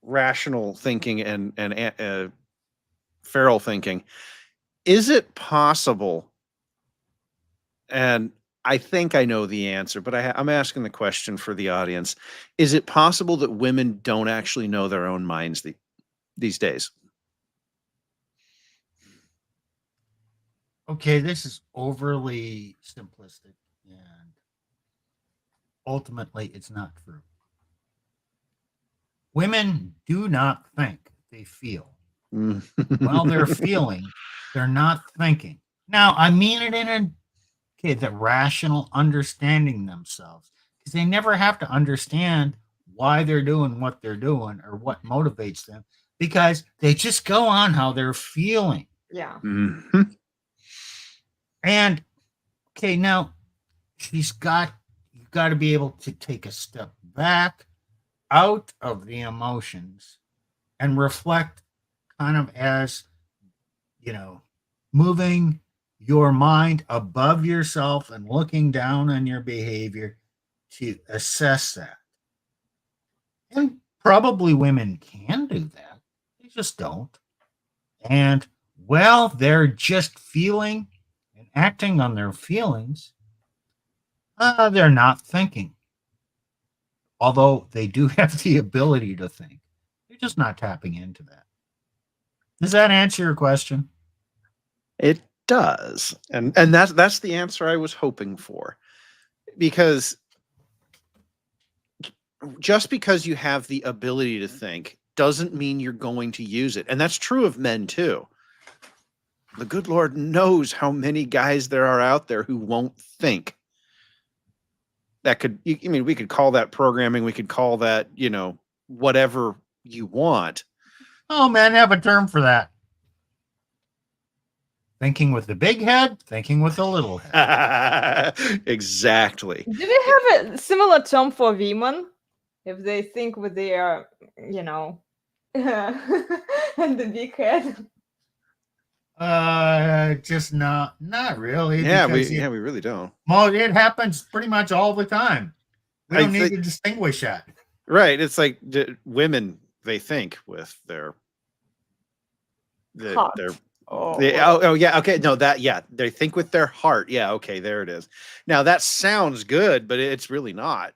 Speaker 6: rational thinking and feral thinking. Is it possible? And I think I know the answer, but I'm asking the question for the audience. Is it possible that women don't actually know their own minds these days?
Speaker 3: Okay, this is overly simplistic, and ultimately, it's not true. Women do not think; they feel. While they're feeling, they're not thinking. Now, I mean it in the rational understanding themselves, because they never have to understand why they're doing what they're doing or what motivates them, because they just go on how they're feeling.
Speaker 2: Yeah.
Speaker 6: Mhm.
Speaker 3: And okay, now you've got to be able to take a step back out of the emotions and reflect kind of as moving your mind above yourself and looking down on your behavior to assess that. And probably women can do that. They just don't. And well, they're just feeling and acting on their feelings. They're not thinking. Although they do have the ability to think. They're just not tapping into that. Does that answer your question?
Speaker 6: It does, and that's the answer I was hoping for. because just because you have the ability to think doesn't mean you're going to use it. And that's true of men too. The good Lord knows how many guys there are out there who won't think. That could, I mean, we could call that programming. We could call that, you know, whatever you want.
Speaker 3: Oh, men have a term for that. Thinking with the big head, thinking with the little head.
Speaker 6: Exactly.
Speaker 2: Do we have a similar term for women? If they think with their, you know, and the big head.
Speaker 3: Just not really.
Speaker 6: Yeah,
Speaker 3: because
Speaker 6: we really don't.
Speaker 3: Well, it happens pretty much all the time. We
Speaker 6: I
Speaker 3: don't need
Speaker 6: think-
Speaker 3: to distinguish that.
Speaker 6: Right. It's like women, they think with their
Speaker 2: Heart.
Speaker 6: their
Speaker 2: Oh,
Speaker 6: oh yeah, okay. No, that yeah, they think with their heart. Yeah, okay, there it is. Now that sounds good, but it's really not.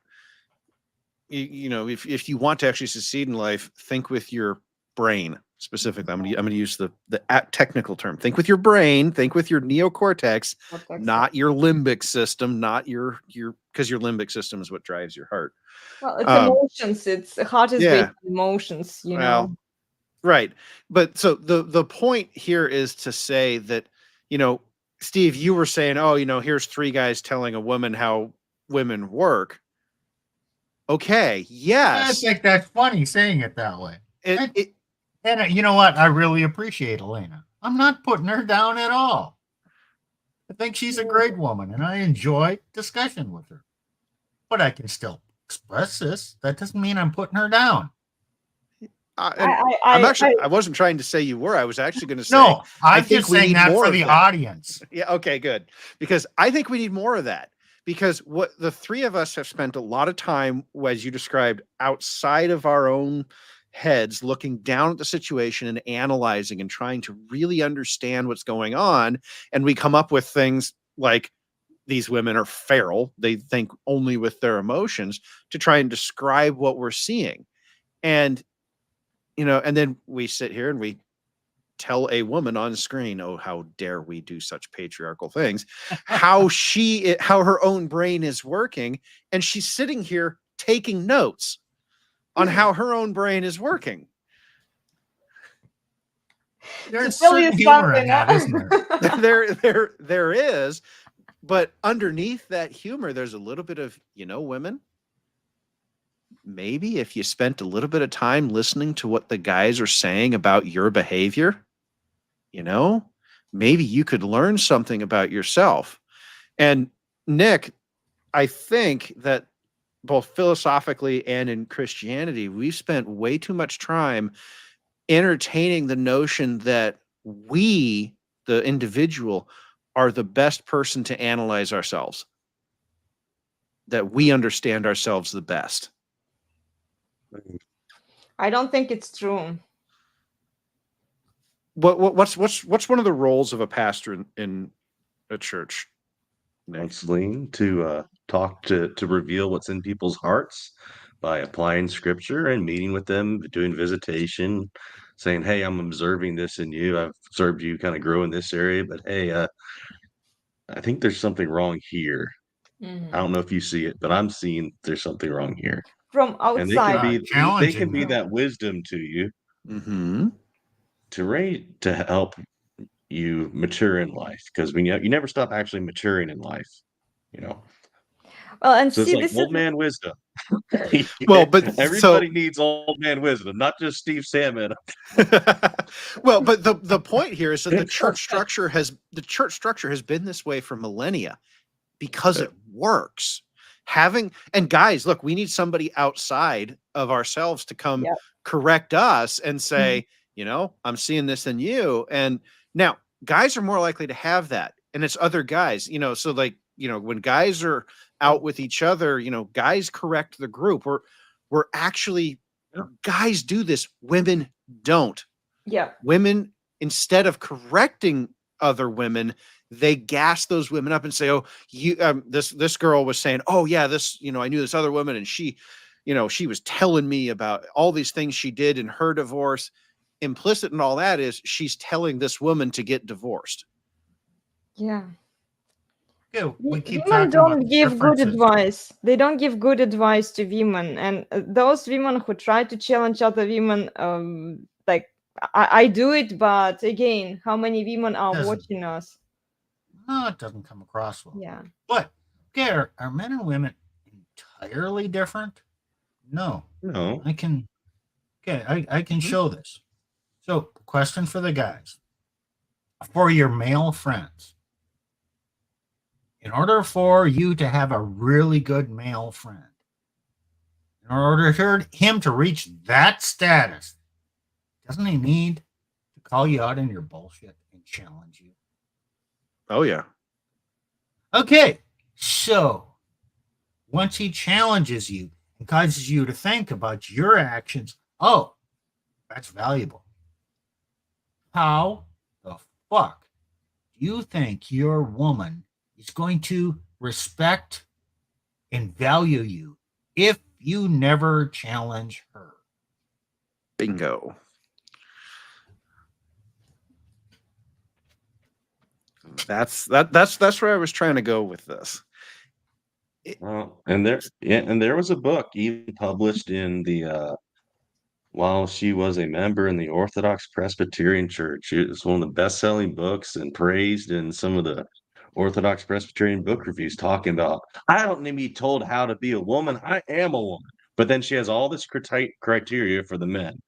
Speaker 6: You know, if you want to actually succeed in life, think with your brain specifically. I'm gonna use the technical term. Think with your brain. Think with your neocortex, not your limbic system, not your because your limbic system is what drives your heart.
Speaker 2: well, it's emotions. It's heart is
Speaker 6: yeah.
Speaker 2: based on emotions. You
Speaker 6: Well,
Speaker 2: know.
Speaker 6: right. But so the point here is to say that, you know, Steve, you were saying, oh, you know, here's 3 guys telling a woman how women work. Okay. Yes.
Speaker 3: I think that's funny saying it that way.
Speaker 6: It,
Speaker 3: And you know what? I really appreciate Elena. I'm not putting her down at all. I think she's a great woman, and I enjoy discussion with her. But I can still express this. That doesn't mean I'm putting her down.
Speaker 6: I wasn't trying to say you were. I was actually going to say,
Speaker 3: No,
Speaker 6: I
Speaker 3: I'm
Speaker 6: think
Speaker 3: just
Speaker 6: we
Speaker 3: saying
Speaker 6: need
Speaker 3: that
Speaker 6: more
Speaker 3: for
Speaker 6: of
Speaker 3: the
Speaker 6: that.
Speaker 3: audience.
Speaker 6: Yeah. Okay, good. Because I think we need more of that. Because what the 3 of us have spent a lot of time, as you described, outside of our own heads, looking down at the situation and analyzing and trying to really understand what's going on. And we come up with things like these women are feral. They think only with their emotions to try and describe what we're seeing. And, you know, and then we sit here and we tell a woman on screen, oh, how dare we do such patriarchal things, how her own brain is working. And she's sitting here taking notes on how her own brain is working.
Speaker 3: There's
Speaker 2: tell you
Speaker 3: certain humor
Speaker 2: something,
Speaker 3: in that, isn't there?
Speaker 6: There is, but underneath that humor, there's a little bit of, you know, women, maybe if you spent a little bit of time listening to what the guys are saying about your behavior, you know, maybe you could learn something about yourself. And Nick, I think that both philosophically and in Christianity, we've spent way too much time entertaining the notion that we, the individual, are the best person to analyze ourselves, that we understand ourselves the best.
Speaker 2: I don't think it's true.
Speaker 6: What's one of the roles of a pastor in a church?
Speaker 5: Counseling to talk to reveal what's in people's hearts by applying scripture and meeting with them, doing visitation, saying, hey, I'm observing this in you. I've observed you kind of grow in this area, but hey, I think there's something wrong here. I don't know if you see it, but I'm seeing there's something wrong here.
Speaker 2: From
Speaker 5: And they can
Speaker 2: outside.
Speaker 5: be
Speaker 3: Challenging them.
Speaker 5: that wisdom to you
Speaker 6: Mm-hmm.
Speaker 5: to help you mature in life, because when you never stop actually maturing in life, you know.
Speaker 2: Well, and
Speaker 5: So it's
Speaker 2: see,
Speaker 5: like
Speaker 2: this
Speaker 5: old
Speaker 2: is
Speaker 5: man wisdom.
Speaker 6: Well, but
Speaker 5: everybody needs old man wisdom, not just Steve Salmon.
Speaker 6: well, but the point here is that the church structure has been this way for millennia because it works. And guys, look, we need somebody outside of ourselves to come correct us and say, you know, I'm seeing this in you. And now guys are more likely to have that. And it's other guys, you know, so like, you know, when guys are out with each other, you know, guys correct the group. We're actually, guys do this. Women don't.
Speaker 2: Yeah.
Speaker 6: Women, instead of correcting other women, they gas those women up and say, oh, you, this girl was saying, oh yeah, this, you know, I knew this other woman and she, you know, she was telling me about all these things she did in her divorce. Implicit in all that is she's telling this woman to get divorced.
Speaker 2: Yeah.
Speaker 3: Okay, we keep
Speaker 2: Women
Speaker 3: talking about
Speaker 2: don't give good
Speaker 3: differences.
Speaker 2: advice. They don't give good advice to women, and those women who try to challenge other women, like I do it, but again, how many women are
Speaker 3: Doesn't.
Speaker 2: watching us?
Speaker 3: No, it doesn't come across well.
Speaker 2: Yeah.
Speaker 3: But okay, are men and women entirely different? No.
Speaker 5: No.
Speaker 3: I can show this. So, question for the guys. For your male friends, in order for you to have a really good male friend, in order for him to reach that status, doesn't he need to call you out on your bullshit and challenge you?
Speaker 6: Oh yeah.
Speaker 3: Okay, so once he challenges you and causes you to think about your actions, oh, that's valuable. How the fuck do you think your woman is going to respect and value you if you never challenge her?
Speaker 6: Bingo. That's where I was trying to go with this.
Speaker 5: Well, and there was a book even published in the while she was a member in the Orthodox Presbyterian Church. It was one of the best-selling books and praised in some of the Orthodox Presbyterian book reviews, talking about, I don't need to be told how to be a woman. I am a woman. But then she has all this criteria for the men.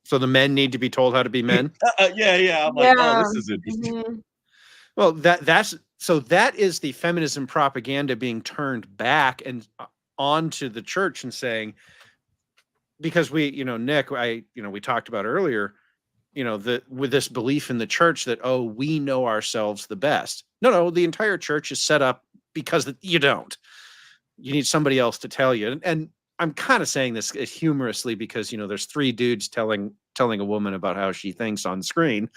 Speaker 6: So the men need to be told how to be men.
Speaker 5: Yeah. I'm like, oh, this is interesting.
Speaker 2: Mhm.
Speaker 6: Well, that is the feminism propaganda being turned back and onto the church and saying, because Nick, we talked about earlier, with this belief in the church that, oh, we know ourselves the best. No, the entire church is set up because you don't. You need somebody else to tell you. And I'm kind of saying this humorously because, there's three dudes telling a woman about how she thinks on screen.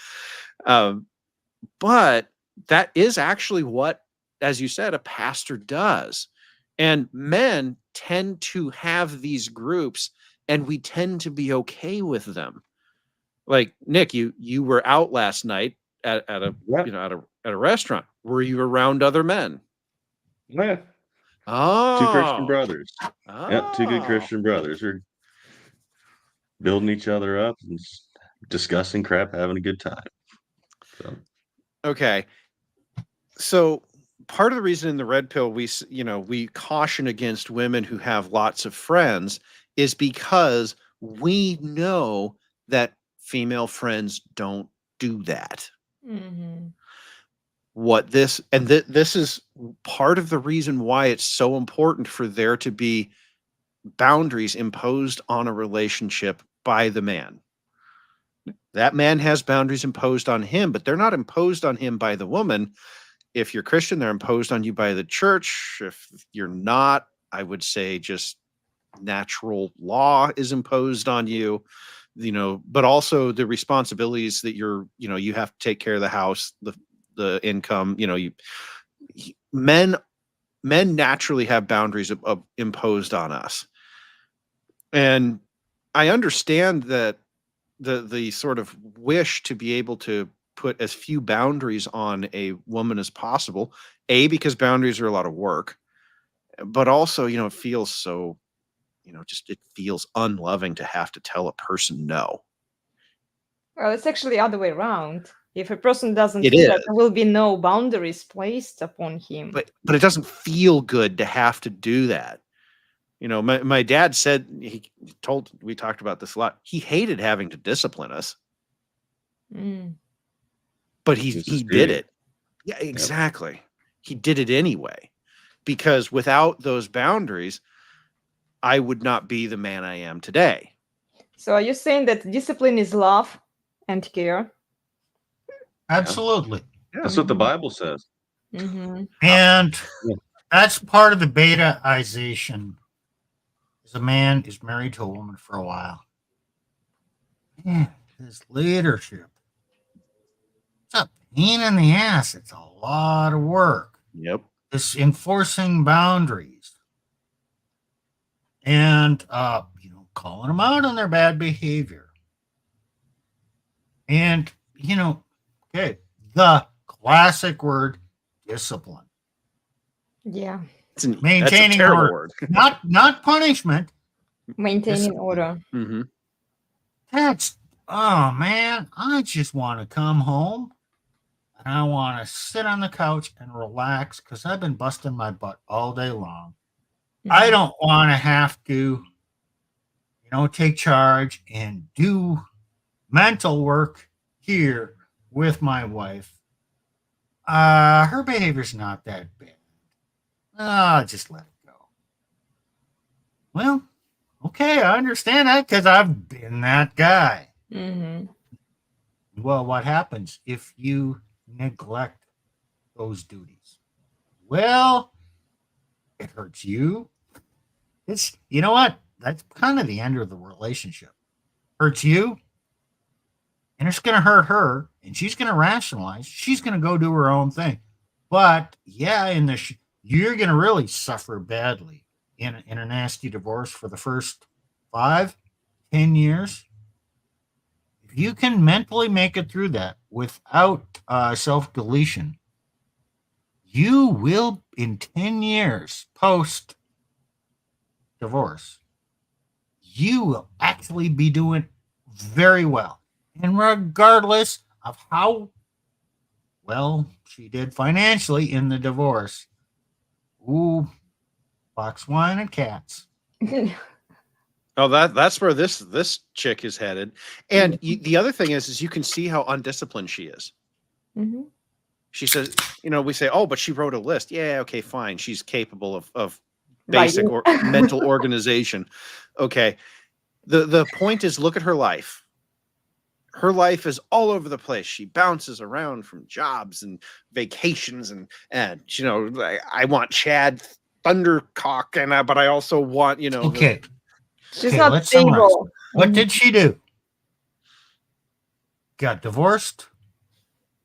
Speaker 6: But that is actually what, as you said, a pastor does. And men tend to have these groups, and we tend to be okay with them. Like Nick, you were out last night at a restaurant. Were you around other men?
Speaker 5: Yeah.
Speaker 6: Oh,
Speaker 5: Two Christian brothers.
Speaker 6: Oh.
Speaker 5: Yeah, two good Christian brothers. We're building each other up and discussing crap, having a good time. So.
Speaker 6: Okay. So part of the reason in the red pill we caution against women who have lots of friends is because we know that female friends don't do that.
Speaker 2: Mm-hmm.
Speaker 6: This is part of the reason why it's so important for there to be boundaries imposed on a relationship by the man. That man has boundaries imposed on him, but they're not imposed on him by the woman. If you're Christian, they're imposed on you by the church. If you're not, I would say just natural law is imposed on you, but also the responsibilities that you have to take care of the house, the income, men naturally have boundaries imposed on us. And I understand that the sort of wish to be able to put as few boundaries on a woman as possible, because boundaries are a lot of work, but also, it feels so, it feels unloving to have to tell a person no.
Speaker 2: Well, it's actually the other way around. If a person doesn't
Speaker 6: It
Speaker 2: feel that
Speaker 6: is.
Speaker 2: there will be no boundaries placed upon him.
Speaker 6: But it doesn't feel good to have to do that. My dad said, we talked about this a lot. He hated having to discipline us.
Speaker 2: Mm.
Speaker 6: But he did it. Yeah, exactly. Yep. He did it anyway, because without those boundaries, I would not be the man I am today.
Speaker 2: So are you saying that discipline is love and care?
Speaker 3: Absolutely.
Speaker 5: Yeah. That's what the Bible says.
Speaker 2: Mm-hmm.
Speaker 3: And that's part of the betaization. As a man is married to a woman for a while. Man, his leadership. It's a pain in the ass. It's a lot of work.
Speaker 6: Yep.
Speaker 3: This enforcing boundaries. And calling them out on their bad behavior. And, the classic word, discipline.
Speaker 2: Yeah.
Speaker 6: That's a
Speaker 3: Maintaining
Speaker 6: terrible
Speaker 3: order.
Speaker 6: word.
Speaker 3: Not punishment.
Speaker 2: Maintaining
Speaker 3: Discipline.
Speaker 2: order.
Speaker 6: Mm-hmm.
Speaker 3: That's, oh man, I just want to come home and I want to sit on the couch and relax because I've been busting my butt all day long. I
Speaker 2: Mhm.
Speaker 3: don't want to have to, take charge and do mental work here with my wife. Her behavior's not that bad. Just let it go. Well, okay, I understand that because I've been that guy.
Speaker 2: Mhm.
Speaker 3: Well, what happens if you neglect those duties? Well, it hurts you. It's, you know what? That's kind of the end of the relationship. Hurts you, and it's going to hurt her, and she's going to rationalize. She's going to go do her own thing. But yeah, you're going to really suffer badly in a nasty divorce for the first 5, 10 years. If you can mentally make it through that without self-deletion, you will, in 10 years post divorce, you will actually be doing very well. And regardless of how well she did financially in the divorce, ooh, box wine and cats.
Speaker 6: Oh, that's where this chick is headed. And the other thing is you can see how undisciplined she is.
Speaker 2: Mhm.
Speaker 6: She says, we say, oh, but she wrote a list. Yeah, okay, fine. She's capable of basic or mental organization. Okay. The point is, look at her life. Her life is all over the place. She bounces around from jobs and vacations and I want Chad Thundercock but I also want,
Speaker 3: Okay.
Speaker 2: She's not
Speaker 3: Let's summarize.
Speaker 2: stable.
Speaker 3: What did she do? Got divorced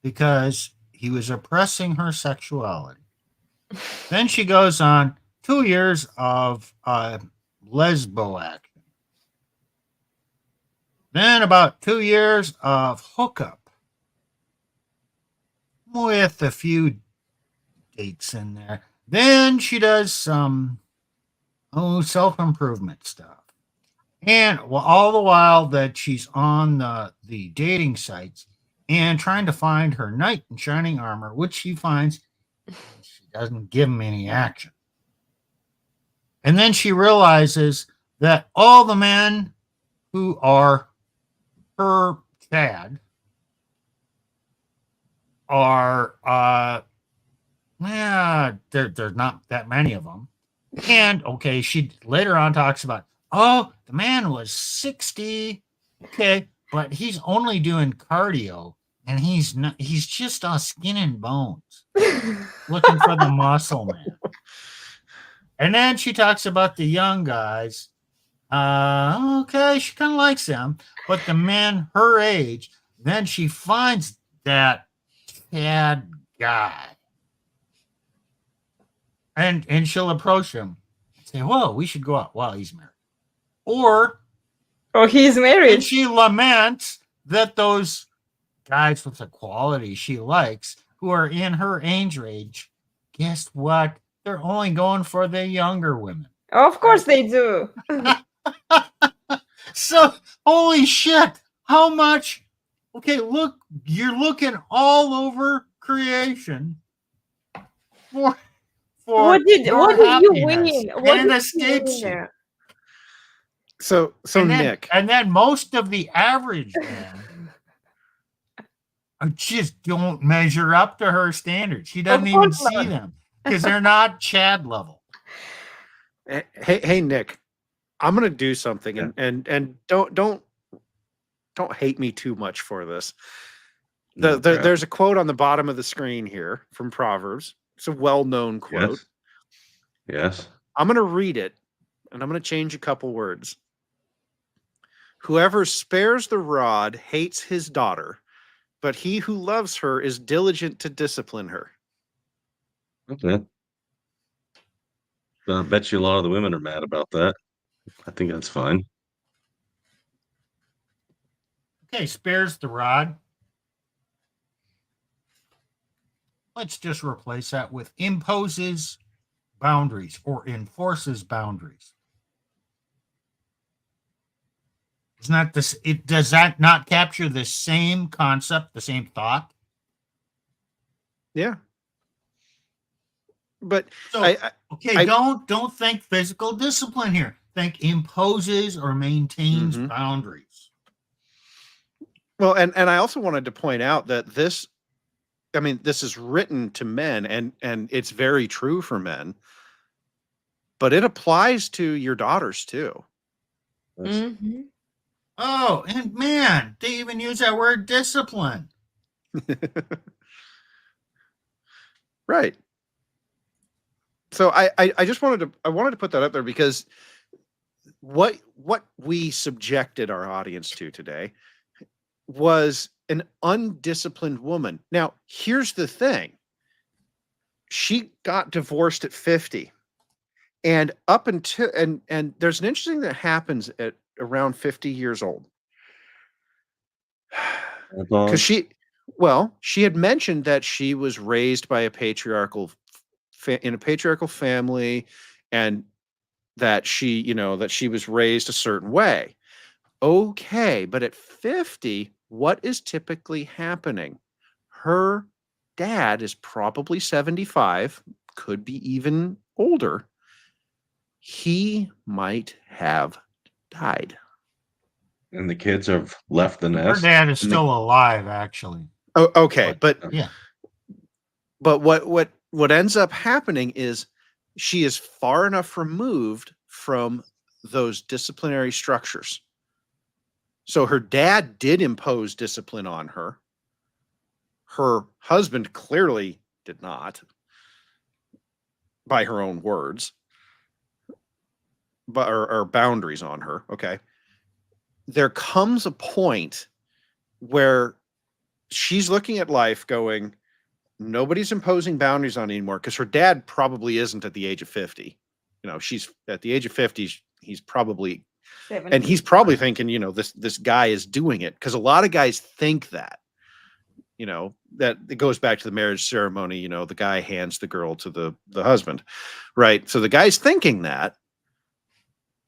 Speaker 3: because he was oppressing her sexuality. Then she goes on 2 years of lesbo action. Then about 2 years of hookup with a few dates in there. Then she does some self-improvement stuff. And all the while that she's on the dating sites and trying to find her knight in shining armor, which she finds, she doesn't give him any action. And then she realizes that all the men who are her Chad are, there's not that many of them. And okay, she later on talks about, oh, the man was 60. Okay, but he's only doing cardio and he's just all skin and bones looking for the muscle man. And then she talks about the young guys. Okay, she kind of likes them, but the men her age, then she finds that Chad guy. And she'll approach him and say, whoa, we should go out. Well, he's married. Or
Speaker 2: He's married.
Speaker 3: and she laments that those guys with the quality she likes who are in her age range, guess what? They're only going for the younger women.
Speaker 2: Of course they do.
Speaker 3: So, holy shit. How much? Okay, look, you're looking all over creation for
Speaker 2: What did you
Speaker 3: happiness,
Speaker 2: win? What
Speaker 3: and it
Speaker 2: did you
Speaker 3: escapes
Speaker 2: win
Speaker 3: you.
Speaker 2: there?
Speaker 6: So Nick.
Speaker 3: And then most of the average men just don't measure up to her standards. She doesn't even see them because they're not Chad level.
Speaker 6: Hey Nick, I'm gonna do something and don't hate me too much for this. There's a quote on the bottom of the screen here from Proverbs. It's a well-known quote.
Speaker 5: Yes.
Speaker 6: I'm gonna read it and I'm gonna change a couple words. Whoever spares the rod hates his daughter, but he who loves her is diligent to discipline her.
Speaker 5: Okay. I bet you a lot of the women are mad about that. I think that's fine.
Speaker 3: Okay, spares the rod. Let's just replace that with imposes boundaries or enforces boundaries. Isn't that this? It does that not capture the same concept, the same thought?
Speaker 6: Yeah. But
Speaker 3: So okay,
Speaker 6: I-
Speaker 3: don't think physical discipline here. Think imposes or maintains
Speaker 6: Mhm.
Speaker 3: boundaries.
Speaker 6: well, and I also wanted to point out that this, I mean, this is written to men, and it's very true for men, but it applies to your daughters too.
Speaker 2: Mm-hmm.
Speaker 3: Oh, and man, they even use that word discipline.
Speaker 6: Right. So I just wanted to put that up there because what we subjected our audience to today was an undisciplined woman. Now, here's the thing. She got divorced at 50. And up until and there's an interesting that happens at around 50 years old. Because she had mentioned that she was raised by a patriarchal in a patriarchal family, and that she was raised a certain way. Okay, but at 50, what is typically happening? Her dad is probably 75, could be even older. He might have died.
Speaker 5: And the kids have left the
Speaker 3: Her
Speaker 5: nest.
Speaker 3: dad is
Speaker 5: and the-
Speaker 3: still alive, actually.
Speaker 6: Oh, okay, but
Speaker 3: Yeah.
Speaker 6: But what ends up happening is she is far enough removed from those disciplinary structures. So her dad did impose discipline on her. Her husband clearly did not, by her own words, but or boundaries on her. Okay. There comes a point where she's looking at life going, nobody's imposing boundaries on anymore, because her dad probably isn't at the age of 50. She's at the age of 50, he's probably, and he's probably thinking, this guy is doing it, because a lot of guys think that, that it goes back to the marriage ceremony, the guy hands the girl to the husband, right? So the guy's thinking that.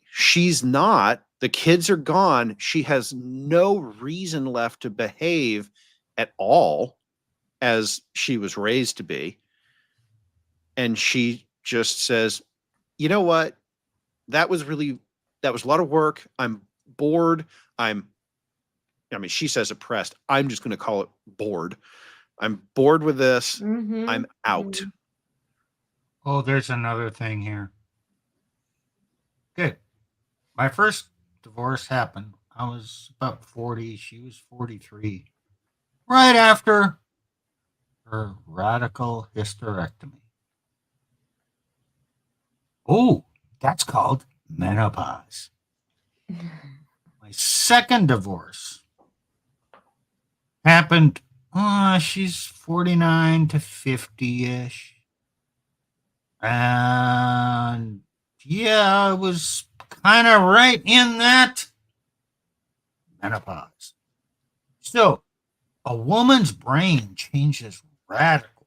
Speaker 6: She's not. The kids are gone. She has no reason left to behave at all as she was raised to be. And she just says, you know what? That was a lot of work. I'm bored. She says oppressed. I'm just going to call it bored. I'm bored with this.
Speaker 2: Mm-hmm.
Speaker 6: I'm out.
Speaker 2: Mm-hmm.
Speaker 3: Oh, there's another thing here. Good. My first divorce happened. I was about 40. She was 43. Right after her radical hysterectomy. Oh, that's called menopause. My second divorce happened, she's 49 to 50-ish. And yeah, I was kind of right in that menopause. So a woman's brain changes radically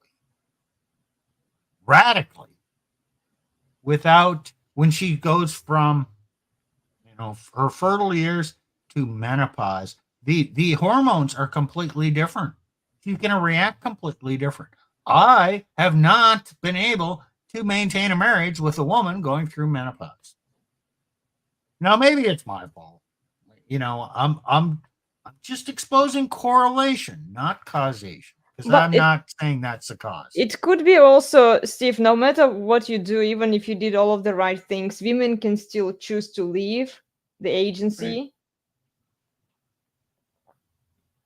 Speaker 3: when she goes from her fertile years to menopause. The hormones are completely different. She's going to react completely different. I have not been able to maintain a marriage with a woman going through menopause. Now, maybe it's my fault. I'm just exposing correlation, not causation, because I'm not saying that's the cause.
Speaker 2: It could be also, Steve, no matter what you do, even if you did all of the right things, women can still choose to leave the agency.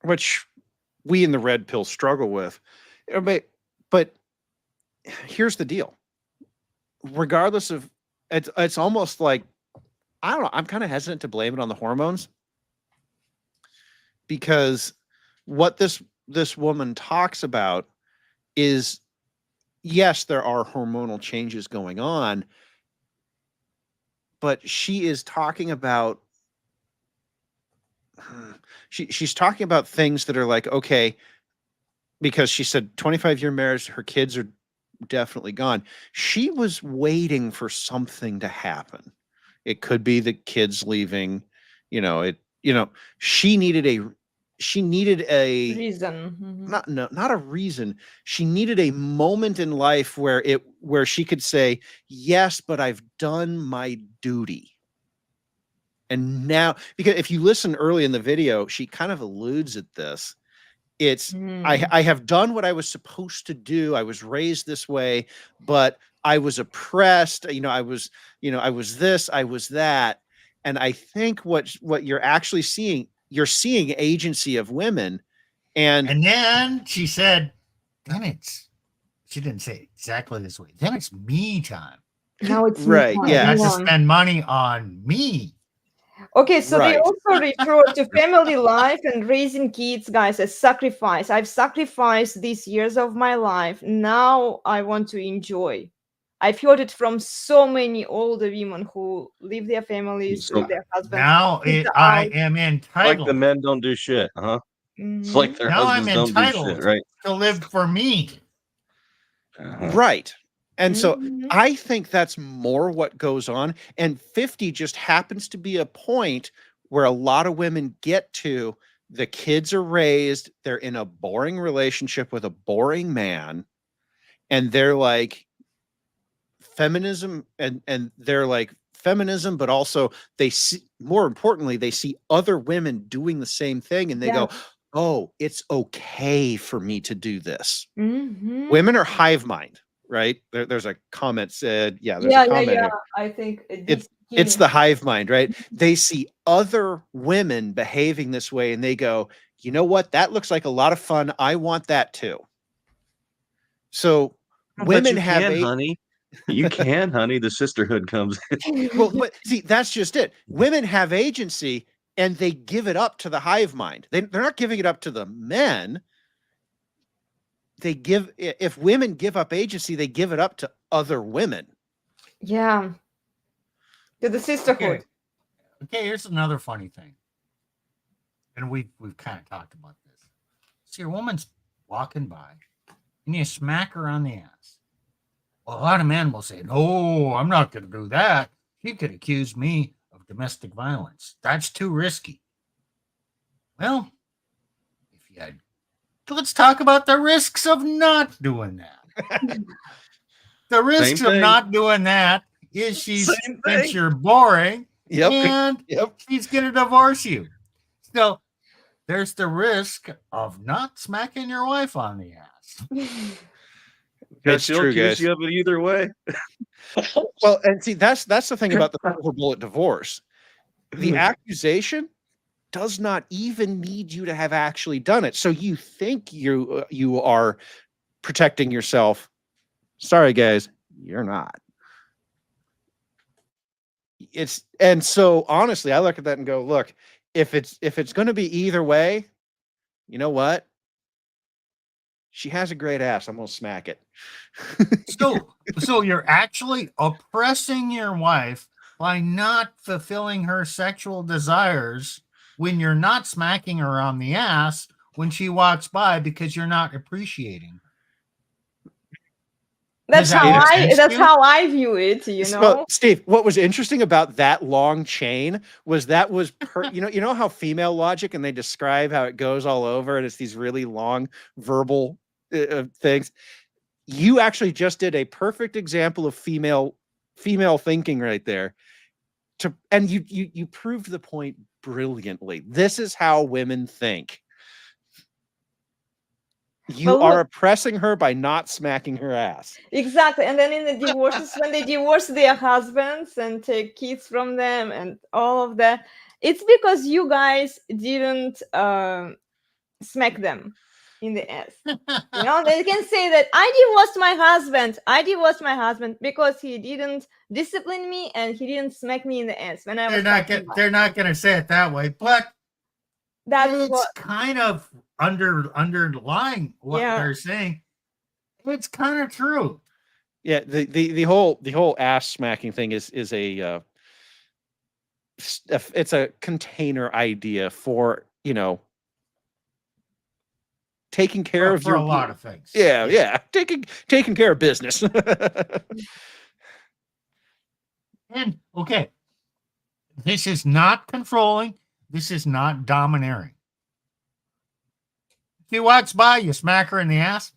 Speaker 6: Right. Which we in the red pill struggle with. But here's the deal. Regardless of, it's almost like, I don't know, I'm kind of hesitant to blame it on the hormones, because what this woman talks about is, yes, there are hormonal changes going on, but she is talking about she's talking about things that are like, okay, because she said 25-year marriage, her kids are definitely gone. She was waiting for something to happen. It could be the kids leaving, she needed a
Speaker 2: Reason. Mhm.
Speaker 6: not a reason. She needed a moment in life where she could say, yes, but I've done my duty. And now, because if you listen early in the video, she kind of alludes at this. It's I have done what I was supposed to do. I was raised this way, but I was oppressed. I was this, I was that. And I think what you're actually seeing, you're seeing agency of women. And
Speaker 3: then she said, she didn't say it exactly this way. Then it's me time.
Speaker 2: Now it's
Speaker 6: right,
Speaker 2: me.
Speaker 6: yeah.
Speaker 3: I have to spend money on me.
Speaker 2: Okay, so they
Speaker 6: Right.
Speaker 2: also refer to family life and raising kids, guys, as sacrifice. I've sacrificed these years of my life. Now I want to enjoy. I've heard it from so many older women who leave their families,
Speaker 5: So
Speaker 2: leave their husbands.
Speaker 3: Now
Speaker 2: kids are
Speaker 3: I
Speaker 2: out.
Speaker 3: am
Speaker 5: like
Speaker 3: entitled.
Speaker 5: the men don't do shit, huh? It's like their
Speaker 3: Now I'm
Speaker 5: husbands don't do
Speaker 3: entitled
Speaker 5: shit, right?
Speaker 3: to live for me.
Speaker 5: Uh-huh.
Speaker 6: Right. And so
Speaker 2: Mhm.
Speaker 6: I think that's more what goes on. And 50 just happens to be a point where a lot of women get to. The kids are raised, they're in a boring relationship with a boring man, and they're like feminism, and they're like feminism, but also they see, more importantly, they see other women doing the same thing, and they go, oh, it's okay for me to do this.
Speaker 2: Mhm.
Speaker 6: Women are hive mind, right? There's a comment said, there's a comment here.
Speaker 2: I think
Speaker 6: It's the hive mind, right? They see other women behaving this way and they go, you know what? That looks like a lot of fun. I want that too. So women have
Speaker 5: honey. You can, honey. The sisterhood comes in.
Speaker 6: well, but see, that's just it. Women have agency and they give it up to the hive mind. They're not giving it up to the men. If women give up agency, they give it up to other women.
Speaker 2: Yeah. To the sisterhood.
Speaker 3: Okay, here's another funny thing. And we've kind of talked about this. See, a woman's walking by and you smack her on the ass. Well, a lot of men will say, no, I'm not going to do that. She could accuse me of domestic violence. That's too risky. Well, let's talk about the risks of not doing that. The risks of not doing that is she thinks you're boring and she's going to divorce you. So there's the risk of not smacking your wife on the ass.
Speaker 5: Because she'll accuse you of it either way.
Speaker 6: Well, and see, that's the thing about the silver bullet divorce. The accusation does not even need you to have actually done it. So you think you are protecting yourself. Sorry, guys, you're not. And so honestly, I look at that and go, look, if it's going to be either way, you know what? She has a great ass. I'm going to smack it.
Speaker 3: So you're actually oppressing your wife by not fulfilling her sexual desires when you're not smacking her on the ass when she walks by because you're not appreciating her.
Speaker 2: That's how I view it, you know.
Speaker 6: So, Steve, what was interesting about that long chain was you know how female logic, and they describe how it goes all over and it's these really long verbal things. You actually just did a perfect example of female thinking right there. And you proved the point brilliantly. This is how women think. You are oppressing her by not smacking her ass.
Speaker 2: Exactly. And then in the divorces, when they divorce their husbands and take kids from them and all of that, it's because you guys didn't smack them in the ass. You know, they can say that I divorced my husband because he didn't discipline me and he didn't smack me in the ass when I was
Speaker 3: they're not going to say it that way, but
Speaker 2: that's
Speaker 3: kind of underlying what they're saying. It's kind of true.
Speaker 6: Yeah, the whole ass smacking thing is it's a container idea for, taking care of
Speaker 3: for
Speaker 6: your
Speaker 3: a lot of things.
Speaker 6: yeah, taking care of business.
Speaker 3: And okay, this is not controlling. This is not domineering. If she walks by, you smack her in the ass.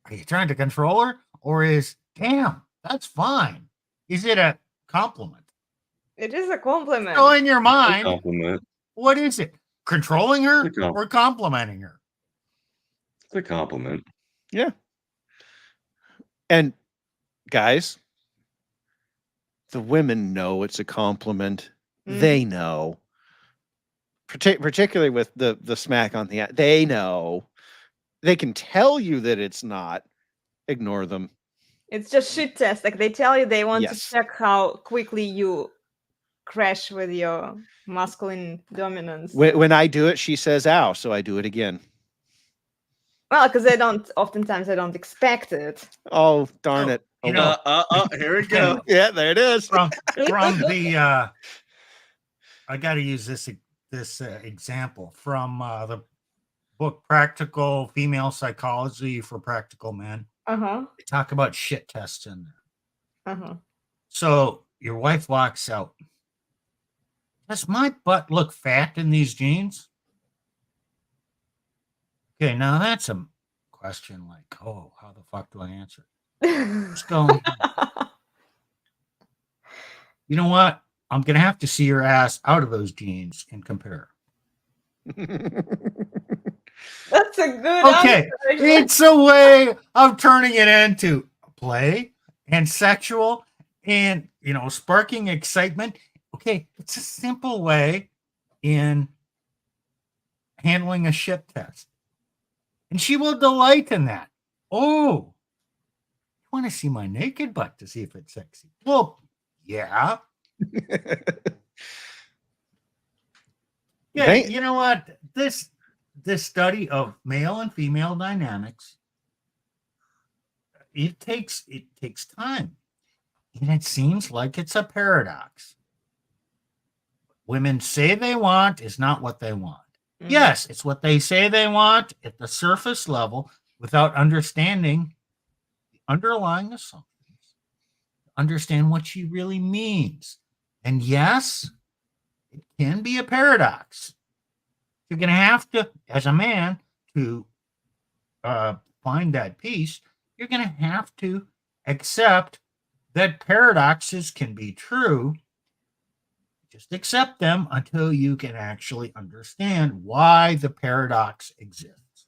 Speaker 3: Are you trying to control her? Or is, damn, that's fine? Is it a compliment?
Speaker 2: It is a compliment.
Speaker 3: So in your
Speaker 5: A
Speaker 3: mind,
Speaker 5: compliment.
Speaker 3: what is it? Controlling her
Speaker 5: It's a compliment.
Speaker 3: or complimenting her?
Speaker 5: It's a compliment.
Speaker 6: Yeah. And guys, the women know it's a compliment.
Speaker 2: Mhm.
Speaker 6: They know. Particularly with the smack on the they know. They can tell you that it's not. Ignore them.
Speaker 2: It's just shit test. Like they tell you they want
Speaker 6: Yes.
Speaker 2: to check how quickly you crash with your masculine dominance.
Speaker 6: When I do it, she says ow, so I do it again.
Speaker 2: Well, because oftentimes I don't expect it.
Speaker 6: Oh, darn it.
Speaker 3: You know,
Speaker 5: Here we go.
Speaker 6: Yeah, there it is.
Speaker 3: from the I got to use this example from the book Practical Female Psychology for Practical Men.
Speaker 2: Uh-huh.
Speaker 3: They talk about shit tests in there.
Speaker 2: Uh-huh.
Speaker 3: So your wife walks out. Does my butt look fat in these jeans? Okay, now that's a question like, oh, how the fuck do I answer? Let's go. You know what? I'm going to have to see your ass out of those jeans and compare.
Speaker 2: That's a good
Speaker 3: Okay,
Speaker 2: answer.
Speaker 3: it's a way of turning it into play and sexual and, sparking excitement. Okay, it's a simple way in handling a shit test. And she will delight in that. Oh, you want to see my naked butt to see if it's sexy? Well, yeah. Yeah,
Speaker 6: Right.
Speaker 3: you know what? This study of male and female dynamics, it takes time. And it seems like it's a paradox. Women say they want is not what they want.
Speaker 2: Mhm.
Speaker 3: Yes, it's what they say they want at the surface level without understanding the underlying assumptions, understand what she really means. And yes, it can be a paradox. You're going to have to, as a man, to find that peace, you're going to have to accept that paradoxes can be true. Just accept them until you can actually understand why the paradox exists.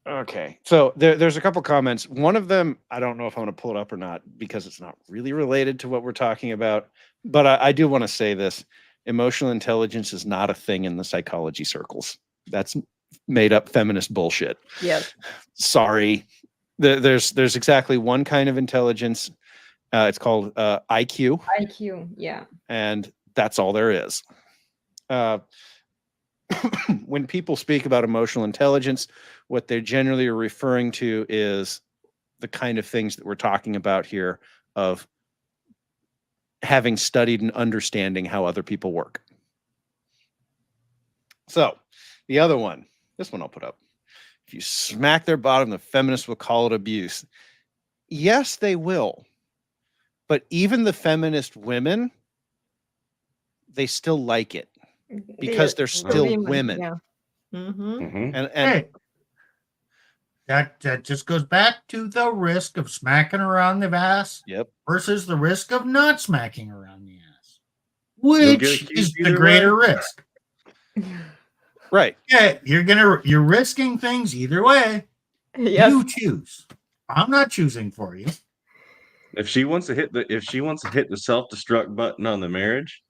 Speaker 6: Okay. So there's a couple comments. One of them, I don't know if I'm going to pull it up or not because it's not really related to what we're talking about. But I do want to say this. Emotional intelligence is not a thing in the psychology circles. That's made up feminist bullshit.
Speaker 2: Yes.
Speaker 6: Sorry. There's exactly one kind of intelligence. It's called IQ.
Speaker 2: IQ, yeah.
Speaker 6: And that's all there is. When people speak about emotional intelligence, what they generally are referring to is the kind of things that we're talking about here of having studied and understanding how other people work. So the other one, this one I'll put up. If you smack their bottom, the feminists will call it abuse. Yes, they will. But even the feminist women, they still like it because they're still women.
Speaker 2: Yeah. Mm-hmm.
Speaker 5: Mhm.
Speaker 6: And
Speaker 3: Hey, that just goes back to the risk of smacking around the ass
Speaker 6: yep.
Speaker 3: versus the risk of not smacking around the ass.
Speaker 5: You'll get
Speaker 3: Which
Speaker 5: accused
Speaker 3: is the
Speaker 5: either
Speaker 3: greater
Speaker 5: way.
Speaker 3: risk?
Speaker 6: Right.
Speaker 3: Yeah, you're risking things either way.
Speaker 2: Yes.
Speaker 3: You choose. I'm not choosing for you.
Speaker 5: If she wants to hit the self-destruct button on the marriage,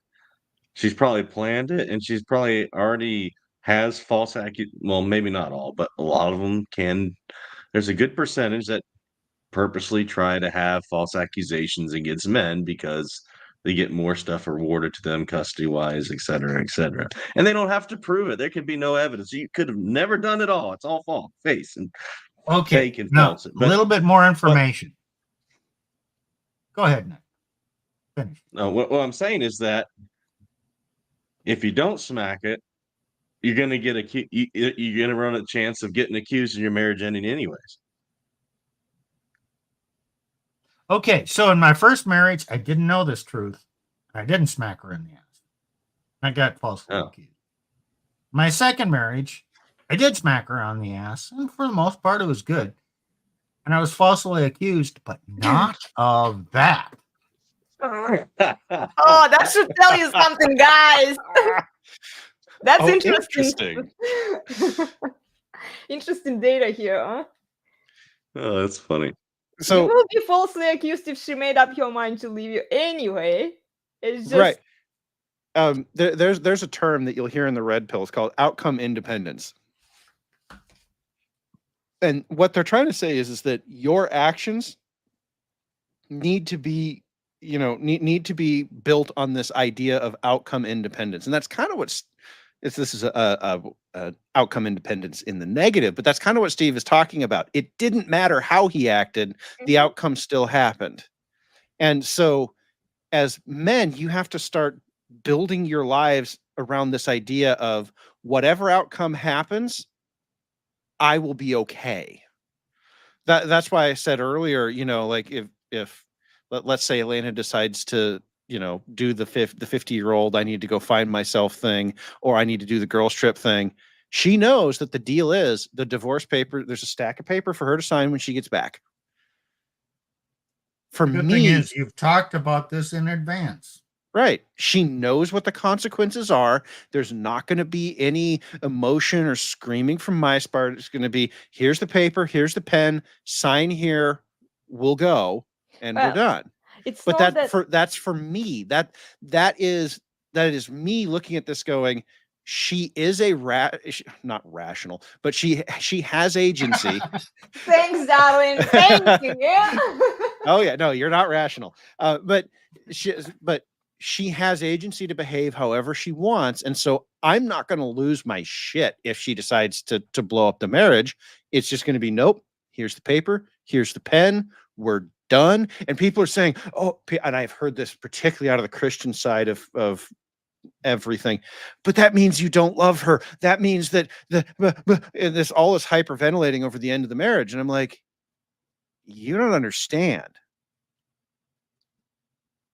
Speaker 5: she's probably planned it, and she's probably already has well, maybe not all, but a lot of them can. There's a good percentage that purposely try to have false accusations against men because they get more stuff rewarded to them custody-wise, et cetera, et cetera. And they don't have to prove it. There could be no evidence. You could have never done it all. It's all false, and
Speaker 3: Okay.
Speaker 5: fake and
Speaker 3: No,
Speaker 5: false.
Speaker 3: a little bit more information. Go ahead, Nick. Finish.
Speaker 5: No, what I'm saying is that If you don't smack it, you're gonna get you're gonna run a chance of getting accused and your marriage ending anyways.
Speaker 3: Okay, so in my first marriage, I didn't know this truth. I didn't smack her in the ass. I got falsely
Speaker 5: Oh.
Speaker 3: accused. My second marriage, I did smack her on the ass, and for the most part, it was good. And I was falsely accused, but not of that.
Speaker 2: Oh, that should tell you something, guys. That's
Speaker 6: Oh,
Speaker 2: interesting. Interesting data here, huh?
Speaker 5: Oh, that's funny.
Speaker 2: You
Speaker 6: So
Speaker 2: will be falsely accused if she made up your mind to leave you anyway. It's just
Speaker 6: right. There's a term that you'll hear in the red pill. It's called outcome independence. And what they're trying to say is that your actions need to be, need to be built on this idea of outcome independence. And that's kind of what's this is a outcome independence in the negative, but that's kind of what Steve is talking about. It didn't matter how he acted, the
Speaker 2: Mhm.
Speaker 6: outcome still happened. And so as men, you have to start building your lives around this idea of whatever outcome happens, I will be okay. That's why I said earlier, like if let's say Elena decides to, do the 50-year-old, I need to go find myself thing, or I need to do the girls trip thing. She knows that the deal is the divorce paper. There's a stack of paper for her to sign when she gets back. For
Speaker 3: The good
Speaker 6: me,
Speaker 3: thing is you've talked about this in advance.
Speaker 6: right. She knows what the consequences are. There's not going to be any emotion or screaming from my part. It's going to be, here's the paper, here's the pen, sign here, we'll go, and we're
Speaker 2: Well,
Speaker 6: done.
Speaker 2: it's
Speaker 6: But
Speaker 2: not that.
Speaker 6: that's for me. That is me looking at this going, she is not rational, but she has agency.
Speaker 2: Thanks, Darwin. Thank you. Yeah.
Speaker 6: Oh yeah, no, you're not rational. But she has agency to behave however she wants, and so I'm not going to lose my shit if she decides to blow up the marriage. It's just going to be, nope. Here's the paper. Here's the pen. We're done. And people are saying, oh, and I've heard this particularly out of the Christian side of everything, but that means you don't love her. That means that this all is hyperventilating over the end of the marriage, and I'm like, you don't understand.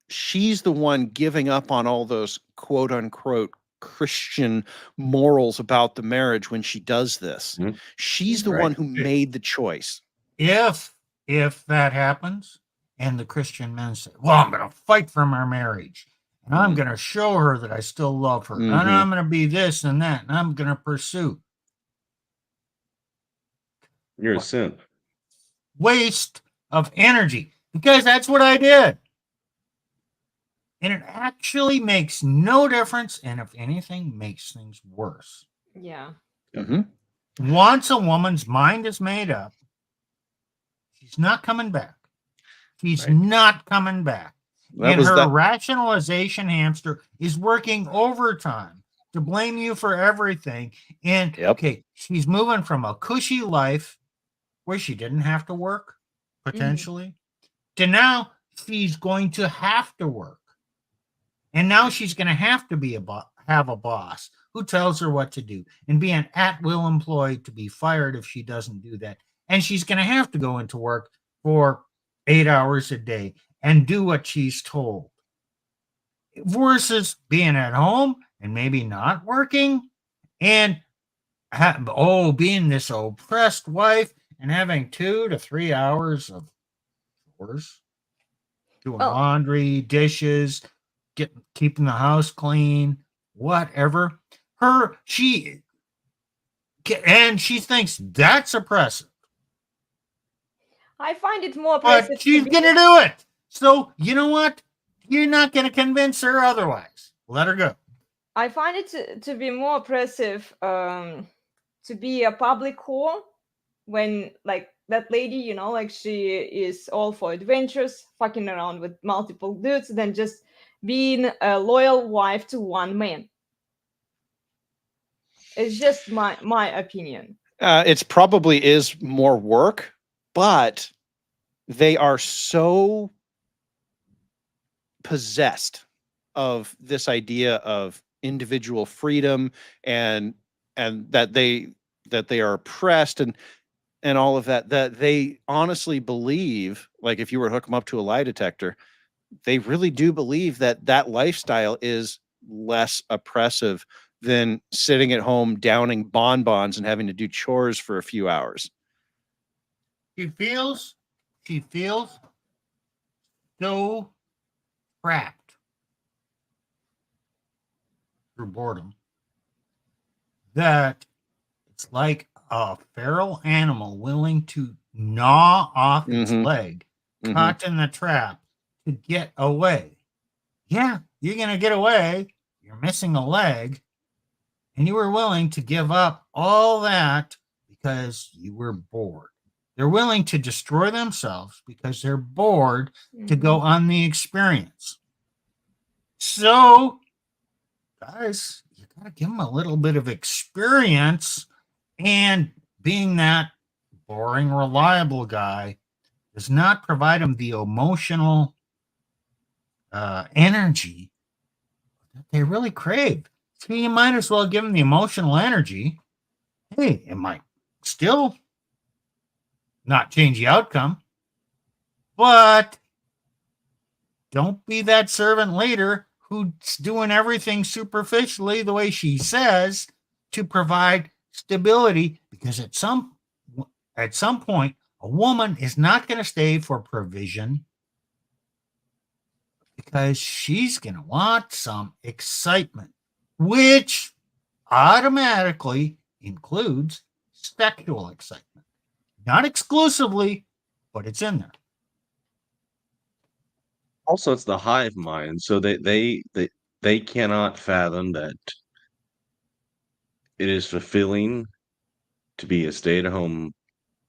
Speaker 6: She's the one giving up on all those quote unquote Christian morals about the marriage when she does this.
Speaker 5: Mhm.
Speaker 6: She's the
Speaker 5: Right.
Speaker 6: one who made the choice.
Speaker 3: If that happens, and the Christian men say, "Well, I'm going to fight for my marriage, and I'm
Speaker 6: Mhm.
Speaker 3: going to show her that I still love her, and
Speaker 6: Mhm.
Speaker 3: I'm going to be this and that, and I'm going to pursue."
Speaker 5: You're a
Speaker 3: What?
Speaker 5: simp.
Speaker 3: Waste of energy, because that's what I did. And it actually makes no difference, and if anything, makes things worse.
Speaker 2: Yeah.
Speaker 6: Mhm.
Speaker 3: Once a woman's mind is made up, she's not coming back. She's
Speaker 5: Right.
Speaker 3: not coming back.
Speaker 6: That
Speaker 3: And
Speaker 6: was
Speaker 3: her
Speaker 6: that.
Speaker 3: rationalization hamster is working overtime to blame you for everything. And
Speaker 6: Yep.
Speaker 3: okay, she's moving from a cushy life where she didn't have to work, potentially, to now she's going to have to work. And now she's going to have to be have a boss who tells her what to do and be an at-will employee to be fired if she doesn't do that. And she's going to have to go into work for 8 hours a day and do what she's told. Versus being at home and maybe not working and being this oppressed wife and having 2 to 3 hours of chores, doing
Speaker 2: Well-
Speaker 3: laundry, dishes, keeping the house clean, whatever. She thinks that's oppressive,
Speaker 2: I find it more oppressive.
Speaker 3: but she's gonna do it. So you know what? You're not gonna convince her otherwise. Let her go.
Speaker 2: I find it to be more oppressive to be a public whore when, like, that lady, like, she is all for adventures, fucking around with multiple dudes, than just being a loyal wife to one man. It's just my opinion.
Speaker 6: It's probably is more work, but they are so possessed of this idea of individual freedom and that they are oppressed and all of that, that they honestly believe, like if you were to hook them up to a lie detector, they really do believe that that lifestyle is less oppressive than sitting at home downing bonbons and having to do chores for a few hours.
Speaker 3: She feels so trapped through boredom that it's like a feral animal willing to gnaw off its leg, caught in the trap to get away. Yeah, you're going to get away. You're missing a leg. And you were willing to give up all that because you were bored. They're willing to destroy themselves because they're bored to go on the experience. So, guys, you got to give them a little bit of experience. And being that boring, reliable guy does not provide them the emotional energy that they really crave. So you might as well give them the emotional energy. Hey, it might still not change the outcome, but don't be that servant leader who's doing everything superficially the way she says to provide stability, because at some point a woman is not going to stay for provision because she's going to want some excitement, which automatically includes sexual excitement. Not exclusively, but it's in there.
Speaker 5: Also, it's the hive mind, so they cannot fathom that it is fulfilling to be a stay-at-home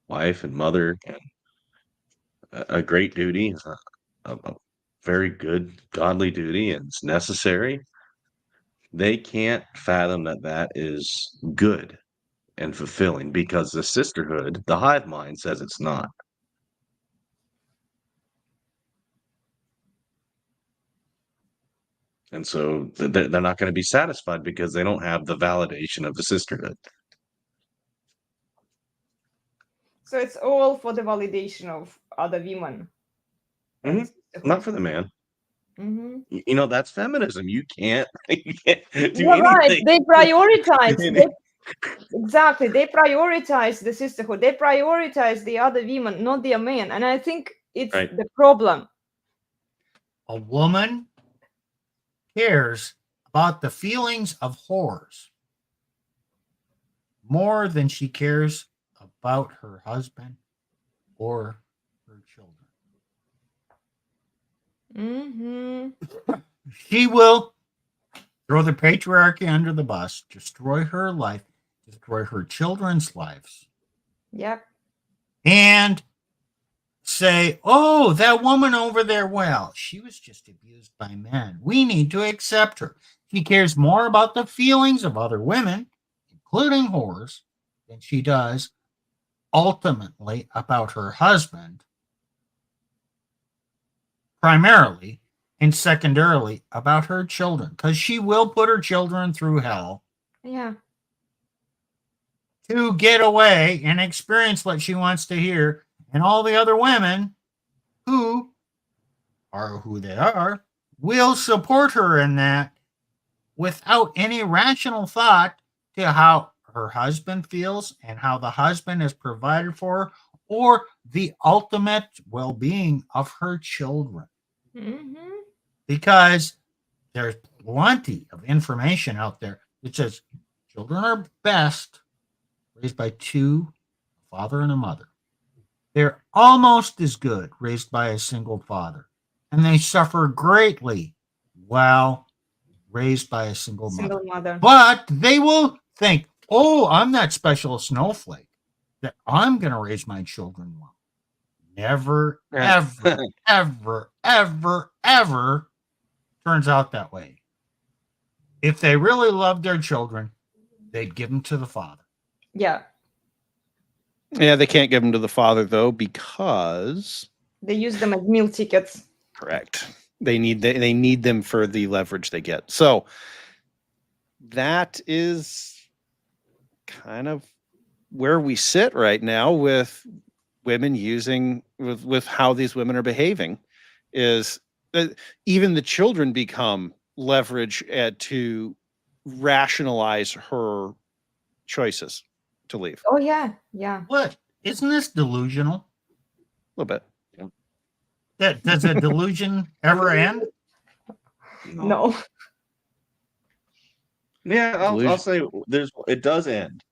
Speaker 5: wife and mother, and a great duty, a very good godly duty, and it's necessary. They can't fathom that that is good and fulfilling because the sisterhood, the hive mind, says it's not. And so they're not going to be satisfied because they don't have the validation of the sisterhood.
Speaker 2: So it's all for the validation of other women.
Speaker 5: Not for the man. You know, that's feminism. You can't do
Speaker 2: You're
Speaker 5: anything.
Speaker 2: right. They prioritize. Exactly. They prioritize the sisterhood. They prioritize the other women, not their men. And I think it's the problem.
Speaker 3: A woman cares about the feelings of whores more than she cares about her husband or her children. She will throw the patriarchy under the bus, destroy her life, destroy her children's lives.
Speaker 2: Yep.
Speaker 3: And say, oh, that woman over there, well, she was just abused by men. We need to accept her. She cares more about the feelings of other women, including whores, than she does ultimately about her husband, primarily, and secondarily about her children, because she will put her children through hell.
Speaker 2: Yeah.
Speaker 3: To get away and experience what she wants to hear. And all the other women who are who they are will support her in that without any rational thought to how her husband feels and how the husband is provided for her, or the ultimate well-being of her children. Because there's plenty of information out there that says children are best raised by two, a father and a mother. They're almost as good raised by a single father, and they suffer greatly while raised by a single mother. But they will think, oh, I'm that special snowflake that I'm going to raise my children well. Never, ever, ever, ever, ever turns out that way. If they really loved their children, they'd give them to the father.
Speaker 2: Yeah.
Speaker 6: Yeah, they can't give them to the father, though, because
Speaker 2: they use them as meal tickets.
Speaker 6: Correct. They need them for the leverage they get. So that is kind of where we sit right now with women using with how these women are behaving, is that even the children become leverage to rationalize her choices to leave.
Speaker 2: Oh yeah, yeah.
Speaker 3: What? Isn't this delusional?
Speaker 6: A little bit.
Speaker 3: Does a delusion ever end?
Speaker 2: No.
Speaker 5: Yeah, I'll
Speaker 6: Delusion.
Speaker 5: say it does end.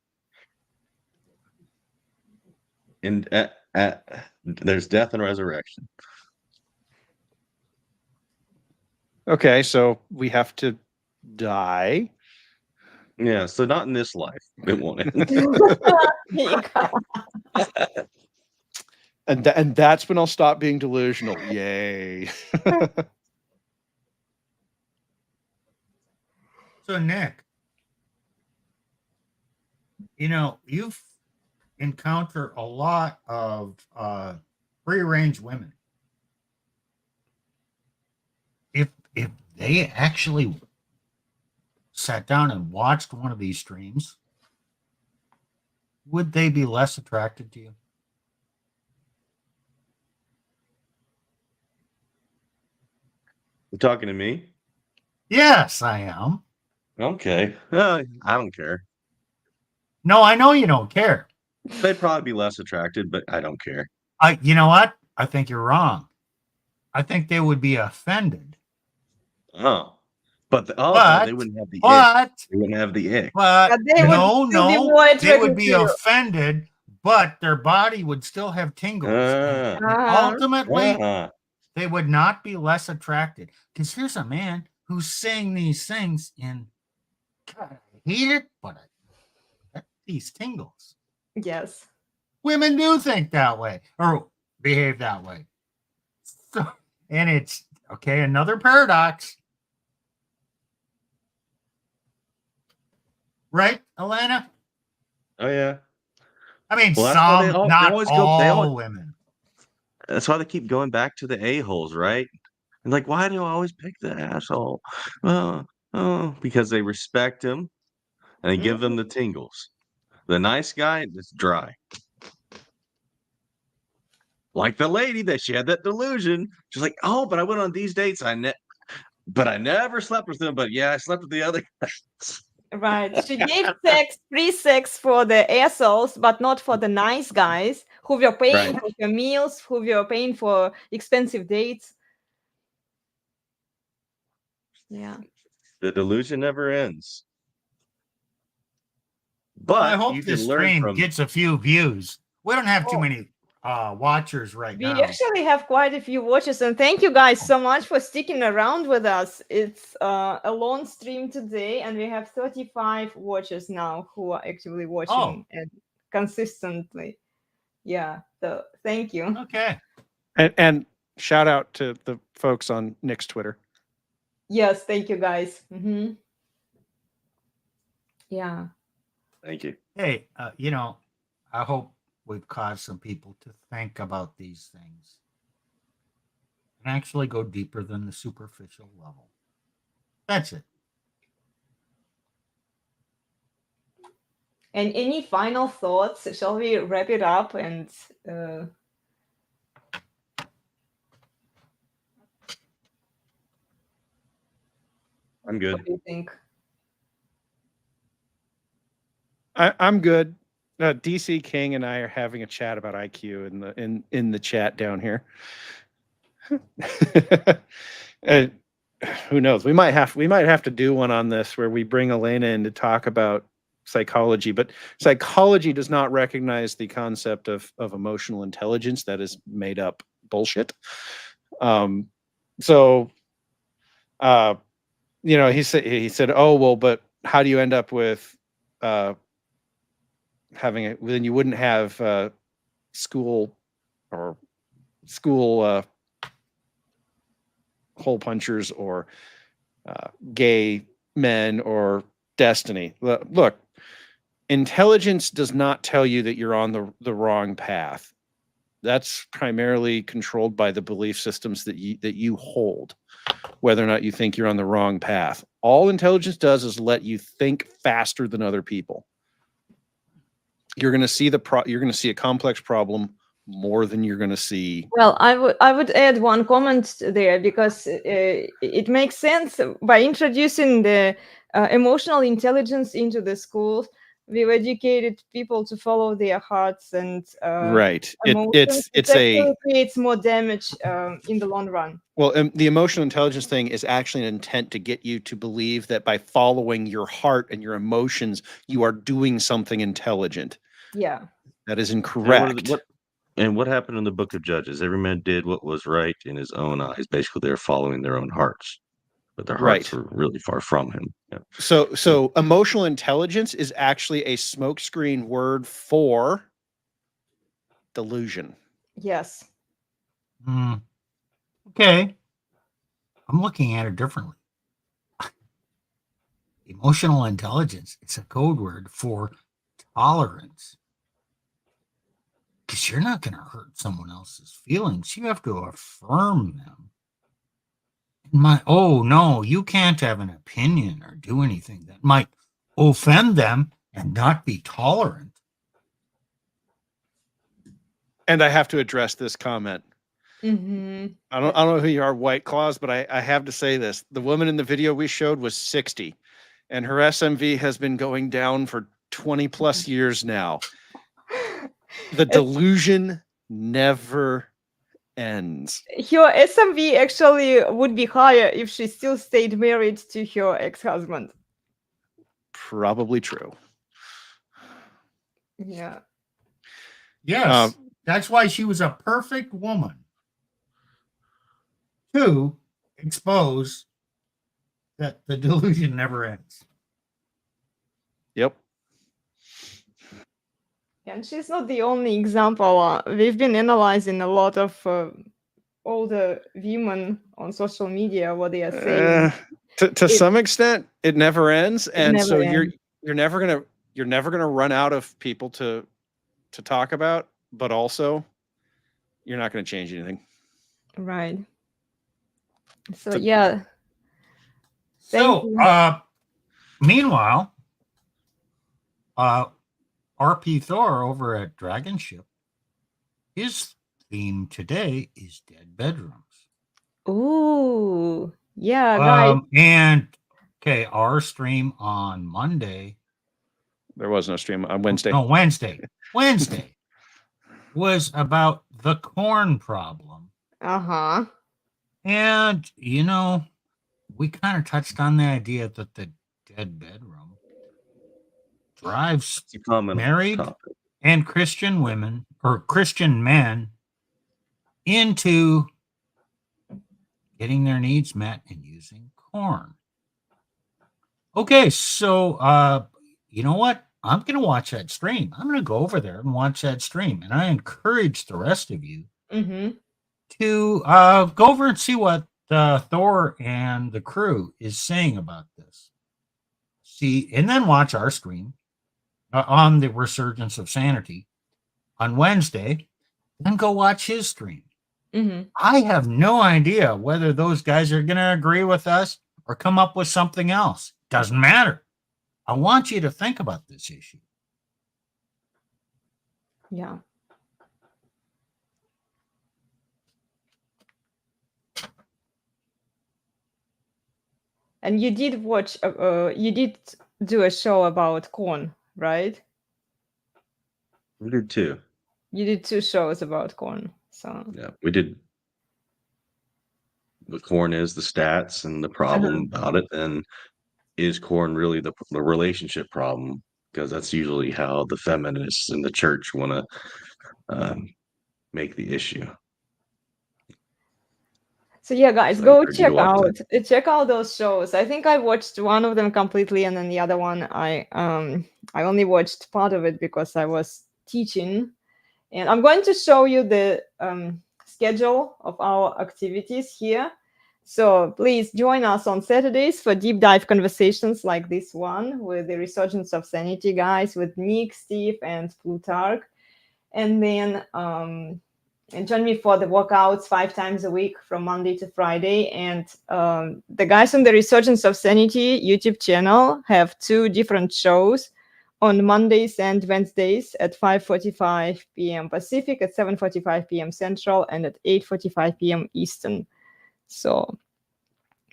Speaker 5: And there's death and resurrection.
Speaker 6: Okay, so we have to die.
Speaker 5: Yeah, so not in this life. It won't end.
Speaker 6: And that's when I'll stop being delusional. Yay.
Speaker 3: So, Nick, you've encountered a lot of free-range women. If they actually sat down and watched one of these streams, would they be less attracted to you?
Speaker 5: You talking to me?
Speaker 3: Yes, I am.
Speaker 5: Okay. I don't care.
Speaker 3: No, I know you don't care.
Speaker 5: They'd probably be less attracted, but I don't care.
Speaker 3: You know what? I think you're wrong. I think they would be offended.
Speaker 5: Oh. But
Speaker 3: But-
Speaker 5: they wouldn't have the ick.
Speaker 3: But
Speaker 5: They wouldn't have the ick.
Speaker 3: But
Speaker 2: they would
Speaker 3: no,
Speaker 2: still be
Speaker 3: no,
Speaker 2: more
Speaker 3: they would be
Speaker 2: attracted to you.
Speaker 3: offended, but their body would still have tingles. And
Speaker 2: Ah.
Speaker 3: ultimately,
Speaker 5: Ah.
Speaker 3: they would not be less attracted. Because here's a man who's saying these things, and God, I hate it, but I get these tingles.
Speaker 2: Yes.
Speaker 3: Women do think that way or behave that way. So, and it's okay. Another paradox. Right, Elena?
Speaker 5: Oh yeah.
Speaker 3: I mean,
Speaker 5: Well, that's why
Speaker 3: some,
Speaker 5: they
Speaker 3: not
Speaker 5: always
Speaker 3: all women.
Speaker 5: That's why they keep going back to the a-holes, right? And like, why do I always pick the asshole? Oh, because they respect him and they give them the tingles. The nice guy is dry. Like the lady that she had that delusion. She's like, oh, but I went on these dates. But I never slept with them. But yeah, I slept with the other guys.
Speaker 2: Right. She gave free sex for the assholes, but not for the nice guys who were paying
Speaker 5: Right.
Speaker 2: for your meals, who were paying for expensive dates. Yeah.
Speaker 5: The delusion never ends.
Speaker 3: Well,
Speaker 5: But
Speaker 3: I hope
Speaker 5: you
Speaker 3: this
Speaker 5: can learn
Speaker 3: stream
Speaker 5: from
Speaker 3: gets a few views. We don't have too many watchers right
Speaker 2: We
Speaker 3: now.
Speaker 2: actually have quite a few watches, and thank you guys so much for sticking around with us. It's a long stream today, and we have 35 watchers now who are actively watching and consistently. Yeah, so thank you.
Speaker 3: Okay.
Speaker 6: And shout out to the folks on Nick's Twitter.
Speaker 2: Yes, thank you guys. Yeah.
Speaker 5: Thank you.
Speaker 3: Hey, I hope we've caused some people to think about these things and actually go deeper than the superficial level. That's it.
Speaker 2: And any final thoughts? Shall we wrap it up? And
Speaker 5: I'm good.
Speaker 2: what do you think?
Speaker 6: I'm good. DC King and I are having a chat about IQ in the chat down here. And who knows? We might have to do one on this where we bring Elena in to talk about psychology, but psychology does not recognize the concept of emotional intelligence. That is made up bullshit. So he said, oh well, but how do you end up with having it? Then you wouldn't have school hole punchers or gay men or destiny. Look, intelligence does not tell you that you're on the wrong path. That's primarily controlled by the belief systems that you hold, whether or not you think you're on the wrong path. All intelligence does is let you think faster than other people. You're going to see you're going to see a complex problem more than you're going to see.
Speaker 2: Well, I would add one comment there, because it makes sense. By introducing the emotional intelligence into the schools, we've educated people to follow their hearts and
Speaker 6: Right.
Speaker 2: emotions.
Speaker 6: It's
Speaker 2: It actually creates more damage in the long run.
Speaker 6: Well, the emotional intelligence thing is actually an intent to get you to believe that by following your heart and your emotions, you are doing something intelligent.
Speaker 2: Yeah.
Speaker 6: That is incorrect.
Speaker 5: And what happened in the book of Judges? Every man did what was right in his own eyes. Basically, they're following their own hearts, but their hearts were really far from him. Yeah.
Speaker 6: So emotional intelligence is actually a smokescreen word for delusion.
Speaker 2: Yes.
Speaker 3: Okay. I'm looking at it differently. Emotional intelligence, it's a code word for tolerance. Because you're not going to hurt someone else's feelings. You have to affirm them. Oh, no, you can't have an opinion or do anything that might offend them and not be tolerant.
Speaker 6: And I have to address this comment.
Speaker 2: Mm-hmm.
Speaker 6: I don't know who you are, White Claws, but I have to say this. The woman in the video we showed was 60, and her SMV has been going down for 20 plus years now. The delusion never ends.
Speaker 2: Her SMV actually would be higher if she still stayed married to her ex-husband.
Speaker 6: Probably true.
Speaker 2: Yeah.
Speaker 3: Yes. That's why she was a perfect woman to expose that the delusion never ends.
Speaker 6: Yep.
Speaker 2: And she's not the only example. We've been analyzing a lot of older women on social media, what they are saying.
Speaker 6: To some extent, it never ends, and so
Speaker 2: ends.
Speaker 6: you're never gonna run out of people to talk about, but also you're not gonna change anything.
Speaker 2: Right. So yeah.
Speaker 3: So meanwhile, RP Thor over at Dragon Ship, his theme today is dead bedrooms.
Speaker 2: Ooh, yeah, guys.
Speaker 3: And okay, our stream on Monday.
Speaker 6: There was no stream on Wednesday.
Speaker 3: No, Wednesday. Wednesday was about the corn problem.
Speaker 2: Uh-huh.
Speaker 3: And we kind of touched on the idea that the dead bedroom drives married and Christian women or Christian men into getting their needs met and using corn. Okay, so you know what? I'm going to watch that stream. I'm going to go over there and watch that stream. And I encourage the rest of you to go over and see what Thor and the crew is saying about this. See, and then watch our stream on the Resurgence of Sanity on Wednesday, then go watch his stream. I have no idea whether those guys are going to agree with us or come up with something else. Doesn't matter. I want you to think about this issue.
Speaker 2: Yeah. And you did watch, you did do a show about corn, right?
Speaker 5: We did too.
Speaker 2: You did 2 shows about corn. So
Speaker 5: yeah, we did. The corn is the stats and the problem about it. And is corn really the relationship problem? Because that's usually how the feminists in the church want to make the issue.
Speaker 2: So yeah, guys, go check out those shows. I think I watched one of them completely, and then the other one I only watched part of it because I was teaching. And I'm going to show you the schedule of our activities here. So please join us on Saturdays for deep dive conversations like this one with the Resurgence of Sanity guys, with Nick, Steve, and Plutarch. And then and join me for the workouts 5 times a week from Monday to Friday. And the guys on the Resurgence of Sanity YouTube channel have 2 different shows on Mondays and Wednesdays at 5:45 p.m. Pacific, at 7:45 p.m. Central, and at 8:45 p.m. Eastern. So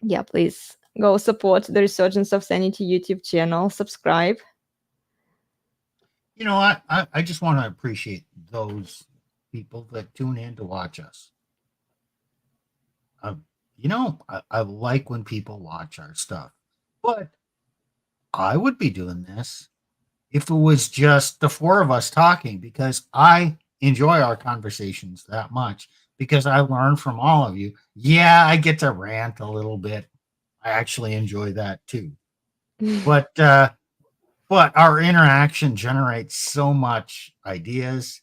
Speaker 2: yeah, please go support the Resurgence of Sanity YouTube channel, subscribe.
Speaker 3: You know, I just want to appreciate those people that tune in to watch us. You know, I like when people watch our stuff, but I would be doing this if it was just the 4 of us talking, because I enjoy our conversations that much, because I learn from all of you. Yeah, I get to rant a little bit. I actually enjoy that too. But our interaction generates so much ideas,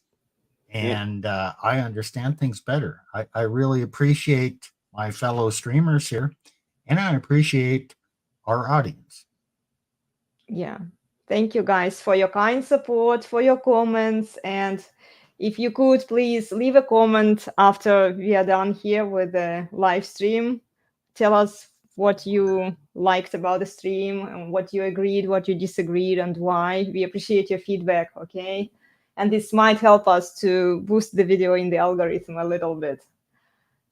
Speaker 3: and I understand things better. I really appreciate my fellow streamers here, and I appreciate our audience.
Speaker 2: Yeah. Thank you guys for your kind support, for your comments. And if you could please leave a comment after we are done here with the live stream. Tell us what you liked about the stream and what you agreed, what you disagreed, and why. We appreciate your feedback, okay? And this might help us to boost the video in the algorithm a little bit.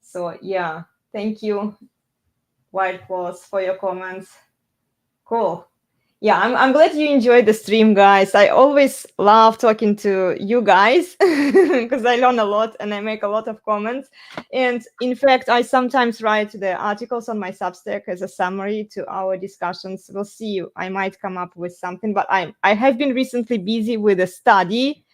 Speaker 2: So yeah, thank you, White Claws, for your comments. Cool. Yeah, I'm glad you enjoyed the stream, guys. I always love talking to you guys because I learn a lot and I make a lot of comments. And in fact, I sometimes write the articles on my Substack as a summary to our discussions. We'll see. I might come up with something, but I have been recently busy with a study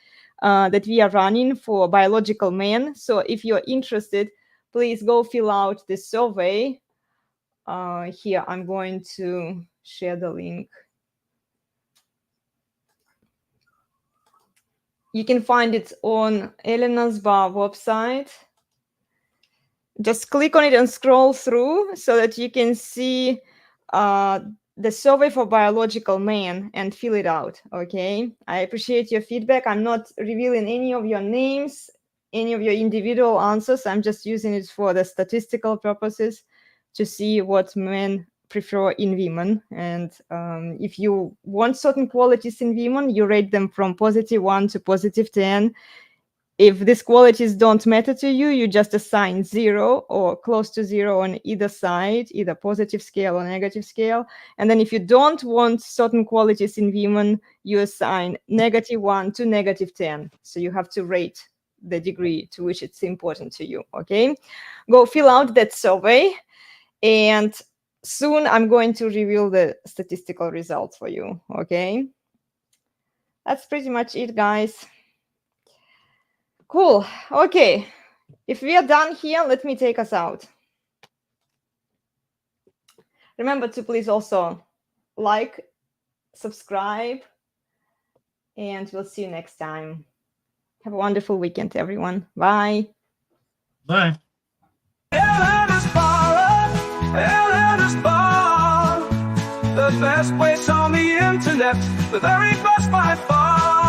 Speaker 2: that we are running for biological men. So if you're interested, please go fill out the survey. Here, I'm going to share the link. You can find it on Elena's Barre website. Just click on it and scroll through so that you can see the survey for biological men and fill it out, okay? I appreciate your feedback. I'm not revealing any of your names, any of your individual answers. I'm just using it for the statistical purposes to see what men prefer in women. And if you want certain qualities in women, you rate them from +1 to +10. If these qualities don't matter to you, you just assign 0 or close to 0 on either side, either positive scale or negative scale. And then if you don't want certain qualities in women, you assign -1 to -10. So you have to rate the degree to which it's important to you, okay? Go fill out that survey, and soon I'm going to reveal the statistical results for you, okay? That's pretty much it, guys. Cool. Okay. If we are done here, let me take us out. Remember to please also like, subscribe, and we'll see you next time. Have a wonderful weekend, everyone. Bye.
Speaker 3: Bye.
Speaker 1: The best place on the internet, the very best by far.